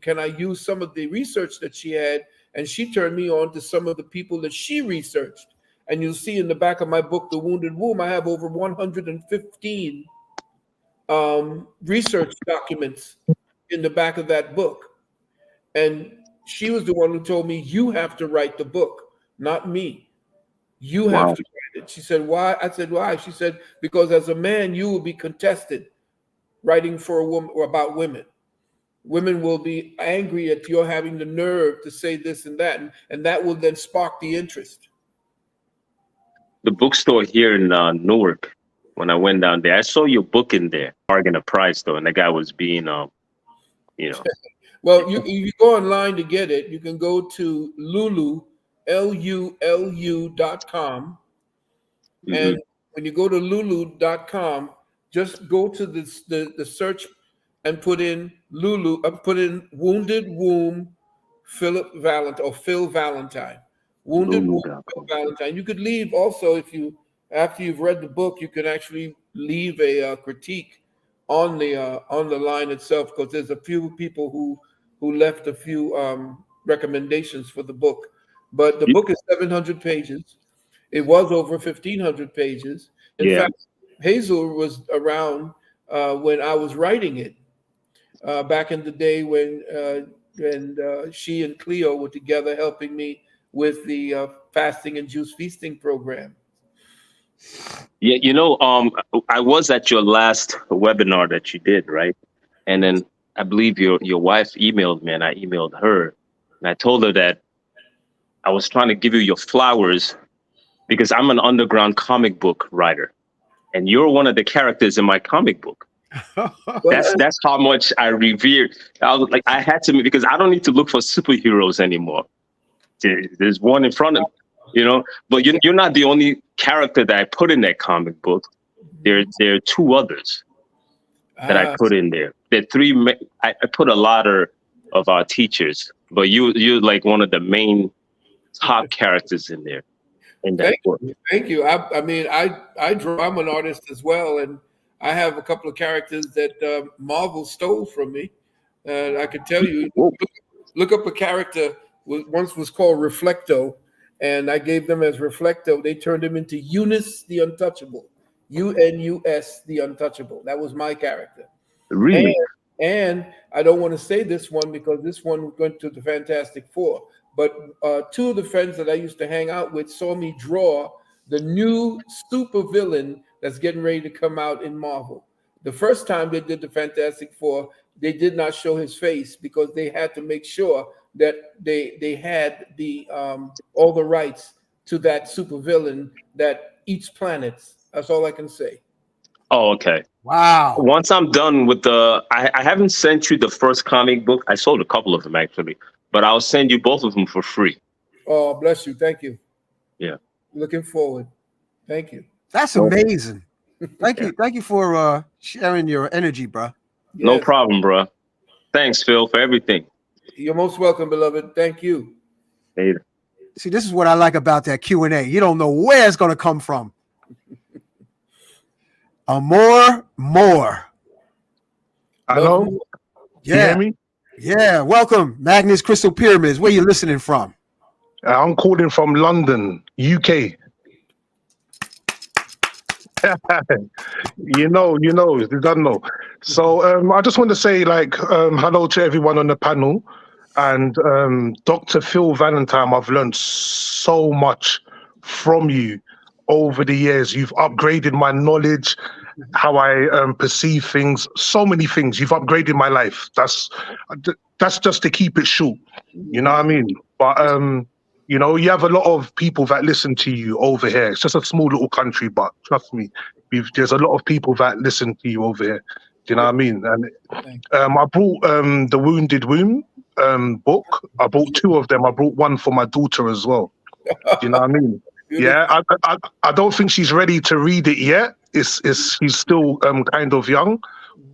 can I use some of the research that she had? And she turned me on to some of the people that she researched. And you'll see in the back of my book, The Wounded Womb, I have over 115 research documents in the back of that book. And she was the one who told me, you have to write the book, not me. You have to write it. She said, why? I said, why? She said, because as a man, you will be contested writing for a woman or about women. Women will be angry at your having the nerve to say this and that, and that will then spark the interest. The bookstore here in Newark, when I went down there, I saw your book in there, bargain a price though, and the guy was being, Well, you go online to get it. You can go to Lulu, LULU.com. And when you go to Lulu.com, just go to the search and put in Lulu, put in Wounded Womb, Phil Valentine. Wounded Womb, Phil Valentine. You could leave also, after you've read the book, you can actually leave a critique on the line itself, because there's a few people who left a few recommendations for the book. But the book is 700 pages. It was over 1,500 pages. In fact, Hazel was around when I was writing it back in the day when she and Cleo were together helping me with the fasting and juice feasting program. Yeah, I was at your last webinar that you did, right? And then I believe your wife emailed me, and I emailed her, and I told her that I was trying to give you your flowers because I'm an underground comic book writer, and you're one of the characters in my comic book. That's how much I revered. I was like, I had to, because I don't need to look for superheroes anymore. There's one in front of me, but you're not the only character that I put in that comic book. There are two others that I put in there. There are three. I put a lot of our teachers, but you're like one of the main top characters in there. In that book. Thank you. I mean, I draw. I'm an artist as well, and I have a couple of characters that Marvel stole from me. And I can tell you, look up a character. Once was called Reflecto, and I gave them as Reflecto. They turned him into Eunice the Untouchable. UNUS the Untouchable. That was my character. Really? And I don't want to say this one because this one went to the Fantastic Four. But two of the friends that I used to hang out with saw me draw the new supervillain that's getting ready to come out in Marvel. The first time they did the Fantastic Four, they did not show his face because they had to make sure that they had the all the rights to that supervillain that eats planets. That's all I can say. Oh, okay. Wow. Once I'm done with I haven't sent you the first comic book. I sold a couple of them actually, but I'll send you both of them for free. Oh, bless you. Thank you. Yeah. Looking forward. Thank you. That's amazing. Thank you. Thank you for sharing your energy, bro. No problem, bro. Thanks, Phil, for everything. You're most welcome, beloved. Thank you. Later. See, this is what I like about that Q&A. You don't know where it's going to come from. More. Hello? Yeah. You hear me? Yeah. Welcome, Magnus Crystal Pyramids. Where you listening from? I'm calling from London, UK. you don't know. So I just want to say hello to everyone on the panel, and Dr. Phil Valentine. I've learned so much from you over the years. You've upgraded my knowledge, how I perceive things, so many things. You've upgraded my life. That's just to keep it short. You know what I mean? But you have a lot of people that listen to you over here. It's just a small little country, but trust me, there's a lot of people that listen to you over here. Do you know what I mean? And I brought The Wounded Womb book. I bought 2 of them. I brought one for my daughter as well. Do you know what I mean? Yeah, I don't think she's ready to read it yet. She's still kind of young,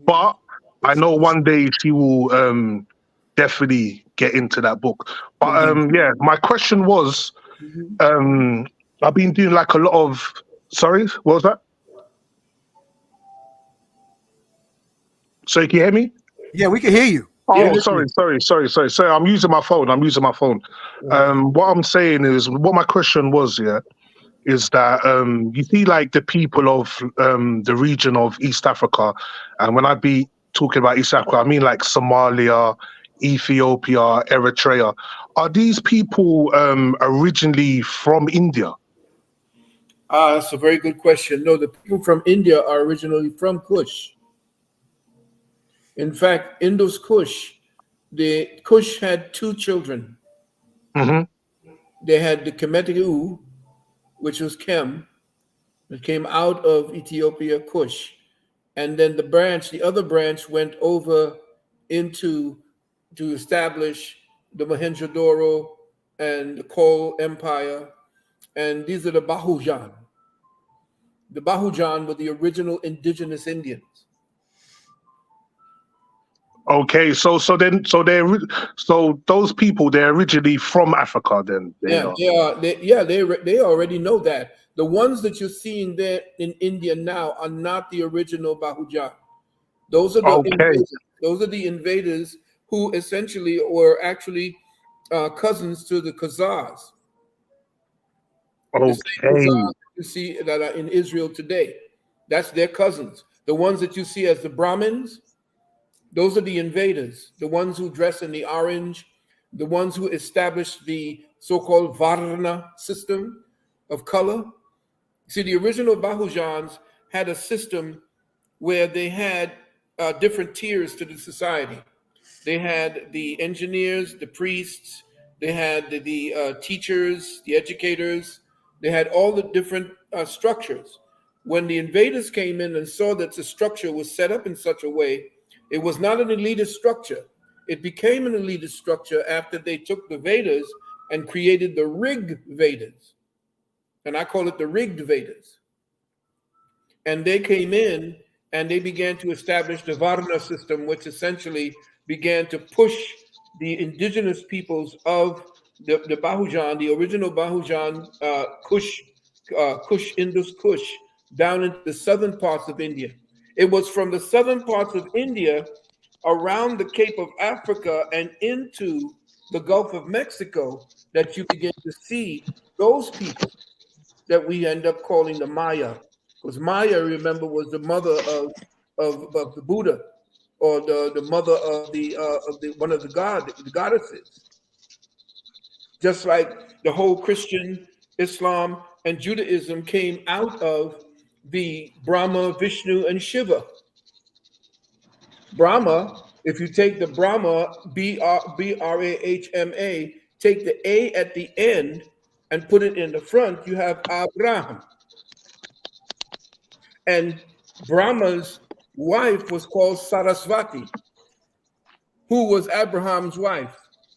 but I know one day she will definitely get into that book. But yeah, my question was, I've been doing like a lot of. Sorry, what was that? So can you hear me? Yeah, we can hear you. Oh, sorry. I'm using my phone. What I'm saying is, what my question was, yeah, is that you see, like the people of the region of East Africa, and when I be talking about East Africa, I mean like Somalia, Ethiopia, Eritrea. Are these people originally from India? That's a very good question. No, the people from India are originally from Kush. In fact, Indus Kush, the Kush had 2 children. They had the Kemetu, which was Kem, that came out of Ethiopia, Kush. And then the other branch went over to establish the Mohenjo-Daro and the Coal Empire. And these are the Bahujan. The Bahujan were the original indigenous Indians. Okay, so those people, they're originally from Africa then. They already know that. The ones that you're seeing there in India now are not the original Bahujan. Those are the invaders. Those are the invaders who essentially were actually cousins to the Khazars. The same Khazars you see that are in Israel today. That's their cousins. The ones that you see as the Brahmins, those are the invaders, the ones who dress in the orange, the ones who established the so-called Varna system of color. See, the original Bahujans had a system where they had different tiers to the society. They had the engineers, the priests, they had the teachers, the educators, they had all the different structures. When the invaders came in and saw that the structure was set up in such a way, it was not an elitist structure. It became an elitist structure after they took the Vedas and created the Rig Vedas. And I call it the rigged Vedas. And they came in and they began to establish the Varna system, which essentially began to push the indigenous peoples of the Bahujan, the original Bahujan, Kush, Indus Kush, down into the southern parts of India. It was from the southern parts of India around the Cape of Africa and into the Gulf of Mexico that you begin to see those people that we end up calling the Maya. Because Maya, remember, was the mother of the Buddha, or the mother of the one of the goddesses. Just like the whole Christian, Islam, and Judaism came out of the Brahma, Vishnu, and Shiva. Brahma, if you take the Brahma, Brahma, take the A at the end and put it in the front, you have Abraham. And Brahma's wife was called Sarasvati, who was Abraham's wife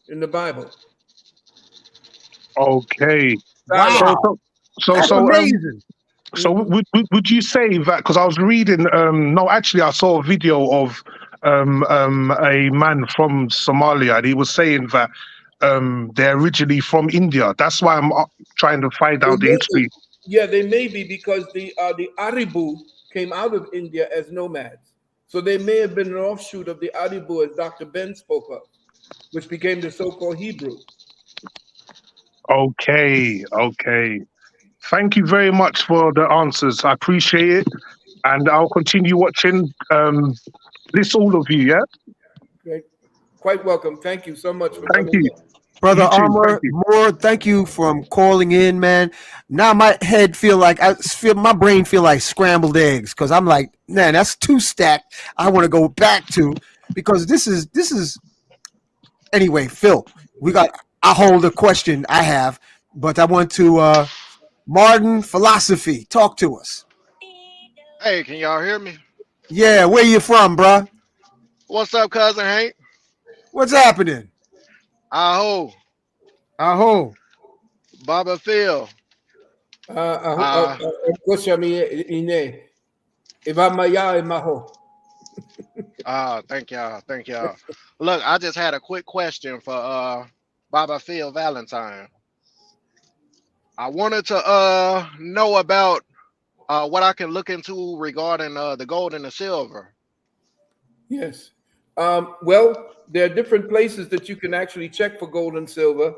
in the Bible. Okay. Wow. That's amazing. So would you say that, because I was reading, no, actually I saw a video of a man from Somalia, and he was saying that they're originally from India. That's why I'm trying to find out the history. Yeah, they may be, because the Aribu came out of India as nomads. So they may have been an offshoot of the Aribu, as Dr. Ben spoke of, which became the so-called Hebrew. Okay. Thank you very much for the answers. I appreciate it. And I'll continue watching this, all of you, yeah? Great. Quite welcome. Thank you so much for Thank coming you. in. Brother You too. Armour, Thank you. Moore, thank you for calling in, man. Now my head my brain feel like scrambled eggs, because I'm like, man, that's 2 stacked. I want to go back to, because this is anyway, Phil. I hold a question I have, but I want to Martin Philosophy, talk to us. Hey, can y'all hear me? Yeah, where you from, bruh? What's up, cousin Hank? What's happening? Aho, Aho. Baba Phil. Thank y'all. Thank y'all. Look, I just had a quick question for Baba Phil Valentine. I wanted to know about what I can look into regarding the gold and the silver. Yes. Well, there are different places that you can actually check for gold and silver.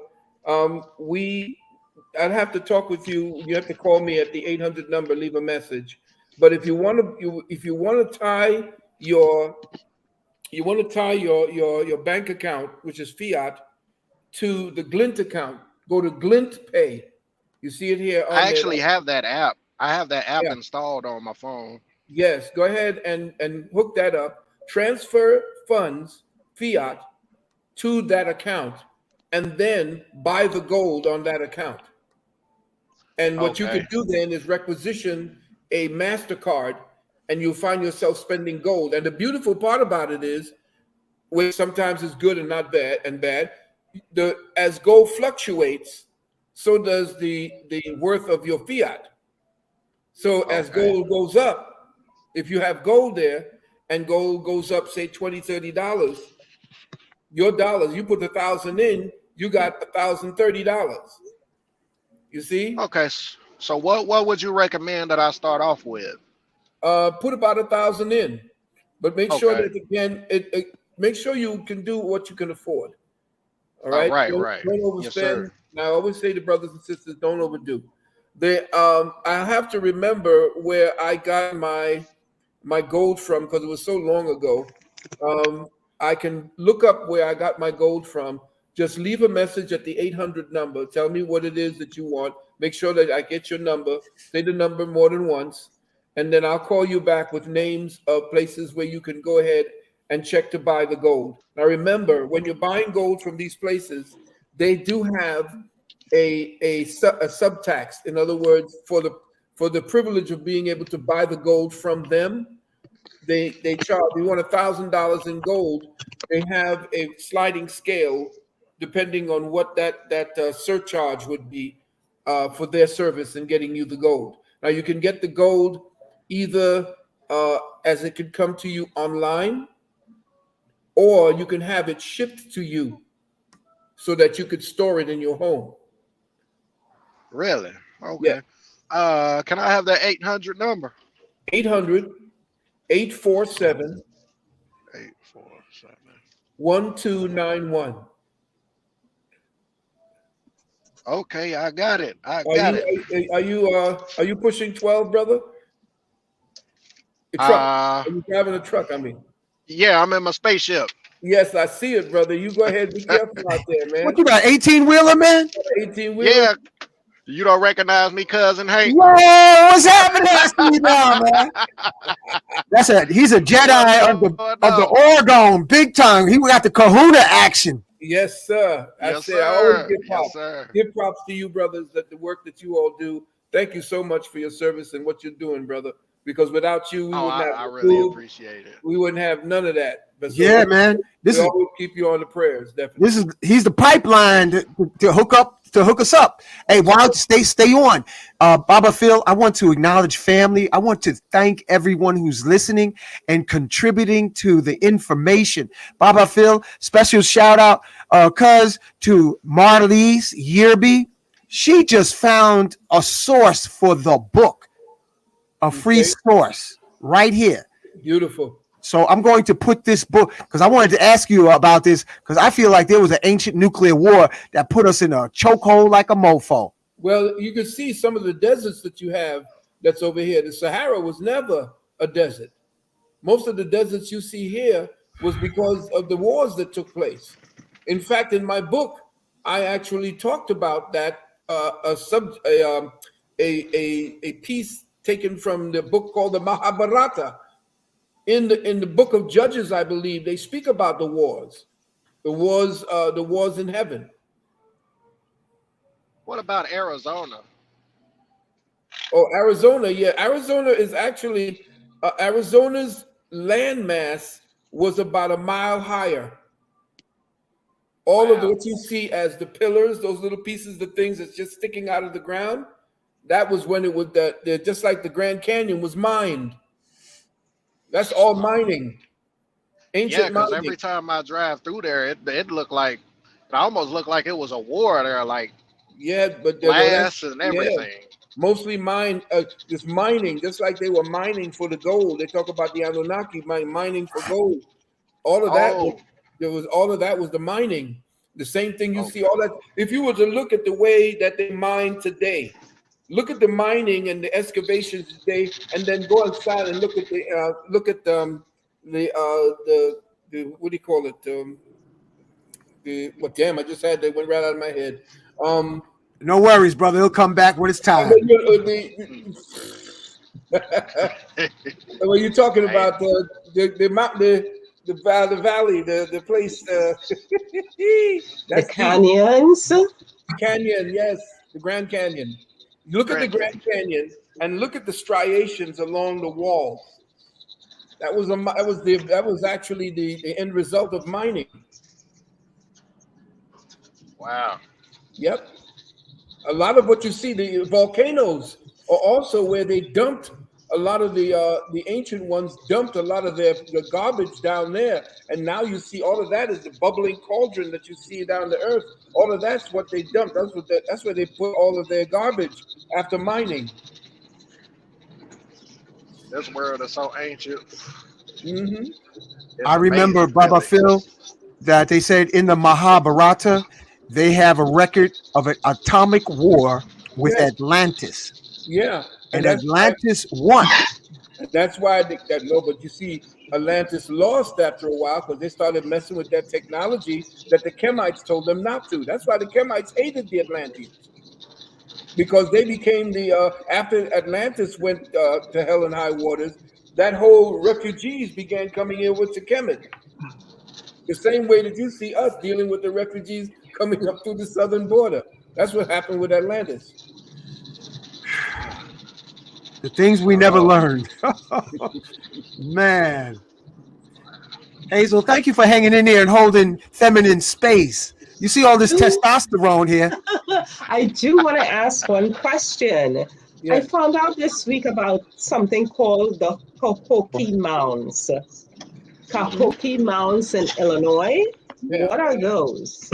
I'd have to talk with you. You have to call me at the 800 number, leave a message. But if you want to tie your your bank account, which is fiat, to the Glint account, go to Glint Pay. You see it here on I there. actually have that app. I have that app Yeah. installed on my phone. Yes, go ahead and hook that up. Transfer funds, fiat, to that account, and then buy the gold on that account. And what you Okay. could do then is requisition a MasterCard, and you'll find yourself spending gold. And the beautiful part about it is, which sometimes is good and not bad, as gold fluctuates, so does the worth of your fiat. So as gold goes up, if you have gold there and gold goes up, say $20, $30, your dollars, you put 1,000 in, you got $1,030. You see? Okay. So what would you recommend that I start off with? Put about 1,000 in, but make sure Okay. that again, make sure you can do what you can afford. All Oh, right. right. Don't overspend. Yes, sir. Now, I always say to brothers and sisters, don't overdo. I have to remember where I got my gold from because it was so long ago. I can look up where I got my gold from. Just leave a message at the 800 number. Tell me what it is that you want. Make sure that I get your number. Say the number more than once. And then I'll call you back with names of places where you can go ahead and check to buy the gold. Now, remember, when you're buying gold from these places, they do have a subtax. In other words, for the privilege of being able to buy the gold from them, they charge. You want $1,000 in gold, they have a sliding scale depending on what that surcharge would be for their service in getting you the gold. Now you can get the gold either as it could come to you online, or you can have it shipped to you so that you could store it in your home. Really? Okay. Yeah. Can I have that 800 number? 800-847 847 1291. Okay, I got it. I got it. Are you pushing 12, brother? A truck. Are you driving a truck? I mean. Yeah, I'm in my spaceship. Yes, I see it, brother. You go ahead. Be careful out there, man. What you got? 18-wheeler, man? 18-wheeler. Yeah. You don't recognize me, cousin Hank? Whoa, what's happening? I see you now, man. He's a Jedi of the Oregon, big time. He got the Kahuna action. Yes, sir. I always give props. Give props to you, brothers, that the work that you all do. Thank you so much for your service and what you're doing, brother. Because without you, we wouldn't have I really appreciate it. We wouldn't have none of that. But Yeah, man. We always keep you on the prayers, definitely. He's the pipeline to hook us up. Hey, why don't you stay on? Baba Phil, I want to acknowledge family. I want to thank everyone who's listening and contributing to the information. Baba Phil, special shout out to Marlise Yearby. She just found a source for the book, a free source right here. Beautiful. So I'm going to put this book, because I wanted to ask you about this, because I feel like there was an ancient nuclear war that put us in a chokehold like a mofo. Well, you can see some of the deserts that you have that's over here. The Sahara was never a desert. Most of the deserts you see here was because of the wars that took place. In fact, in my book, I actually talked about that, a piece taken from the book called the Mahabharata. In the book of Judges, I believe, they speak about the wars in heaven. What about Arizona? Oh, Arizona, yeah. Arizona is actually, Arizona's landmass was about a mile higher. All of what you see as the pillars, those little pieces, the things that's just sticking out of the ground, that was when it was just like the Grand Canyon was mined. That's all mining. Ancient because mining. every time I drive through there, it looked like it almost looked like it was a war there, like but glass and everything. Mostly just mining, just like they were mining for the gold. They talk about the Anunnaki mining for gold. All of that all of that was the mining. The same thing you see all that. If you were to look at the way that they mine today, look at the mining and the excavations today, and then go outside and look at the what do you call it? Damn, I just had that went right out of my head. No worries, brother. He'll come back when it's time. When you're talking about the mountain, the valley, the place, the canyons. The canyon, yes, the Grand Canyon. Look at the Grand Canyon and look at the striations along the walls. That was actually the end result of mining. Wow. Yep. A lot of what you see, the volcanoes are also where they dumped a lot of the ancient ones dumped a lot of their garbage down there, and now you see all of that is the bubbling cauldron that you see down the earth. All of that's what they dumped. That's where they put all of their garbage after mining. This world is so ancient. Mm-hmm. I remember, Baba Phil, that they said in the Mahabharata, they have a record of an atomic war with Atlantis. Yeah. And Atlantis won. That's why but you see, Atlantis lost after a while because they started messing with that technology that the Kemites told them not to. That's why the Kemites hated the Atlanteans. Because they became after Atlantis went to hell and high waters, that whole refugees began coming in with the Kemet. The same way that you see us dealing with the refugees coming up through the southern border. That's what happened with Atlantis. The things we never learned. Man. Hazel, thank you for hanging in there and holding feminine space. You see all this testosterone here. I do want to ask one question. I found out this week about something called the Cahokia Mounds. Cahokia Mounds in Illinois. Yeah. What are those?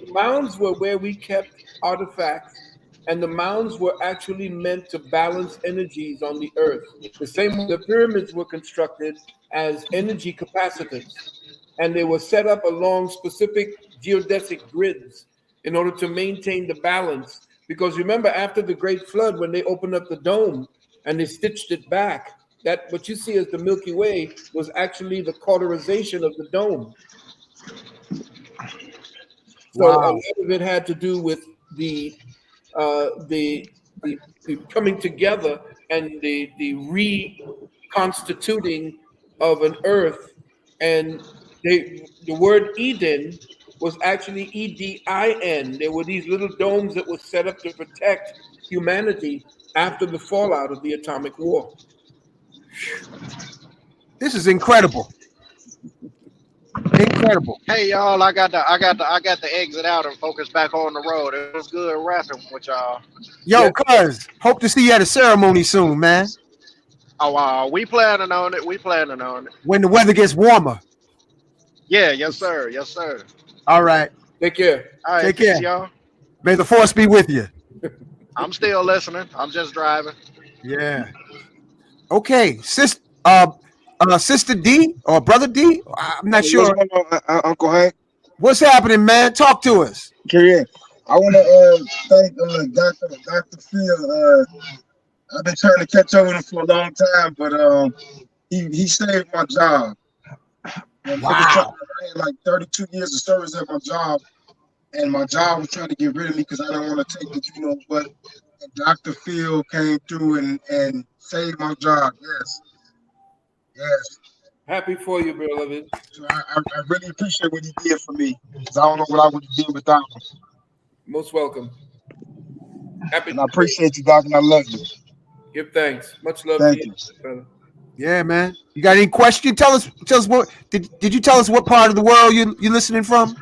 Mounds were where we kept artifacts, and the mounds were actually meant to balance energies on the earth. The same way the pyramids were constructed as energy capacitors, and they were set up along specific geodesic grids in order to maintain the balance. Because remember, after the Great Flood, when they opened up the dome and they stitched it back, that what you see as the Milky Way was actually the cauterization of the dome. So a lot of it had to do with the coming together and the reconstituting of an earth, and the word Eden was actually EDIN. There were these little domes that were set up to protect humanity after the fallout of the atomic war. This is incredible. Incredible. Hey y'all, I got to exit out and focus back on the road. It was good rapping with y'all. Yo, cuz, hope to see you at a ceremony soon, man. Oh, we planning on it. When the weather gets warmer. Yeah, yes sir. All right. Take care. All right, Take care, y'all. May the force be with you. I'm still listening. I'm just driving. Yeah. Okay, Sister D or Brother D. I'm not sure. What's going on, Uncle Hank? What's happening, man? Talk to us. Okay, I want to thank Dr. Phil. I've been trying to catch up with him for a long time, but he saved my job. Wow. I had like 32 years of service at my job, and my job was trying to get rid of me because I don't want to take it, but Dr. Phil came through and saved my job. Yes. Happy for you, beloved. So I really appreciate what he did for me, because I don't know what I would have done without him. Most welcome. Happy. And I appreciate you, Doc, and I love you. Give thanks. Much love Thank to you. Yeah, man. You got any question? Tell us what did you tell us what part of the world you listening from?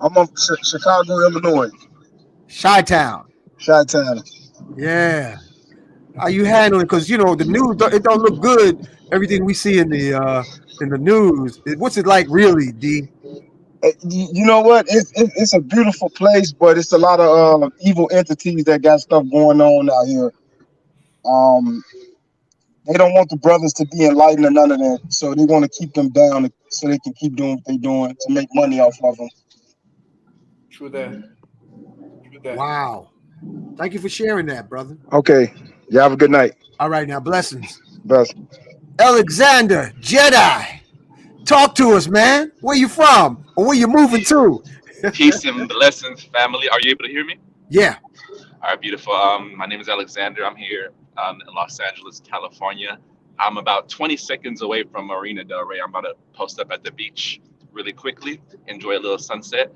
I'm from Chicago, Illinois. Chi-Town. Chi-Town. Yeah. How you handling? Because you know the news, it don't look good. Everything we see in the news. What's it like, really, D? You know what? It's a beautiful place, but it's a lot of evil entities that got stuff going on out here. They don't want the brothers to be enlightened or none of that, so they want to keep them down so they can keep doing what they're doing to make money off of them. True that. True that. Wow. Thank you for sharing that, brother. Okay. You have a good night. All right, now blessings. Blessings. Alexander Jedi, talk to us, man. Where you from, or where you moving to? Peace and blessings, family. Are you able to hear me? Yeah. All right, beautiful. My name is Alexander. I'm here in Los Angeles, California. I'm about 20 seconds away from Marina Del Rey. I'm about to post up at the beach really quickly, enjoy a little sunset.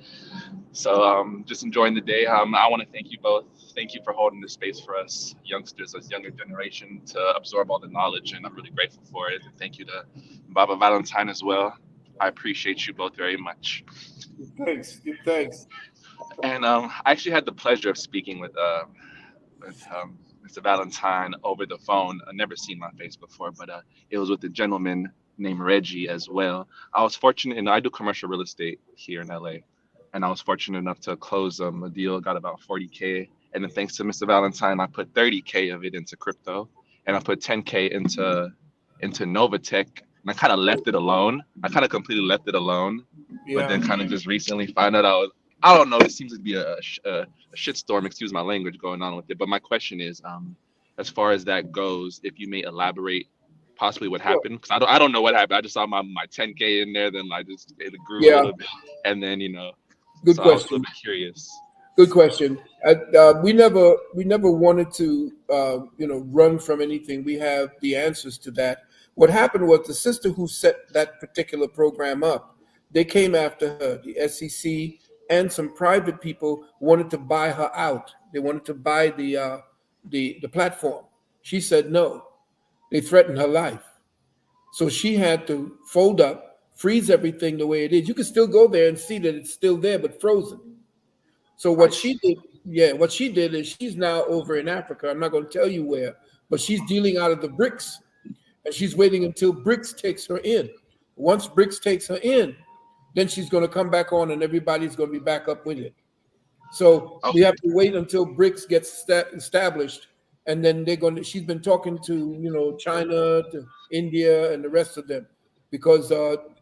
So just enjoying the day. I want to thank you both. Thank you for holding this space for us youngsters, us younger generation, to absorb all the knowledge, and I'm really grateful for it. Thank you to Baba Valentine as well. I appreciate you both very much. Thanks. Thanks. And I actually had the pleasure of speaking with Mr. Valentine over the phone. I've never seen my face before, but it was with a gentleman named Reggie as well. I was fortunate, and I do commercial real estate here in LA, and I was fortunate enough to close a deal, got about 40K, and then thanks to Mr. Valentine, I put 30K of it into crypto, and I put 10K into Novatech, and I kind of left it alone. I kind of completely left it alone, but then kind of just recently found out I don't know. It seems to be a shitstorm, excuse my language, going on with it. But my question is, as far as that goes, if you may elaborate possibly what happened, because I don't know what happened. I just saw my 10K in there, then it grew a little bit, and then Good so question. I was a little bit curious. Good question. We never wanted to run from anything. We have the answers to that. What happened was the sister who set that particular program up, they came after her. The SEC and some private people wanted to buy her out. They wanted to buy the platform. She said no. They threatened her life. So she had to fold up, freeze everything the way it is. You can still go there and see that it's still there, but frozen. So what she did is she's now over in Africa. I'm not going to tell you where, but she's dealing out of the BRICS, and she's waiting until BRICS takes her in. Once BRICS takes her in, then she's going to come back on, and everybody's going to be back up with it. So we have to wait until BRICS gets established, and then she's been talking to China, to India, and the rest of them, because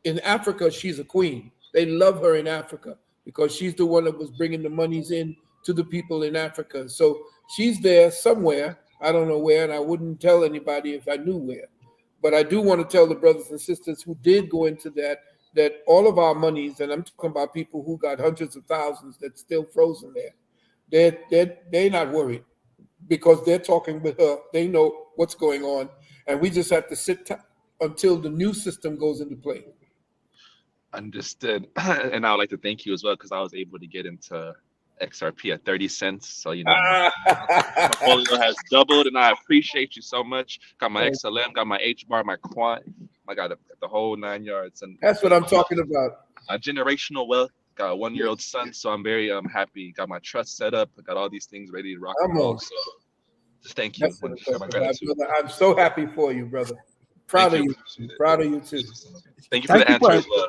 in Africa she's a queen. They love her in Africa because she's the one that was bringing the monies in to the people in Africa. So she's there somewhere. I don't know where, and I wouldn't tell anybody if I knew where. But I do want to tell the brothers and sisters who did go into that all of our monies, and I'm talking about people who got hundreds of thousands that's still frozen there, they're not worried because they're talking with her. They know what's going on, and we just have to sit until the new system goes into play. Understood. And I would like to thank you as well, because I was able to get into XRP at 30 cents. So, my portfolio has doubled, and I appreciate you so much. Got my XLM, got my HBAR, my Quant. I got the whole 9 yards. And that's what I'm talking about. Generational wealth. Got a 1-year-old son, so I'm very happy. Got my trust set up. I got all these things ready to rock and roll. So just thank you. I'm so happy for you, brother. Proud of you. Proud of you too. Thank you for the answer as well.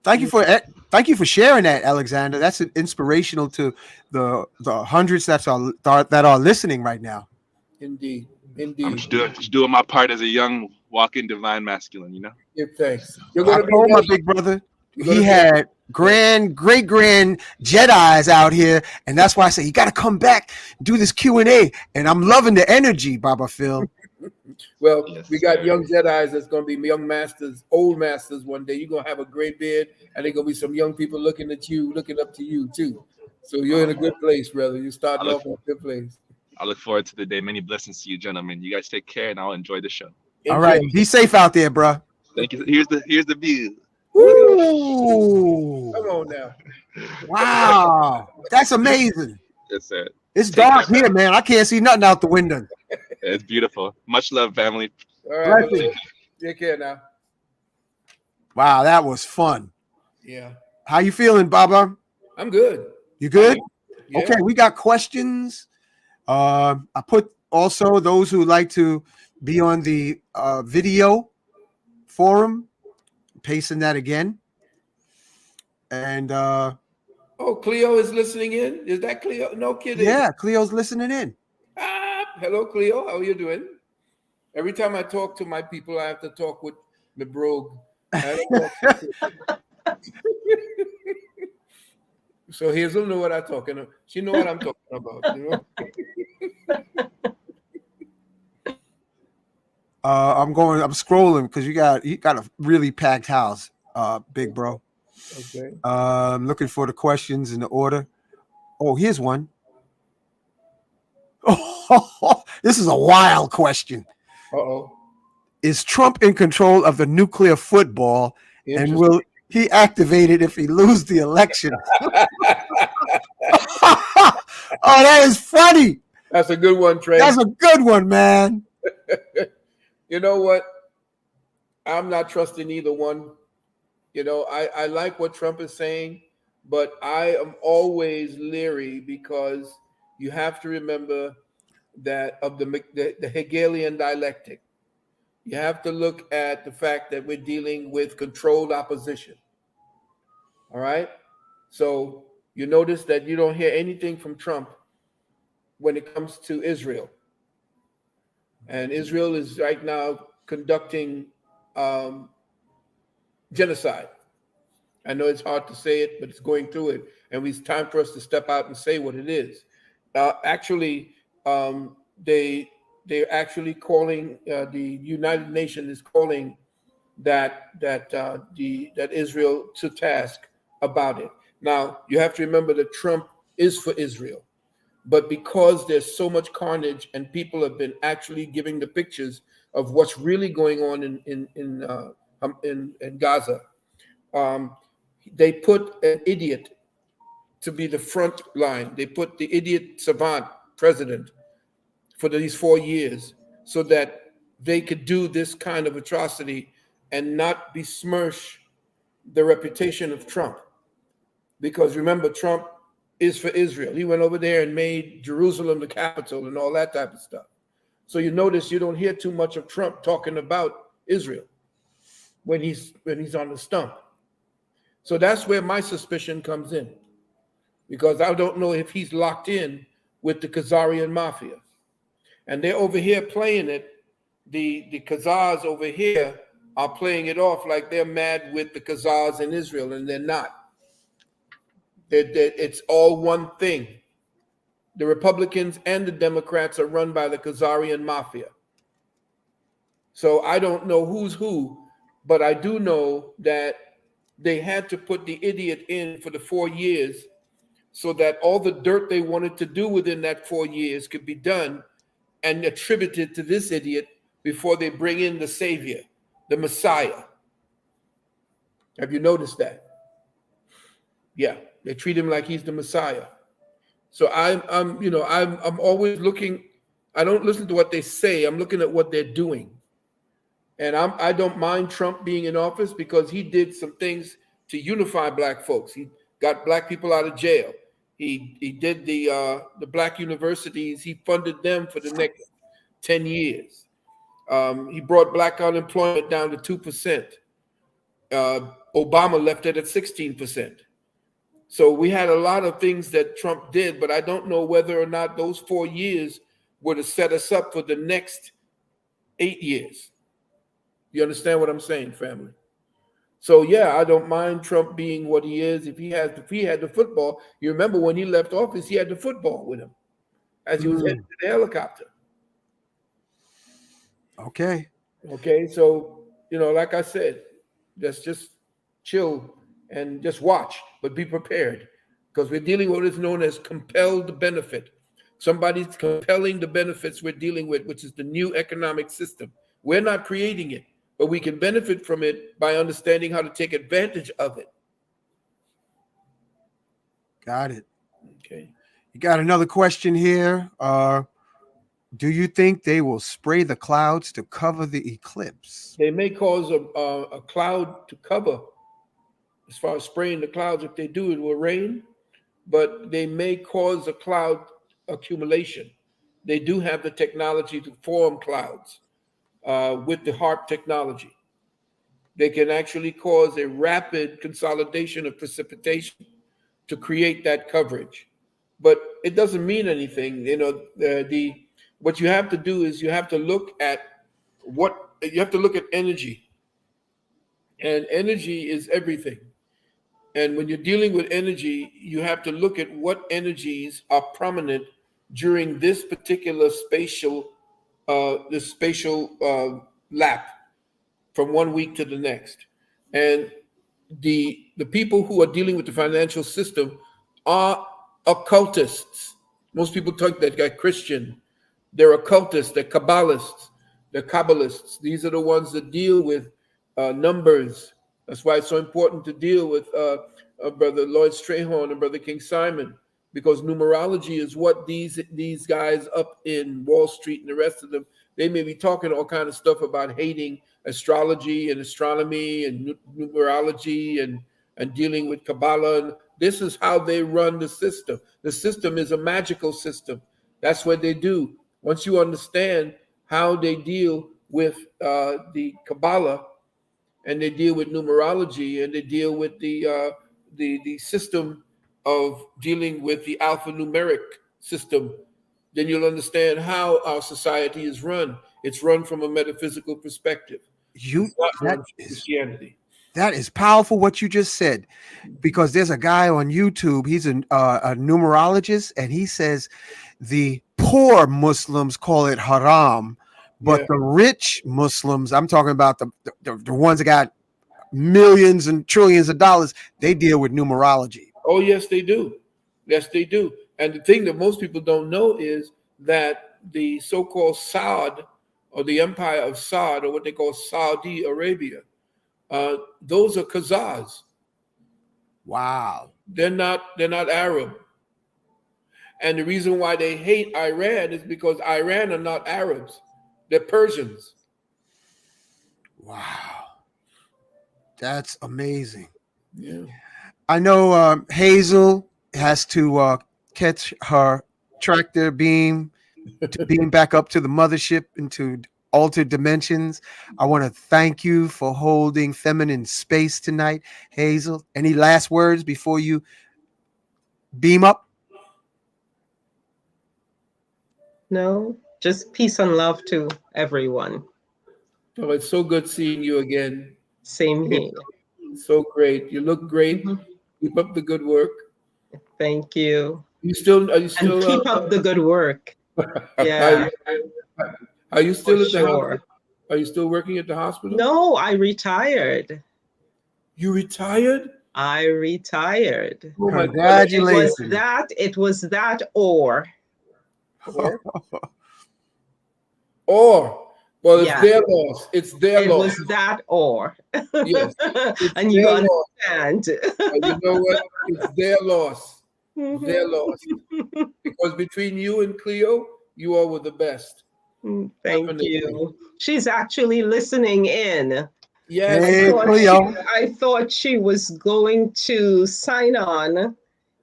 Thank you for sharing that, Alexander. That's inspirational to the hundreds that are listening right now. Indeed. I'm just doing my part as a young walking divine masculine. Give thanks. I told my big brother he had great grand Jedis out here, and that's why I say you got to come back, do this Q&A, and I'm loving the energy, Baba Phil. Well, we got young Jedis that's going to be young masters, old masters one day. You're going to have a gray beard, and there's going to be some young people looking up to you too. So you're in a good place, brother. You're starting off in a good place. I look forward to the day. Many blessings to you, gentlemen. You guys take care, and I'll enjoy the show. All right. Be safe out there, bro. Thank you. Here's the view. Woo! Come on now. Wow. That's amazing. Yes, sir. It's dark here, man. I can't see nothing out the window. It's beautiful. Much love, family. All right. Take care now. Wow, that was fun. Yeah. How you feeling, Baba? I'm good. You good? Yeah. Okay, we got questions. I put also those who like to be on the video forum, pasting that again. And Cleo is listening in. Is that Cleo? No kidding. yeah, Cleo's listening in. Hello, Cleo. How are you doing? Every time I talk to my people, I have to talk with the brogue. So Hazel know what I'm talking about. She know what I'm talking about. You know? I'm scrolling because you got a really packed house, big bro. Okay. I'm looking for the questions in the order. Oh, here's one. Oh, this is a wild question. Is Trump in control of the nuclear football, and will he activate it if he loses the election? Oh, that is funny. That's a good one, Trey. That's a good one, man. You know what? I'm not trusting either one. You know, I like what Trump is saying, but I am always leery because you have to remember that of the Hegelian dialectic. You have to look at the fact that we're dealing with controlled opposition. All right? So you notice that you don't hear anything from Trump when it comes to Israel. And Israel is right now conducting genocide. I know it's hard to say it, but it's going through it. And it's time for us to step out and say what it is. They're actually calling, the United Nations is calling that Israel to task about it. Now, you have to remember that Trump is for Israel. But because there's so much carnage and people have been actually giving the pictures of what's really going on in Gaza, they put an idiot to be the front line. They put the idiot savant president for these 4 years so that they could do this kind of atrocity and not besmirch the reputation of Trump. Because remember, Trump is for Israel. He went over there and made Jerusalem the capital and all that type of stuff. So you notice you don't hear too much of Trump talking about Israel when he's on the stump. So that's where my suspicion comes in, because I don't know if he's locked in with the Khazarian mafia. And they're over here playing it. The Khazars over here are playing it off like they're mad with the Khazars in Israel, and they're not. It's all one thing. The Republicans and the Democrats are run by the Khazarian mafia. So I don't know who's who, but I do know that they had to put the idiot in for the 4 years so that all the dirt they wanted to do within that 4 years could be done and attributed to this idiot before they bring in the savior, the Messiah. Have you noticed that? Yeah, they treat him like he's the Messiah. So I'm always looking. I don't listen to what they say. I'm looking at what they're doing. And I don't mind Trump being in office because he did some things to unify black folks. He got black people out of jail. He did the black universities. He funded them for the next 10 years. He brought black unemployment down to 2%. Obama left it at 16%. So we had a lot of things that Trump did, but I don't know whether or not those 4 years would have set us up for the next 8 years. You understand what I'm saying, family? So yeah, I don't mind Trump being what he is. If he had the football, you remember when he left office, he had the football with him as he was heading to the helicopter. Okay. So like I said, just chill and just watch, but be prepared, because we're dealing with what is known as compelled benefit. Somebody's compelling the benefits we're dealing with, which is the new economic system. We're not creating it, but we can benefit from it by understanding how to take advantage of it. Got it. Okay. You got another question here. Do you think they will spray the clouds to cover the eclipse? They may cause a cloud to cover. As far as spraying the clouds, if they do, it will rain. but they may cause a cloud accumulation. They do have the technology to form clouds with the HARP technology. They can actually cause a rapid consolidation of precipitation to create that coverage. But it doesn't mean anything. You know, what you have to do is you have to look at energy, and energy is everything. And when you're dealing with energy, you have to look at what energies are prominent during this particular spatial lap from one week to the next. And the people who are dealing with the financial system are occultists. Most people talk that they're Christian. They're occultists, they're Kabbalists, they're Kabbalists. These are the ones that deal with numbers. That's why it's so important to deal with Brother Lloyd Strayhorn and Brother King Simon, because numerology is what these guys up in Wall Street and the rest of them, they may be talking all kind of stuff about hating astrology and astronomy and numerology and dealing with Kabbalah. And this is how they run the system. The system is a magical system. That's what they do. Once you understand how they deal with the Kabbalah, and they deal with numerology, and they deal with the system of dealing with the alphanumeric system, then you'll understand how our society is run. It's run from a metaphysical perspective. It's not run from Christianity. That is powerful what you just said, because there's a guy on YouTube. He's a numerologist, and he says the poor Muslims call it haram, but the rich Muslims, I'm talking about the ones that got millions and trillions of dollars, they deal with numerology. Oh, yes, they do. Yes, they do. And the thing that most people don't know is that the so-called Saud, or the empire of Saud, or what they call Saudi Arabia, those are Khazars. Wow. They're not Arab. And the reason why they hate Iran is because Iran are not Arabs. They're Persians. Wow. That's amazing. Yeah. I know Hazel has to catch her tractor beam to beam back up to the mothership into altered dimensions. I want to thank you for holding feminine space tonight, Hazel. Any last words before you beam up? No, just peace and love to everyone. Oh, it's so good seeing you again. Same here. So great. You look great. Keep up the good work. Thank you. Are you still and keep up the good work. Yeah. Are you still For at the sure. hospital? Are you still working at the hospital? No, I retired. You retired? I retired. Oh my Congratulations. It was that or. Or. Well, it's Yeah. their loss. It's their It loss. was that or. Yes. And you their loss. understand. And you know what? It's their loss. Mhm. Their loss. Because between you and Cleo, you all were the best. Thank Definitely. you. She's actually listening in. Yes. Hey, Cleo. I thought she was going to sign on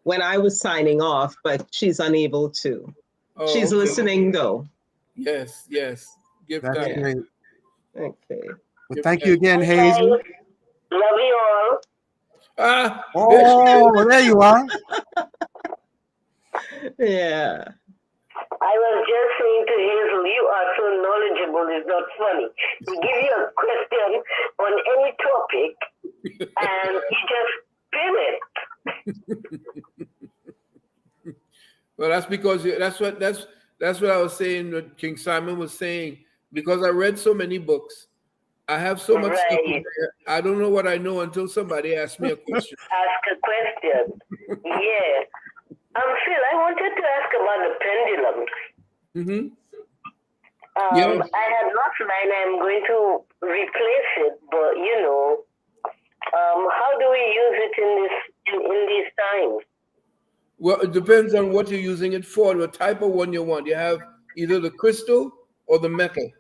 when I was signing off, but she's unable to. Oh, She's okay. listening though. Yes, yes. Give That's thanks. great. Okay. Well, thank you again, Hazel. Love you all. Ah, Oh, there you are. Yeah. I was just saying to Hazel, you are so knowledgeable, it's not funny. We give you a question on any topic and you just spin it. Well, that's because that's what I was saying. What King Simon was saying, because I read so many books, I have so much stuff. Right. I don't know what I know until somebody asks me a question. Ask a question. Yeah. Phil, I wanted to ask about the pendulums. Mm-hmm. Yes. I had lost mine. I'm going to replace it, but how do we use it in these times? Well, it depends on what you're using it for, the type of one you want. You have either the crystal or the metal.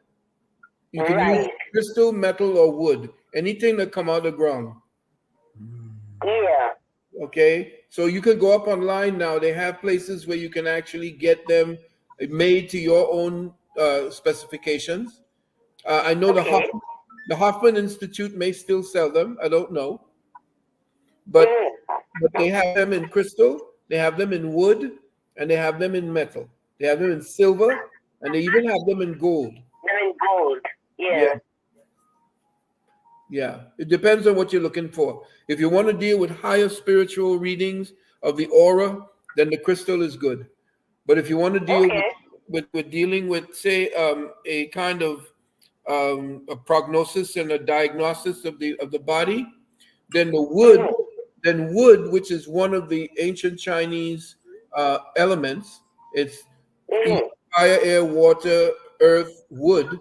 You can use crystal, metal, or wood. Anything that come out of the ground. Yeah. Okay. So you could go up online now. They have places where you can actually get them made to your own specifications. I know the Hoffman Institute may still sell them. I don't know, but they have them in crystal, they have them in wood, and they have them in metal. They have them in silver, and they even have them in gold. They're in gold. Yeah. Yeah, it depends on what you're looking for. If you want to deal with higher spiritual readings of the aura, then the crystal is good. But if you want to deal with dealing with, say, a kind of a prognosis and a diagnosis of the body, then wood, which is one of the ancient Chinese elements, it's fire, air, water, earth, wood.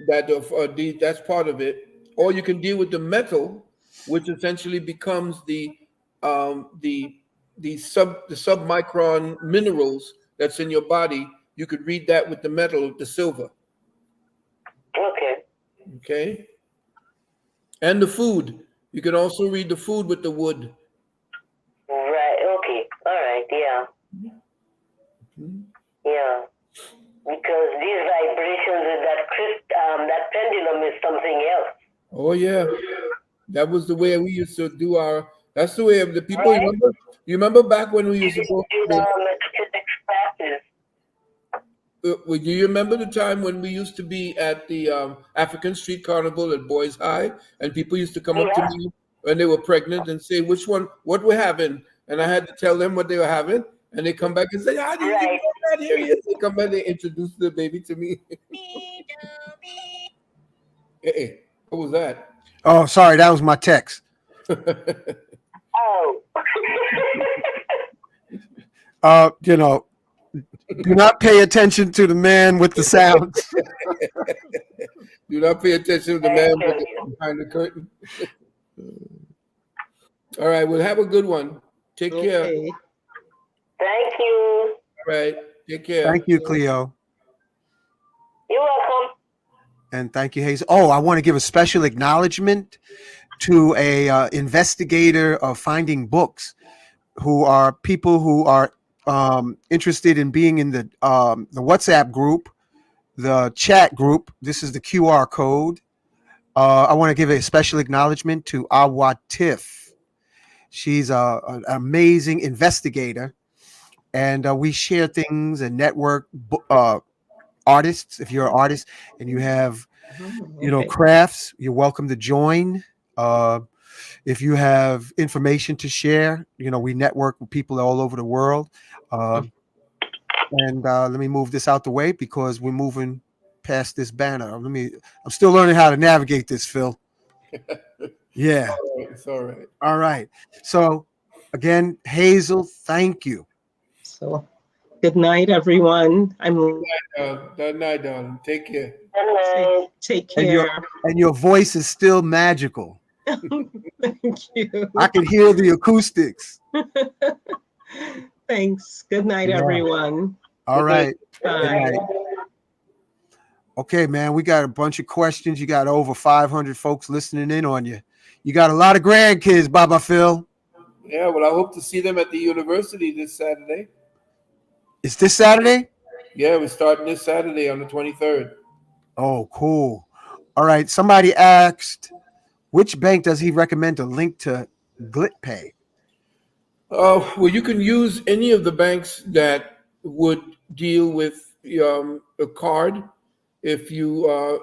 That's part of it. Or you can deal with the metal, which essentially becomes the submicron minerals that's in your body. You could read that with the metal, the silver. Okay. And the food. You can also read the food with the wood. Right. Okay. All right. Yeah. Yeah. Because these vibrations with that pendulum is something else. Oh yeah, that was the way we used to do our. That's the way of the people. Right? You remember back when we used to go. Do you remember the time when we used to be at the African Street Carnival at Boys High, and people used to come up to me when they were pregnant and say what we're having, and I had to tell them what they were having, and they come back and say, "I didn't get that here." Yes, they come back, they introduce the baby to me. Hey, what was that? Oh, sorry, that was my text. You know, do not pay attention to the man with the sounds. Do not pay attention to the man behind the curtain. All right, well, have a good one. Take care. Thank you. All right, take care. Thank you, Cleo. You're welcome. And thank you, Hayes. Oh, I want to give a special acknowledgement to a investigator of finding books, who are people who are interested in being in the WhatsApp group, the chat group. This is the QR code. I want to give a special acknowledgement to Awatif. She's an amazing investigator, and we share things and network artists. If you're an artist and you have, crafts, you're welcome to join. If you have information to share, we network with people all over the world. And let me move this out the way because we're moving past this banner. I'm still learning how to navigate this, Phil. Yeah. It's all right. All right. So again, Hazel, thank you. So good night, everyone. Good night, darling. Take care. Take care. And your voice is still magical. Thank you. I can hear the acoustics. Thanks. Good night, everyone. All right. Bye. Good night. Okay, man, we got a bunch of questions. You got over 500 folks listening in on you. You got a lot of grandkids, Baba Phil. Yeah, well, I hope to see them at the university this Saturday. Is this Saturday? Yeah, we're starting this Saturday on the 23rd. Oh, cool. All right. Somebody asked, which bank does he recommend to link to GlitPay? Well, you can use any of the banks that would deal with a card. If you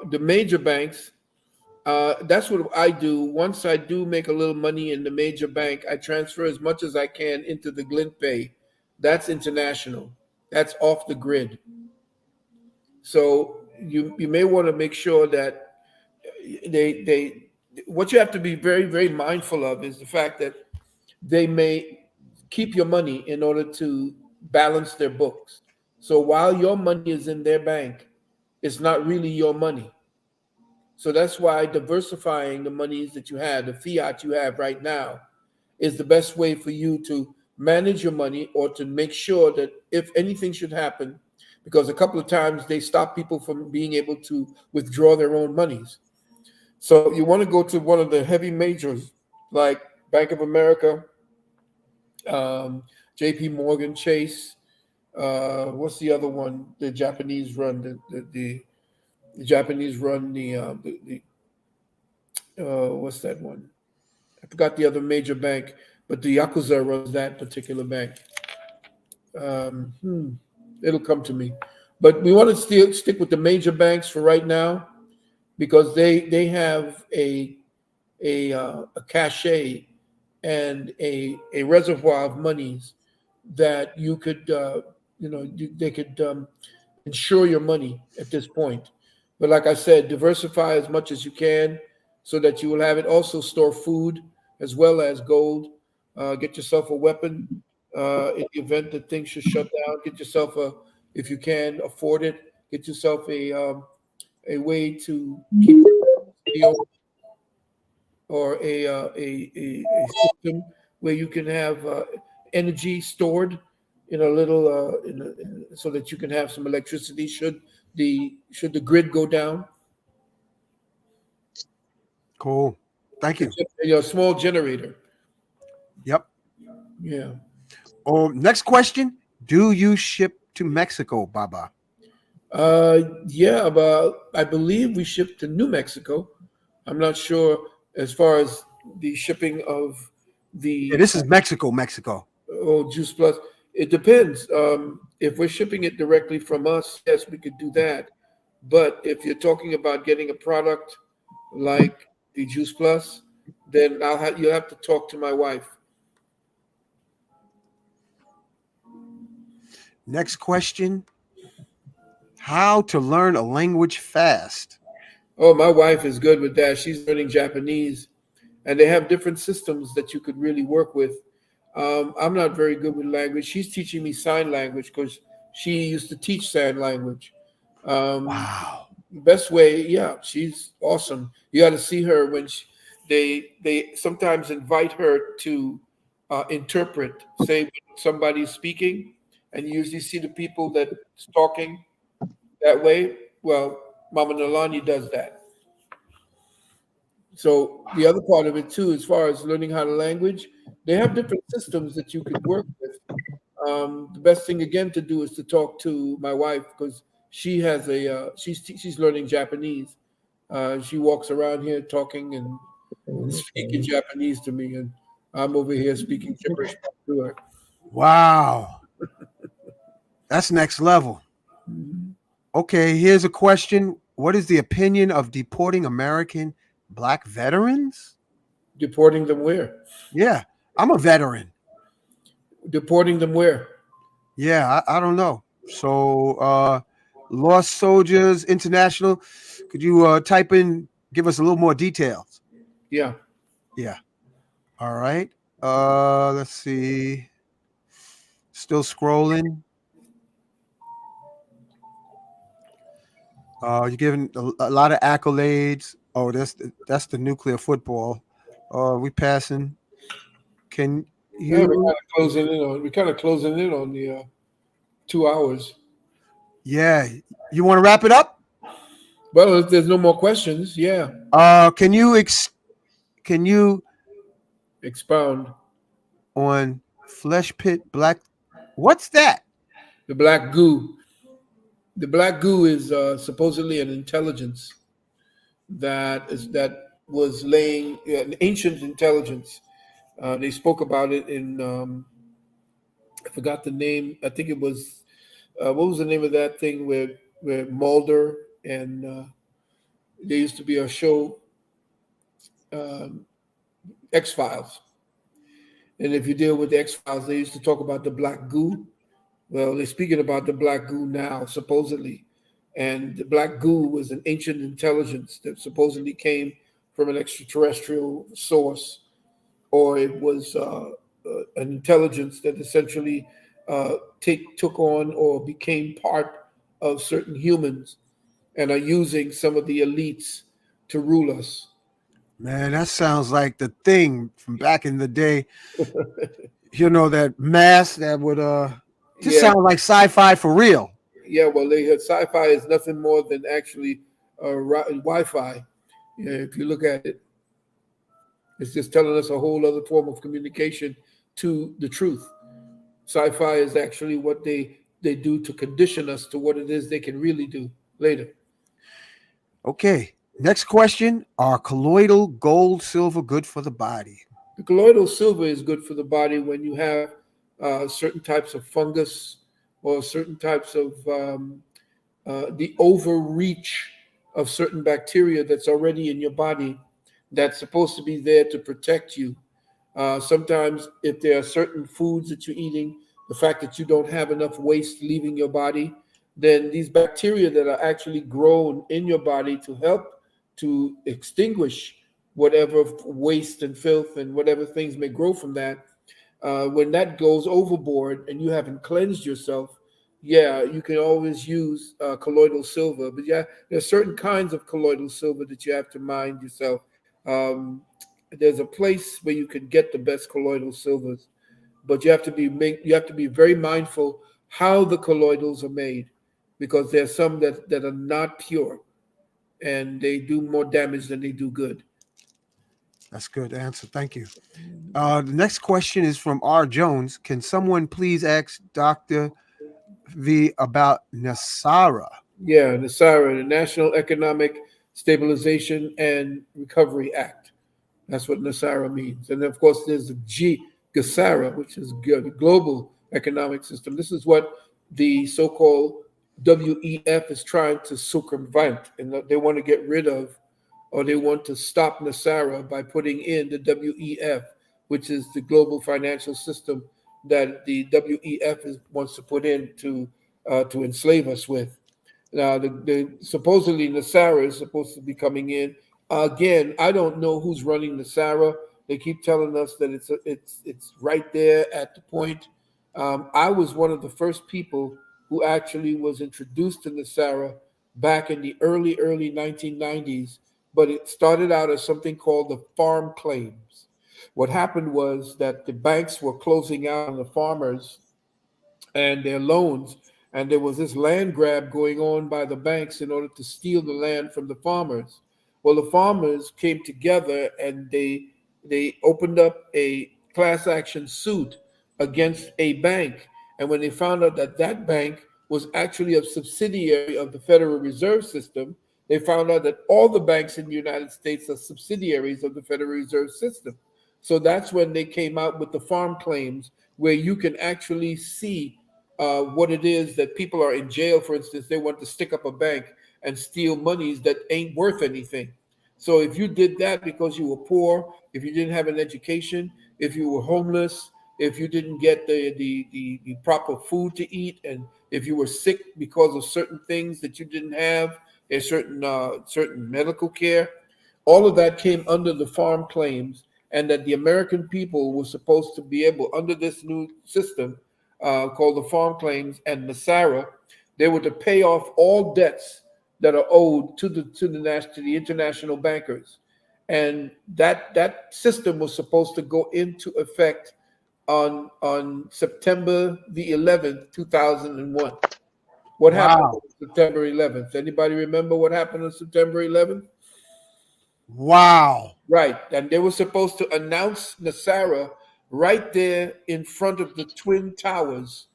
the major banks, that's what I do. Once I do make a little money in the major bank, I transfer as much as I can into the GlitPay. That's international. That's off the grid. So you may want to make sure that they what you have to be very, very mindful of is the fact that they may keep your money in order to balance their books. So while your money is in their bank, it's not really your money. So that's why diversifying the monies that you have, the fiat you have right now, is the best way for you to manage your money or to make sure that if anything should happen, because a couple of times they stop people from being able to withdraw their own monies. So you want to go to one of the heavy majors like Bank of America, J.P. Morgan Chase. What's the other one? The Japanese run the Japanese run what's that one? I forgot the other major bank, but the Yakuza runs that particular bank. It'll come to me, but we want to still stick with the major banks for right now because they have a cachet and a reservoir of monies that you could they could insure your money at this point. But like I said, diversify as much as you can so that you will have it. Also store food as well as gold. Get yourself a weapon in the event that things should shut down. Get yourself if you can afford it, get yourself a way to keep steel or a system where you can have energy stored in a little so that you can have some electricity should the grid go down. Cool. Thank you. A small generator. Yep. Yeah. Next question. Do you ship to Mexico, Baba? Yeah, I believe we ship to New Mexico. I'm not sure as far as the shipping of the. Yeah, this is Mexico. Oh, Juice Plus. It depends. If we're shipping it directly from us, yes, we could do that. But if you're talking about getting a product like the Juice Plus, then you'll have to talk to my wife. Next question. How to learn a language fast? Oh, my wife is good with that. She's learning Japanese, and they have different systems that you could really work with. I'm not very good with language. She's teaching me sign language because she used to teach sign language. Wow. Best way, yeah, she's awesome. You got to see her when they sometimes invite her to interpret. Say when somebody's speaking, and you usually see the people that's talking that way. Well, Mama Nalani does that. So the other part of it too, as far as learning how to language, they have different systems that you could work with. The best thing again to do is to talk to my wife because she has she's learning Japanese. She walks around here talking and speaking Japanese to me, and I'm over here speaking gibberish to her. Wow. That's next level. Okay, here's a question. What is the opinion of deporting American Black veterans? Deporting them where? Yeah, I'm a veteran. Deporting them where? Yeah, I don't know. So, Lost Soldiers International, could you type in, give us a little more details? Yeah. Yeah. All right. Let's see. Still scrolling. You're giving a lot of accolades. Oh, that's the nuclear football. We passing. Can you? Yeah, we're kind of closing in on the 2 hours. Yeah. You want to wrap it up? Well, if there's no more questions, yeah. Can you expound on Flesh Pit Black? What's that? The black goo. The black goo is supposedly an intelligence that was laying an ancient intelligence. They spoke about it in I forgot the name. I think it was what was the name of that thing where Mulder and there used to be a show X-Files. And if you deal with the X-Files, they used to talk about the black goo. Well, they're speaking about the black goo now, supposedly. And the black goo was an ancient intelligence that supposedly came from an extraterrestrial source, or it was an intelligence that essentially took on or became part of certain humans and are using some of the elites to rule us. Man, that sounds like the Thing from back in the day. You know, that mask that would just sound like sci-fi for real. Yeah, well, they had sci-fi is nothing more than actually Wi-Fi. Yeah, if you look at it, it's just telling us a whole other form of communication to the truth. Sci-fi is actually what they do to condition us to what it is they can really do later. Okay. Next question: are colloidal gold, silver good for the body? The colloidal silver is good for the body when you have certain types of fungus or certain types of the overreach of certain bacteria that's already in your body that's supposed to be there to protect you. Sometimes, if there are certain foods that you're eating, the fact that you don't have enough waste leaving your body, then these bacteria that are actually grown in your body to help to extinguish whatever waste and filth and whatever things may grow from that, when that goes overboard and you haven't cleansed yourself, yeah, you can always use colloidal silver. But yeah, there are certain kinds of colloidal silver that you have to mind yourself. Um, there's a place where you can get the best colloidal silvers, but you have to be very mindful how the colloidals are made, because there's some that are not pure and they do more damage than they do good. That's a good answer. Thank you. The next question is from R. Jones. Can someone please ask Dr. V about NASARA? Yeah, NASARA, the National Economic Stabilization and Recovery Act. That's what NASARA means. And of course, there's the GASARA, which is the Global Economic System. This is what the so-called WEF is trying to circumvent, and they want to get rid of, or they want to stop NASARA by putting in the WEF, which is the global financial system that the WEF wants to put in to enslave us with. Now, supposedly NASARA is supposed to be coming in. Again, I don't know who's running NASARA. They keep telling us that it's right there at the point. I was one of the first people who actually was introduced to NASARA back in the early 1990s, but it started out as something called the farm claims. What happened was that the banks were closing out on the farmers and their loans, and there was this land grab going on by the banks in order to steal the land from the farmers. Well, the farmers came together and they opened up a class action suit against a bank. And when they found out that that bank was actually a subsidiary of the Federal Reserve System, they found out that all the banks in the United States are subsidiaries of the Federal Reserve System. So that's when they came out with the farm claims, where you can actually see what it is that people are in jail. For instance, they want to stick up a bank and steal monies that ain't worth anything. So if you did that because you were poor, if you didn't have an education, if you were homeless, if you didn't get the proper food to eat, and if you were sick because of certain things that you didn't have, a certain medical care, all of that came under the farm claims, and that the American people were supposed to be able, under this new system called the farm claims and NASARA, they were to pay off all debts that are owed to the international bankers, and that system was supposed to go into effect on September the 11th, 2001. What happened on September 11th? Anybody remember what happened on September 11th? Wow. Right. And they were supposed to announce NASARA right there in front of the Twin Towers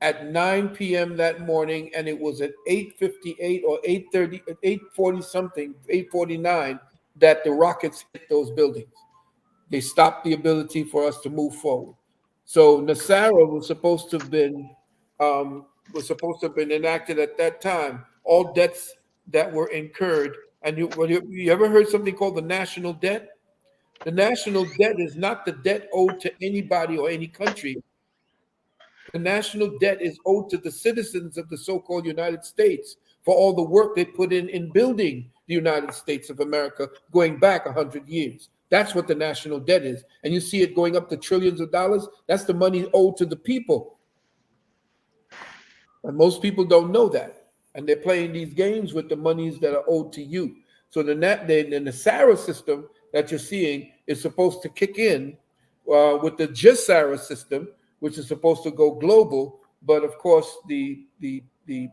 at 9 p.m. that morning. And it was at 8:58 or 8:30, 8:40 something, 8:49 that the rockets hit those buildings. They stopped the ability for us to move forward. So NASARA was supposed to have been enacted at that time. All debts that were incurred. And you ever heard something called the national debt? The national debt is not the debt owed to anybody or any country. The national debt is owed to the citizens of the so-called United States for all the work they put in building the United States of America going back 100 years. That's what the national debt is. And you see it going up to trillions of dollars. That's the money owed to the people. And most people don't know that. And they're playing these games with the monies that are owed to you. So the NASARA system that you're seeing is supposed to kick in with the GASARA system, which is supposed to go global. But of course, the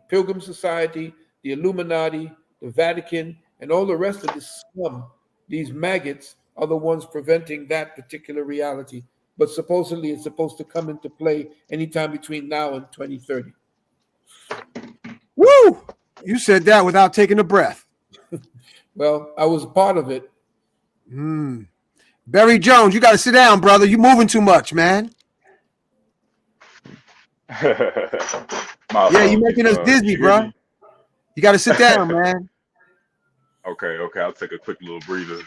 Pilgrim Society, the Illuminati, the Vatican, and all the rest of the scum, these maggots, are the ones preventing that particular reality. but supposedly it's supposed to come into play anytime between now and 2030. Woo! You said that without taking a breath. Well, I was part of it. Barry Jones, you got to sit down, brother. You moving too much, man. Yeah, you making us dizzy, bro. You got to sit down, man. Okay, I'll take a quick little breather.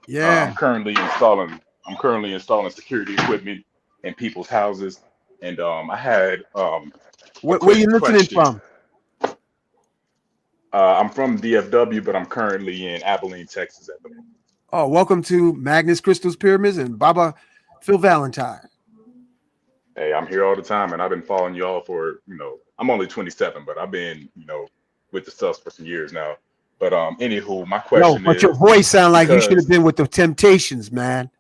Yeah. I'm currently installing security equipment in people's houses, and I had where you listening from? I'm from DFW, but I'm currently in Abilene, Texas at the moment. Oh, welcome to Magnus Crystals Pyramids and Baba Phil Valentine. Hey, I'm here all the time, and I've been following y'all for, I'm only 27, but I've been, with the stuff for some years now. But anywho, my question is, but your voice sound like you should have because- been with the Temptations, man.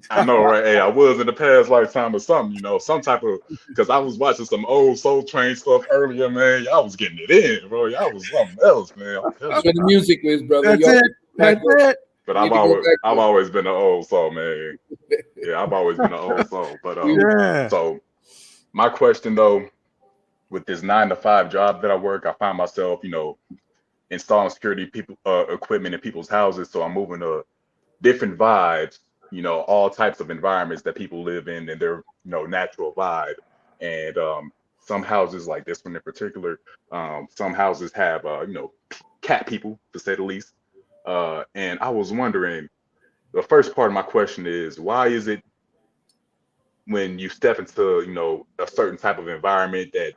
I know, right? Hey, I was in the past lifetime or something, some type of, because I was watching some old Soul Train stuff earlier, man. Y'all was getting it in, bro. Y'all was something else, man. That's where the music is, brother. That's it. That's it. But I've always been an old soul, man. Yeah, I've always been an old soul. But so my question though, with this 9-to-5 job that I work, I find myself, installing security equipment in people's houses. So I'm moving to different vibes, all types of environments that people live in and their natural vibe. And some houses, like this one in particular, some houses have cat people, to say the least. And I was wondering, the first part of my question is, why is it when you step into a certain type of environment that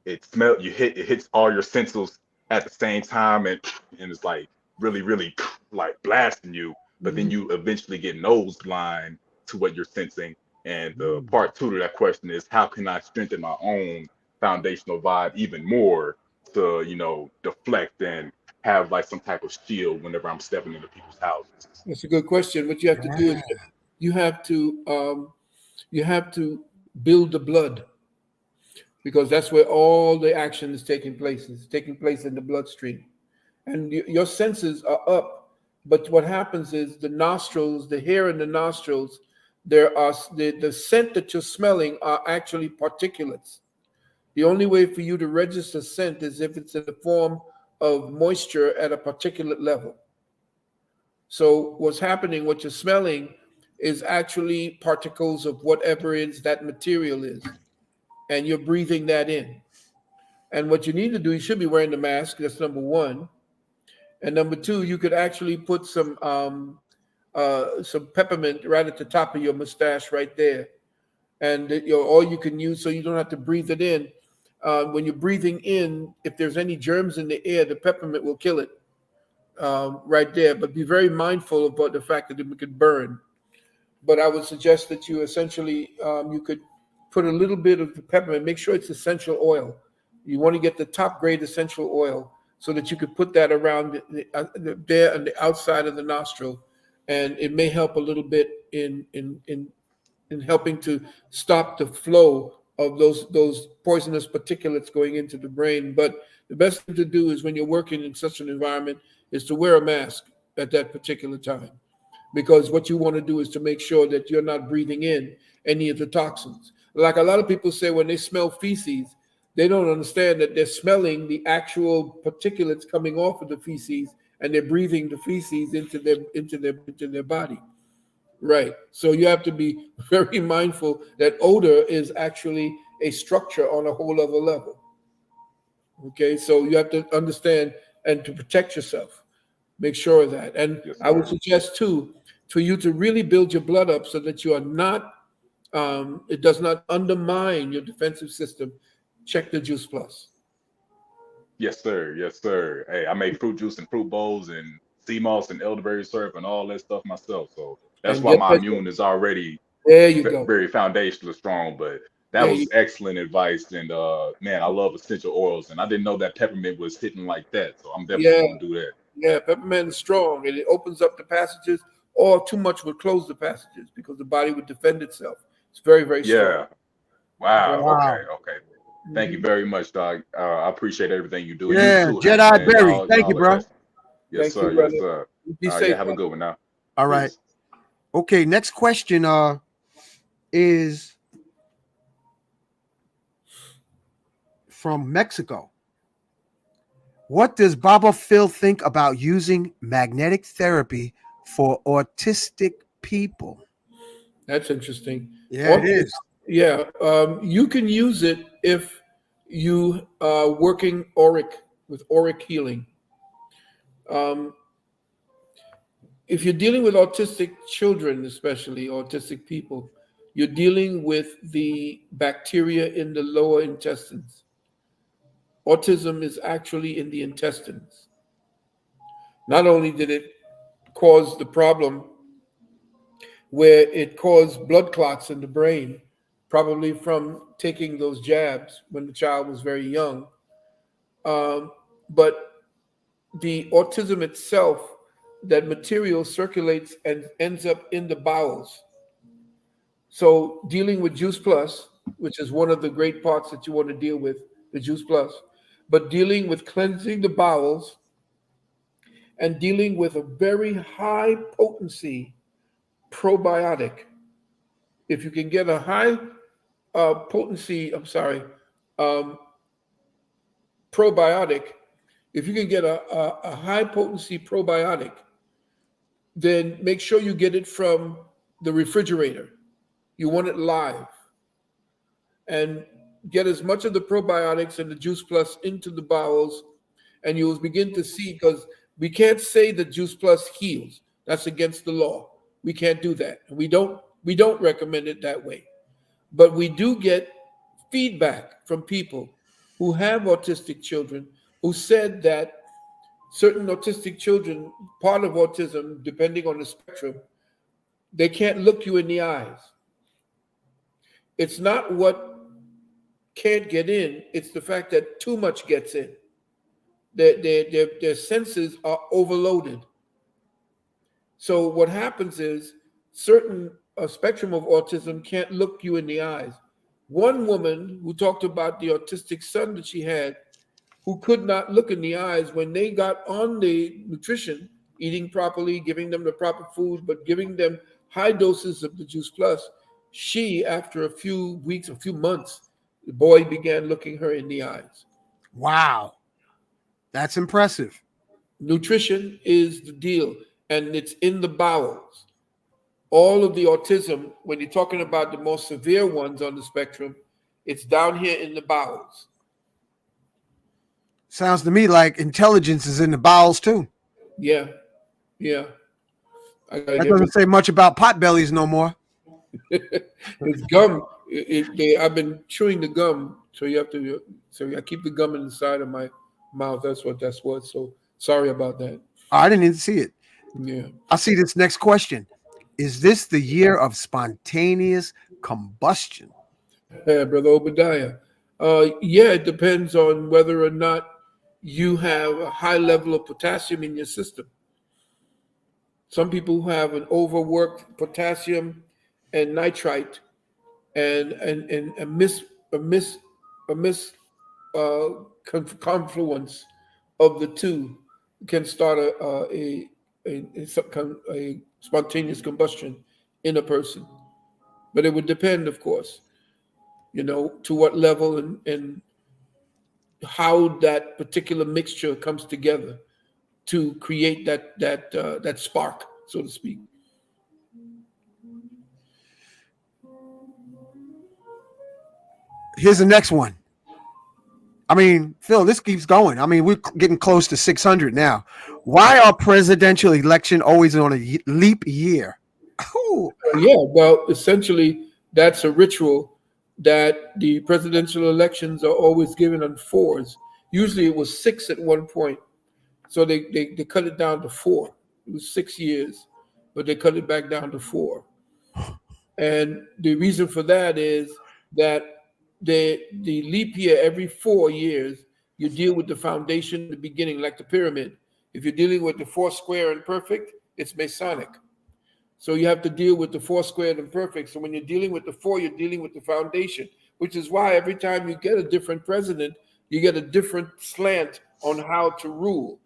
it hits all your senses at the same time, and it's like really like blasting you, but then you eventually get nose blind to what you're sensing. And the part two to that question is, how can I strengthen my own foundational vibe even more to deflect and have like some type of shield whenever I'm stepping into people's houses? That's a good question. What you have to do is you have to build the blood, because that's where all the action is taking place. It's taking place in the bloodstream, and your senses are up. But what happens is the nostrils, the hair in the nostrils, there are the scent that you're smelling are actually particulates. The only way for you to register scent is if it's in the form of moisture at a particulate level. So what's happening, what you're smelling is actually particles of whatever it is that material is, and you're breathing that in. And what you need to do, you should be wearing the mask. That's number one. And number two, you could actually put some peppermint right at the top of your mustache right there. And all you can use, so you don't have to breathe it in. When you're breathing in, if there's any germs in the air, the peppermint will kill it right there. But be very mindful about the fact that it could burn. But I would suggest that you essentially, you could put a little bit of the peppermint, make sure it's essential oil. You want to get the top grade essential oil so that you could put that around there on the outside of the nostril. And it may help a little bit in helping to stop the flow of those poisonous particulates going into the brain. But the best thing to do is when you're working in such an environment is to wear a mask at that particular time. Because what you want to do is to make sure that you're not breathing in any of the toxins. Like a lot of people say when they smell feces, they don't understand that they're smelling the actual particulates coming off of the feces, and they're breathing the feces into their body. Right. So you have to be very mindful that odor is actually a structure on a whole other level. Okay, so you have to understand and to protect yourself. Make sure of that. And yes, I would suggest too, for you to really build your blood up so that you are not, it does not undermine your defensive system. Check the Juice Plus. Yes, sir. Yes, sir. Hey, I make fruit juice and fruit bowls and sea moss and elderberry syrup and all that stuff myself. So that's why my immune is already very foundational strong. But that was excellent advice. And man, I love essential oils. And I didn't know that peppermint was hitting like that. So I'm definitely going to do that. Yeah, peppermint is strong, and it opens up the passages, or too much would close the passages because the body would defend itself. It's very, very strong. Yeah. Wow. Okay. Thank you very much, dog. I appreciate everything you do. Yeah, you too, Jedi Berry. Thank you, bro. Yes, sir. Yes, sir. Be safe. Yeah, have a good one now. All right. Okay, next question. is from Mexico. What does Baba Phil think about using magnetic therapy for autistic people? That's interesting. Yeah, it is. Yeah, you can use it if you are working with auric healing. If you're dealing with autistic children, especially autistic people, you're dealing with the bacteria in the lower intestines. Autism is actually in the intestines. Not only did it cause the problem where it caused blood clots in the brain, probably from taking those jabs when the child was very young, but the autism itself, that material circulates and ends up in the bowels. So dealing with Juice Plus, which is one of the great parts that you want to deal with, the Juice Plus, but dealing with cleansing the bowels and dealing with a very high potency probiotic. If you can get a high potency, probiotic, if you can get a high potency probiotic, then make sure you get it from the refrigerator. You want it live. And get as much of the probiotics and the Juice Plus into the bowels, and you'll begin to see, because we can't say that Juice Plus heals. That's against the law. We can't do that. We don't recommend it that way. But we do get feedback from people who have autistic children who said that certain autistic children, part of autism, depending on the spectrum, they can't look you in the eyes. It's not what can't get in, it's the fact that too much gets in. Their senses are overloaded. So what happens is certain spectrum of autism can't look you in the eyes. One woman who talked about the autistic son that she had, who could not look in the eyes, when they got on the nutrition, eating properly, giving them the proper food, but giving them high doses of the Juice Plus, she, after a few weeks, a few months, the boy began looking her in the eyes. Wow. That's impressive. Nutrition is the deal, and it's in the bowels. All of the autism, when you're talking about the most severe ones on the spectrum, it's down here in the bowels. Sounds to me like intelligence is in the bowels too. Yeah. That doesn't say much about pot bellies no more. It's gum. I've been chewing the gum, so you have to. So I keep the gum inside of my mouth. That's what. So sorry about that. I didn't even see it. Yeah. I see this next question. Is this the year of spontaneous combustion? Yeah, Brother Obadiah. Yeah, it depends on whether or not you have a high level of potassium in your system. Some people who have an overworked potassium and nitrite and a confluence of the two can start a spontaneous combustion in a person. But it would depend, of course, to what level and how that particular mixture comes together to create that spark, so to speak. Here's the next one. I mean, Phil, this keeps going. I mean, we're getting close to 600 now. Why are presidential election always on a leap year? Yeah, well, essentially, that's a ritual that the presidential elections are always given on 4s. Usually it was 6 at one point. So they cut it down to 4. It was 6 years, but they cut it back down to 4. And the reason for that is that the leap year, every 4 years, you deal with the foundation at the beginning, like the pyramid. If you're dealing with the 4 square and perfect, it's Masonic. So you have to deal with the 4 squared and perfect. So when you're dealing with the 4, you're dealing with the foundation, which is why every time you get a different president, you get a different slant on how to rule.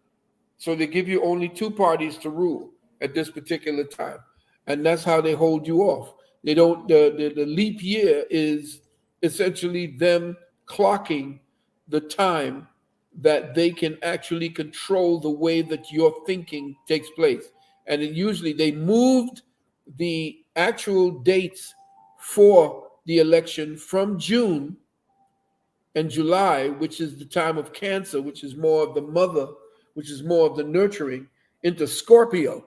So they give you only 2 parties to rule at this particular time. And that's how they hold you off. They don't. The leap year is essentially them clocking the time that they can actually control the way that your thinking takes place. And it usually they moved the actual dates for the election from June and July, which is the time of Cancer, which is more of the mother, which is more of the nurturing, into Scorpio,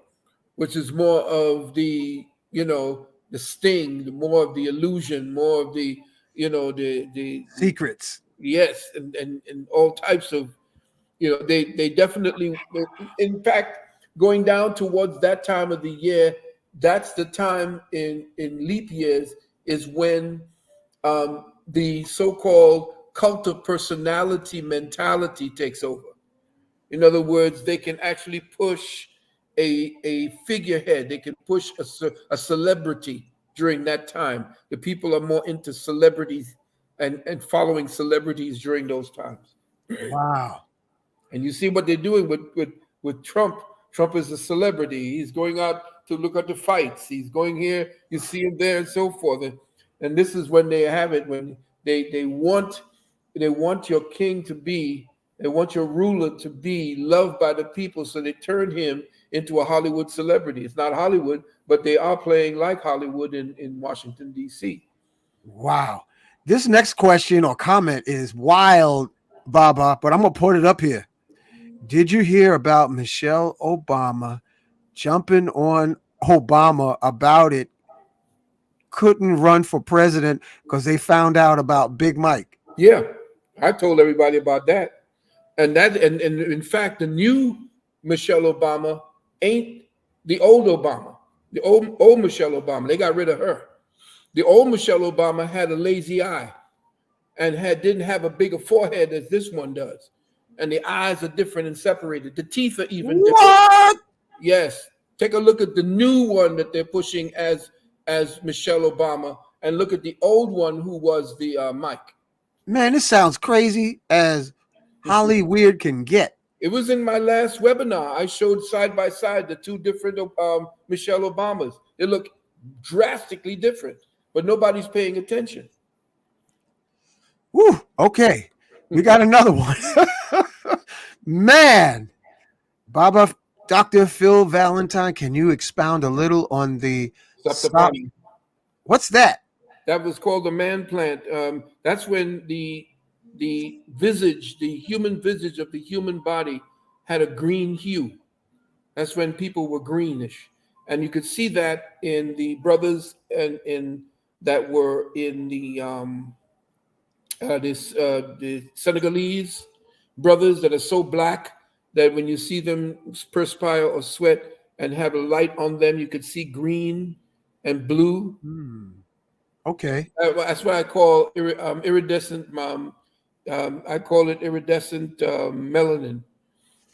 which is more of the, the sting, more of the illusion, more of the, the secrets. Yes, and all types of, they definitely, in fact, going down towards that time of the year, that's the time in leap years is when the so-called cult of personality mentality takes over. In other words, they can actually push a figurehead. They can push a celebrity during that time. The people are more into celebrities and following celebrities during those times. Wow. And you see what they're doing with Trump. Trump is a celebrity. He's going out to look at the fights. He's going here. You see him there and so forth. And this is when they have it, when they want your king to be, they want your ruler to be loved by the people. So they turn him into a Hollywood celebrity. It's not Hollywood, but they are playing like Hollywood in Washington, D.C. Wow. This next question or comment is wild, Baba, but I'm going to put it up here. Did you hear about Michelle Obama jumping on Obama about it? Couldn't run for president because they found out about Big Mike. Yeah, I told everybody about that. And in fact, the new Michelle Obama ain't the old Obama. The old Michelle Obama, they got rid of her. The old Michelle Obama had a lazy eye and didn't have a bigger forehead as this one does. And the eyes are different and separated. The teeth are even different. Yes. Take a look at the new one that they're pushing as Michelle Obama, and look at the old one who was the Mike. Man, this sounds crazy as Hollywood can get. It was in my last webinar. I showed side by side the two different Michelle Obamas. They look drastically different, but nobody's paying attention. Woo, okay. We got another one. Man, Baba, Dr. Phil Valentine, can you expound a little on the Saptapani? What's that? That was called the man plant. That's when the visage, the human visage of the human body had a green hue. That's when people were greenish. And you could see that in the brothers that were in the Senegalese brothers that are so black that when you see them perspire or sweat and have a light on them, you could see green and blue. Okay. That's what I call iridescent. I call it iridescent melanin,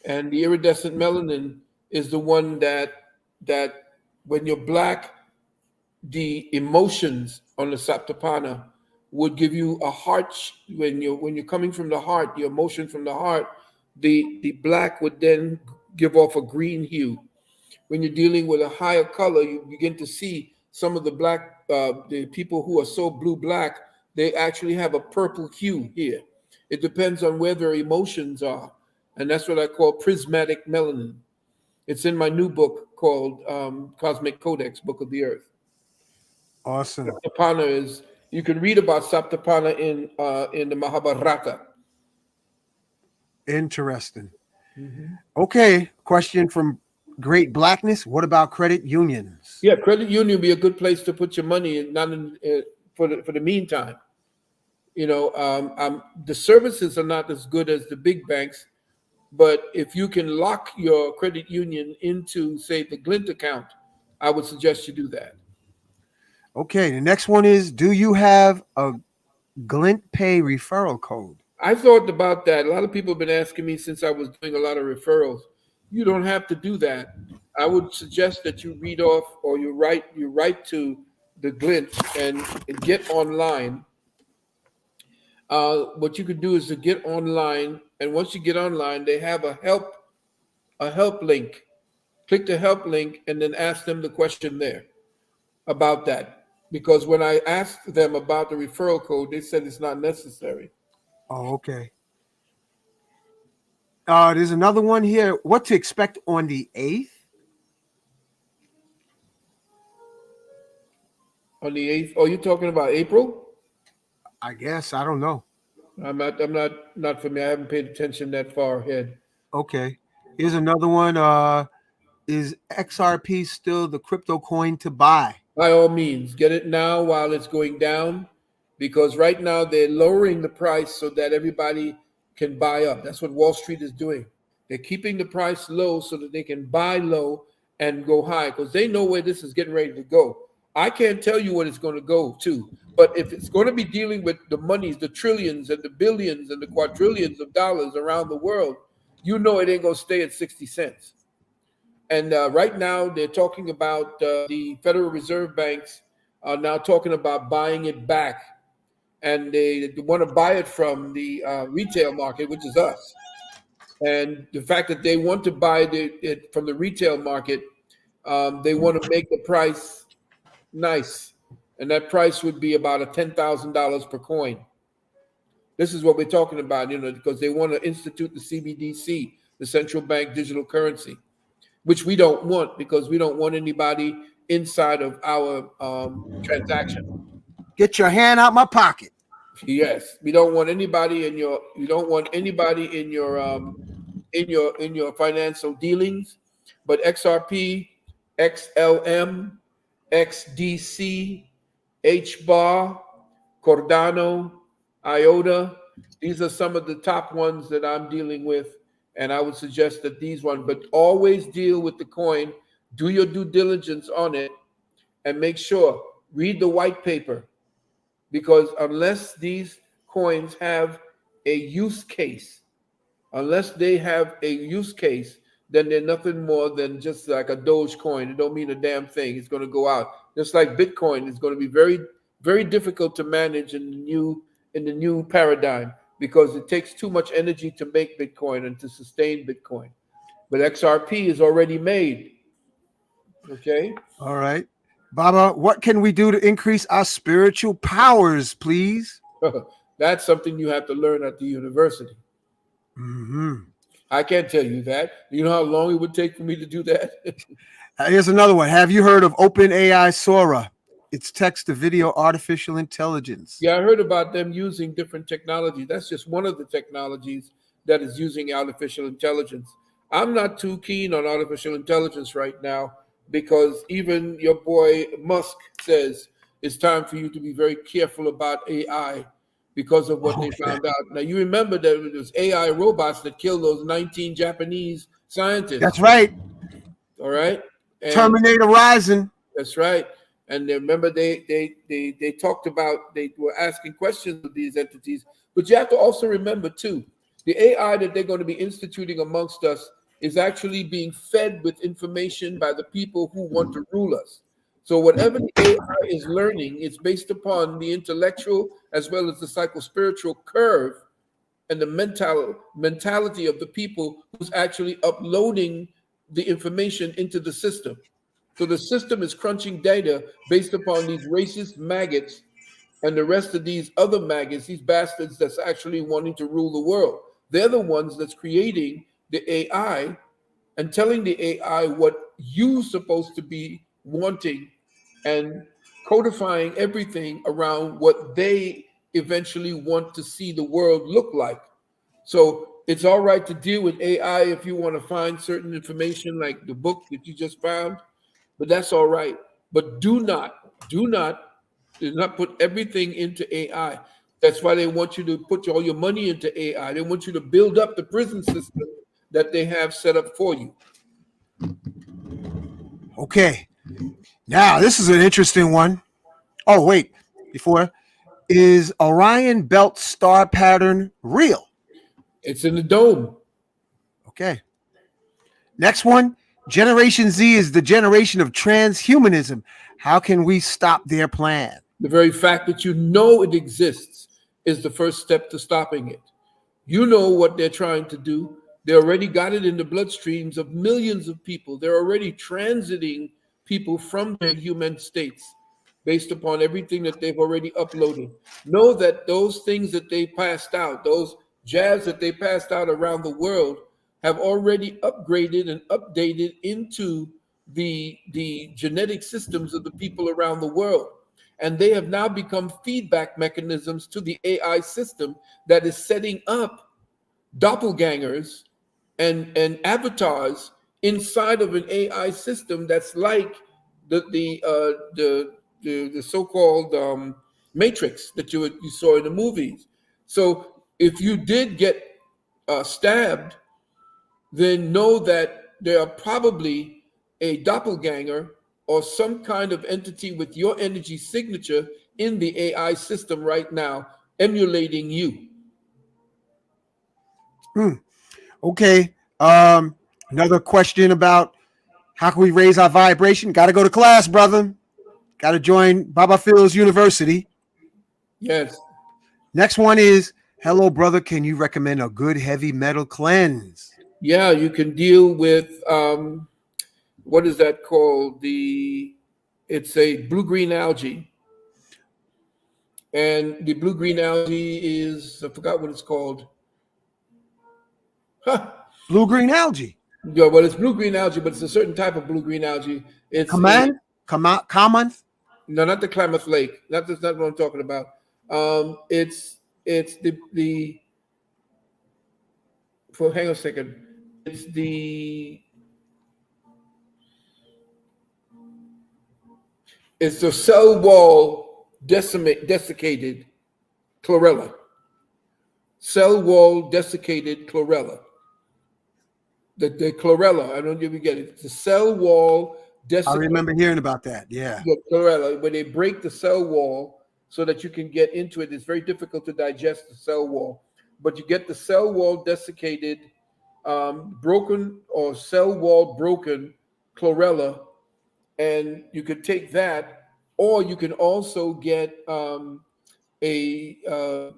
and the iridescent melanin is the one that when you're black, the emotions on the Saptapana would give you a heart. When you're coming from the heart, the emotion from the heart, the black would then give off a green hue. When you're dealing with a higher color, you begin to see some of the black, the people who are so blue-black, they actually have a purple hue here. It depends on where their emotions are. And that's what I call prismatic melanin. It's in my new book called Cosmic Codex, Book of the Earth. Awesome. Saptapana is, you can read about Saptapana in the Mahabharata. Interesting. Okay, question from Great Blackness. What about credit unions? Yeah, credit union would be a good place to put your money in, not in, for the meantime. The services are not as good as the big banks, but if you can lock your credit union into, say, the Glint account, I would suggest you do that. Okay, the next one is, do you have a Glint Pay referral code? I thought about that. A lot of people have been asking me since I was doing a lot of referrals. You don't have to do that. I would suggest that you read off or you write to the Glint and get online. What you could do is to get online, and once you get online, they have a help link. Click the help link and then ask them the question there about that. because when I asked them about the referral code, they said it's not necessary. Oh, okay. There's another one here. What to expect on the 8th? On the 8th? Oh, you're talking about April? I guess. I don't know. I'm not familiar. I haven't paid attention that far ahead. Okay. Here's another one. Is XRP still the crypto coin to buy? By all means, get it now while it's going down, because right now they're lowering the price so that everybody can buy up. That's what Wall Street is doing. They're keeping the price low so that they can buy low and go high, because they know where this is getting ready to go. I can't tell you what it's going to go to, but if it's going to be dealing with the monies, the trillions and the billions and the quadrillions of dollars around the world, you know it ain't going to stay at 60 cents. And right now, they're talking about the Federal Reserve banks are now talking about buying it back. And they want to buy it from the retail market, which is us. And the fact that they want to buy it from the retail market, they want to make the price nice. And that price would be about $10,000 per coin. This is what we're talking about, because they want to institute the CBDC, the central bank digital currency, which we don't want, because we don't want anybody inside of our transaction. Get your hand out my pocket. Yes, we don't want anybody in your. You don't want anybody in your financial dealings. But XRP, XLM, XDC, HBAR, Cardano, IOTA. These are some of the top ones that I'm dealing with. And I would suggest that these ones, but always deal with the coin, do your due diligence on it, and make sure, read the white paper, because unless these coins have a use case, then they're nothing more than just like a Doge coin. It don't mean a damn thing. It's going to go out. Just like Bitcoin is going to be very, very difficult to manage in the new paradigm, because it takes too much energy to make Bitcoin and to sustain Bitcoin. But XRP is already made. Okay. All right. Baba, what can we do to increase our spiritual powers, please? That's something you have to learn at the university. Mm-hmm. I can't tell you that. You know how long it would take for me to do that? Here's another one. Have you heard of OpenAI Sora? It's text to video artificial intelligence. Yeah, I heard about them using different technology. That's just one of the technologies that is using artificial intelligence. I'm not too keen on artificial intelligence right now, because even your boy Musk says it's time for you to be very careful about AI because of what they found out. Now, you remember that it was AI robots that killed those 19 Japanese scientists. That's right. All right. And Terminator Rising. That's right. And remember, they talked about, they were asking questions of these entities. But you have to also remember, too, the AI that they're going to be instituting amongst us is actually being fed with information by the people who want to rule us. So whatever the AI is learning, it's based upon the intellectual as well as the psycho-spiritual curve and the mentality of the people who's actually uploading the information into the system. So the system is crunching data based upon these racist maggots and the rest of these other maggots, these bastards that's actually wanting to rule the world. They're the ones that's creating the AI and telling the AI what you're supposed to be wanting and codifying everything around what they eventually want to see the world look like. So it's all right to deal with AI if you want to find certain information like the book that you just found, but that's all right. But do not put everything into AI. That's why they want you to put all your money into AI. They want you to build up the prison system that they have set up for you. Okay. Now, this is an interesting one. Oh, wait. Before, is Orion Belt star pattern real? It's in the dome. Okay. Next one. Generation Z is the generation of transhumanism. How can we stop their plan? The very fact that you know it exists is the first step to stopping it. You know what they're trying to do. They already got it in the bloodstreams of millions of people. They're already transiting people from their human states. based upon everything that they've already uploaded. Know that those things that they passed out, those jabs that they passed out around the world, have already upgraded and updated into the genetic systems of the people around the world. And they have now become feedback mechanisms to the AI system that is setting up doppelgangers and avatars inside of an AI system that's like the so-called Matrix that you saw in the movies. So if you did get stabbed, then know that there are probably a doppelganger or some kind of entity with your energy signature in the AI system right now, emulating you. Okay. Another question about how can we raise our vibration? Got to go to class, brother. Got to join Baba Phil's University. Yes. Next one is, hello, brother. Can you recommend a good heavy metal cleanse? Yeah, you can deal with what is that called? It's a blue-green algae. And the blue-green algae is, I forgot what it's called. Huh. Blue-green algae. Yeah, well, it's blue-green algae, but it's a certain type of blue-green algae. It's common? No, not the Klamath Lake. That's not what I'm talking about. It's the hang on a second. It's the cell wall desiccated chlorella. Cell wall desiccated chlorella. The chlorella, I don't know if you get it. The cell wall desiccated. I remember hearing about that. Yeah. The chlorella, when they break the cell wall so that you can get into it, it's very difficult to digest the cell wall. But you get the cell wall desiccated, broken or cell wall broken chlorella, and you could take that, or you can also get there's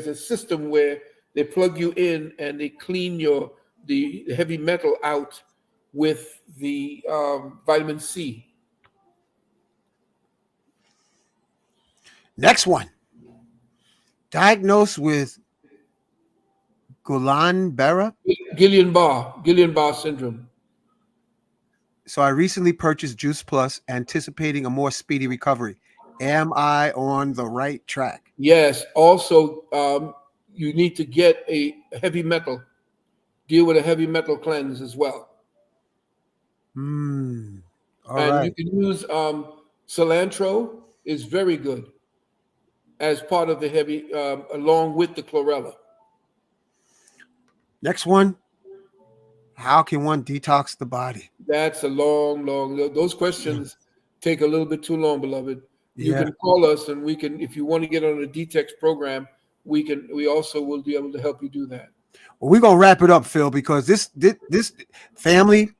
a system where they plug you in and they clean the heavy metal out with the vitamin C. Next one. Diagnosed with Guillain-Barré syndrome. So I recently purchased Juice Plus, anticipating a more speedy recovery. Am I on the right track? Yes. Also, you need to get a heavy metal. Deal with a heavy metal cleanse as well. All and right. you can use cilantro is very good as part of the heavy, along with the chlorella. Next one. How can one detox the body? That's a long. Those questions take a little bit too long, beloved. You Yeah. can call us, and we can, if you want to get on a detox program, we also will be able to help you do that. Well, we're gonna wrap it up, Phil, because this family,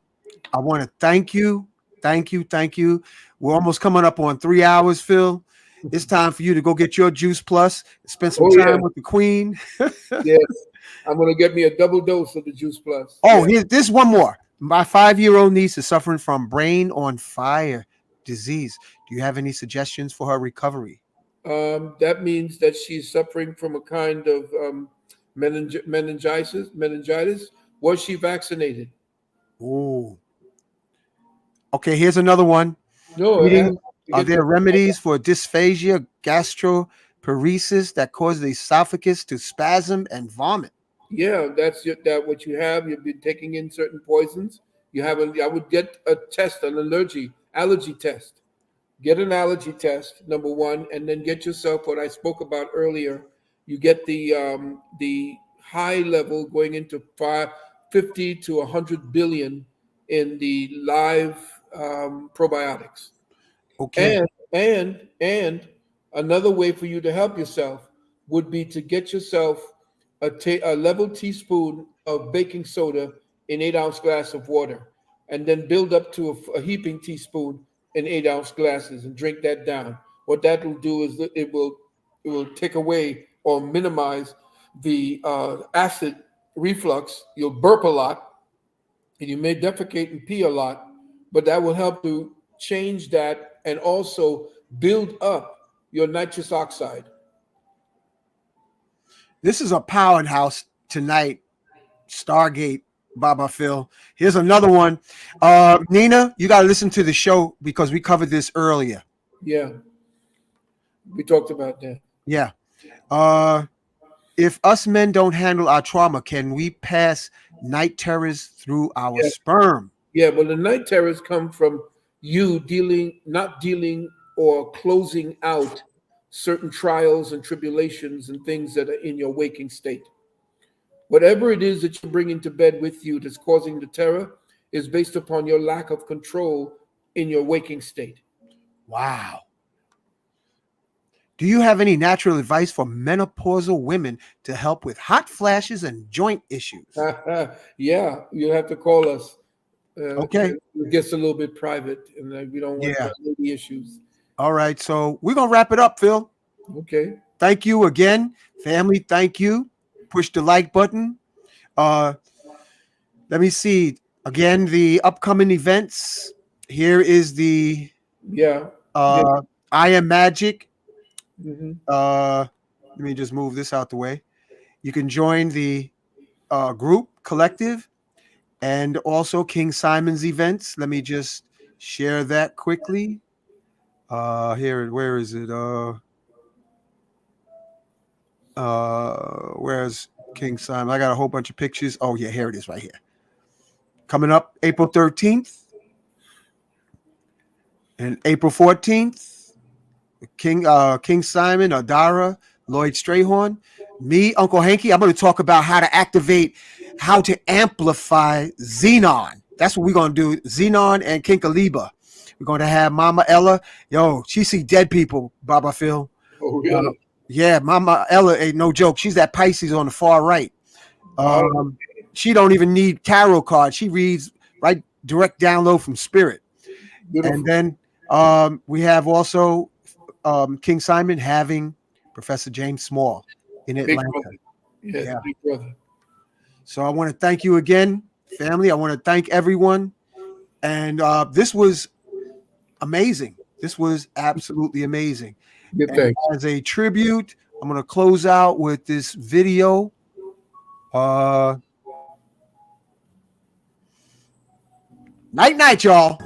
I want to thank you. We're almost coming up on 3 hours, Phil. It's time for you to go get your Juice Plus, spend some time with the Queen. Yes, I'm gonna get me a double dose of the Juice Plus. Oh, here's this one more. My 5-year-old niece is suffering from brain on fire disease. Do you have any suggestions for her recovery? That means that she's suffering from a kind of meningitis. Was she vaccinated? Oh. Okay, here's another one. No. Are there remedies for dysphagia, gastroparesis that cause the esophagus to spasm and vomit? Yeah, that's what you have. You've been taking in certain poisons. I would get a test, an allergy test. Get an allergy test, number one, and then get yourself what I spoke about earlier. You get the high level going into 50 to 100 billion in the live probiotics. Okay. And another way for you to help yourself would be to get yourself a level teaspoon of baking soda in 8-ounce glass of water, and then build up to a heaping teaspoon in 8-ounce glasses and drink that down. What that will do is it will take away or minimize the acid reflux. You'll burp a lot, and you may defecate and pee a lot, but that will help to change that and also build up your nitrous oxide. This is a powerhouse tonight. Stargate, Baba Phil. Here's another one. Nina, you got to listen to the show because we covered this earlier. Yeah. We talked about that. Yeah. If us men don't handle our trauma, can we pass night terrors through our sperm? Yeah, well, the night terrors come from you not dealing or closing out certain trials and tribulations and things that are in your waking state. Whatever it is that you bring into bed with you that's causing the terror is based upon your lack of control in your waking state. Wow. Do you have any natural advice for menopausal women to help with hot flashes and joint issues? Yeah, you have to call us. Okay. It gets a little bit private, and we don't want any issues. All right, so we're going to wrap it up, Phil. Okay. Thank you again, family. Thank you. Push the like button. Let me see. Again, the upcoming events. Here is the I Am Magic. Let me just move this out the way. You can join the group collective and also King Simon's events. Let me just share that quickly. Here, where is it? Where's King Simon? I got a whole bunch of pictures. Oh yeah, here it is right here. Coming up April 13th and April 14th. King Simon, Adara, Lloyd Strayhorn, me, Uncle Hanky. I'm going to talk about how to amplify Xenon. That's what we're going to do. Xenon and Kinkaliba. We're going to have Mama Ella. Yo, she see dead people, Baba Phil. Oh, really? Yeah, Mama Ella ain't no joke. She's that Pisces on the far right. She don't even need tarot cards. She reads right direct download from spirit. Beautiful. And then we have also King Simon having Professor James Small in Atlanta. Big brother. So I want to thank you again, family. I want to thank everyone. And this was amazing. This was absolutely amazing. And as a tribute, I'm going to close out with this video. Night, y'all.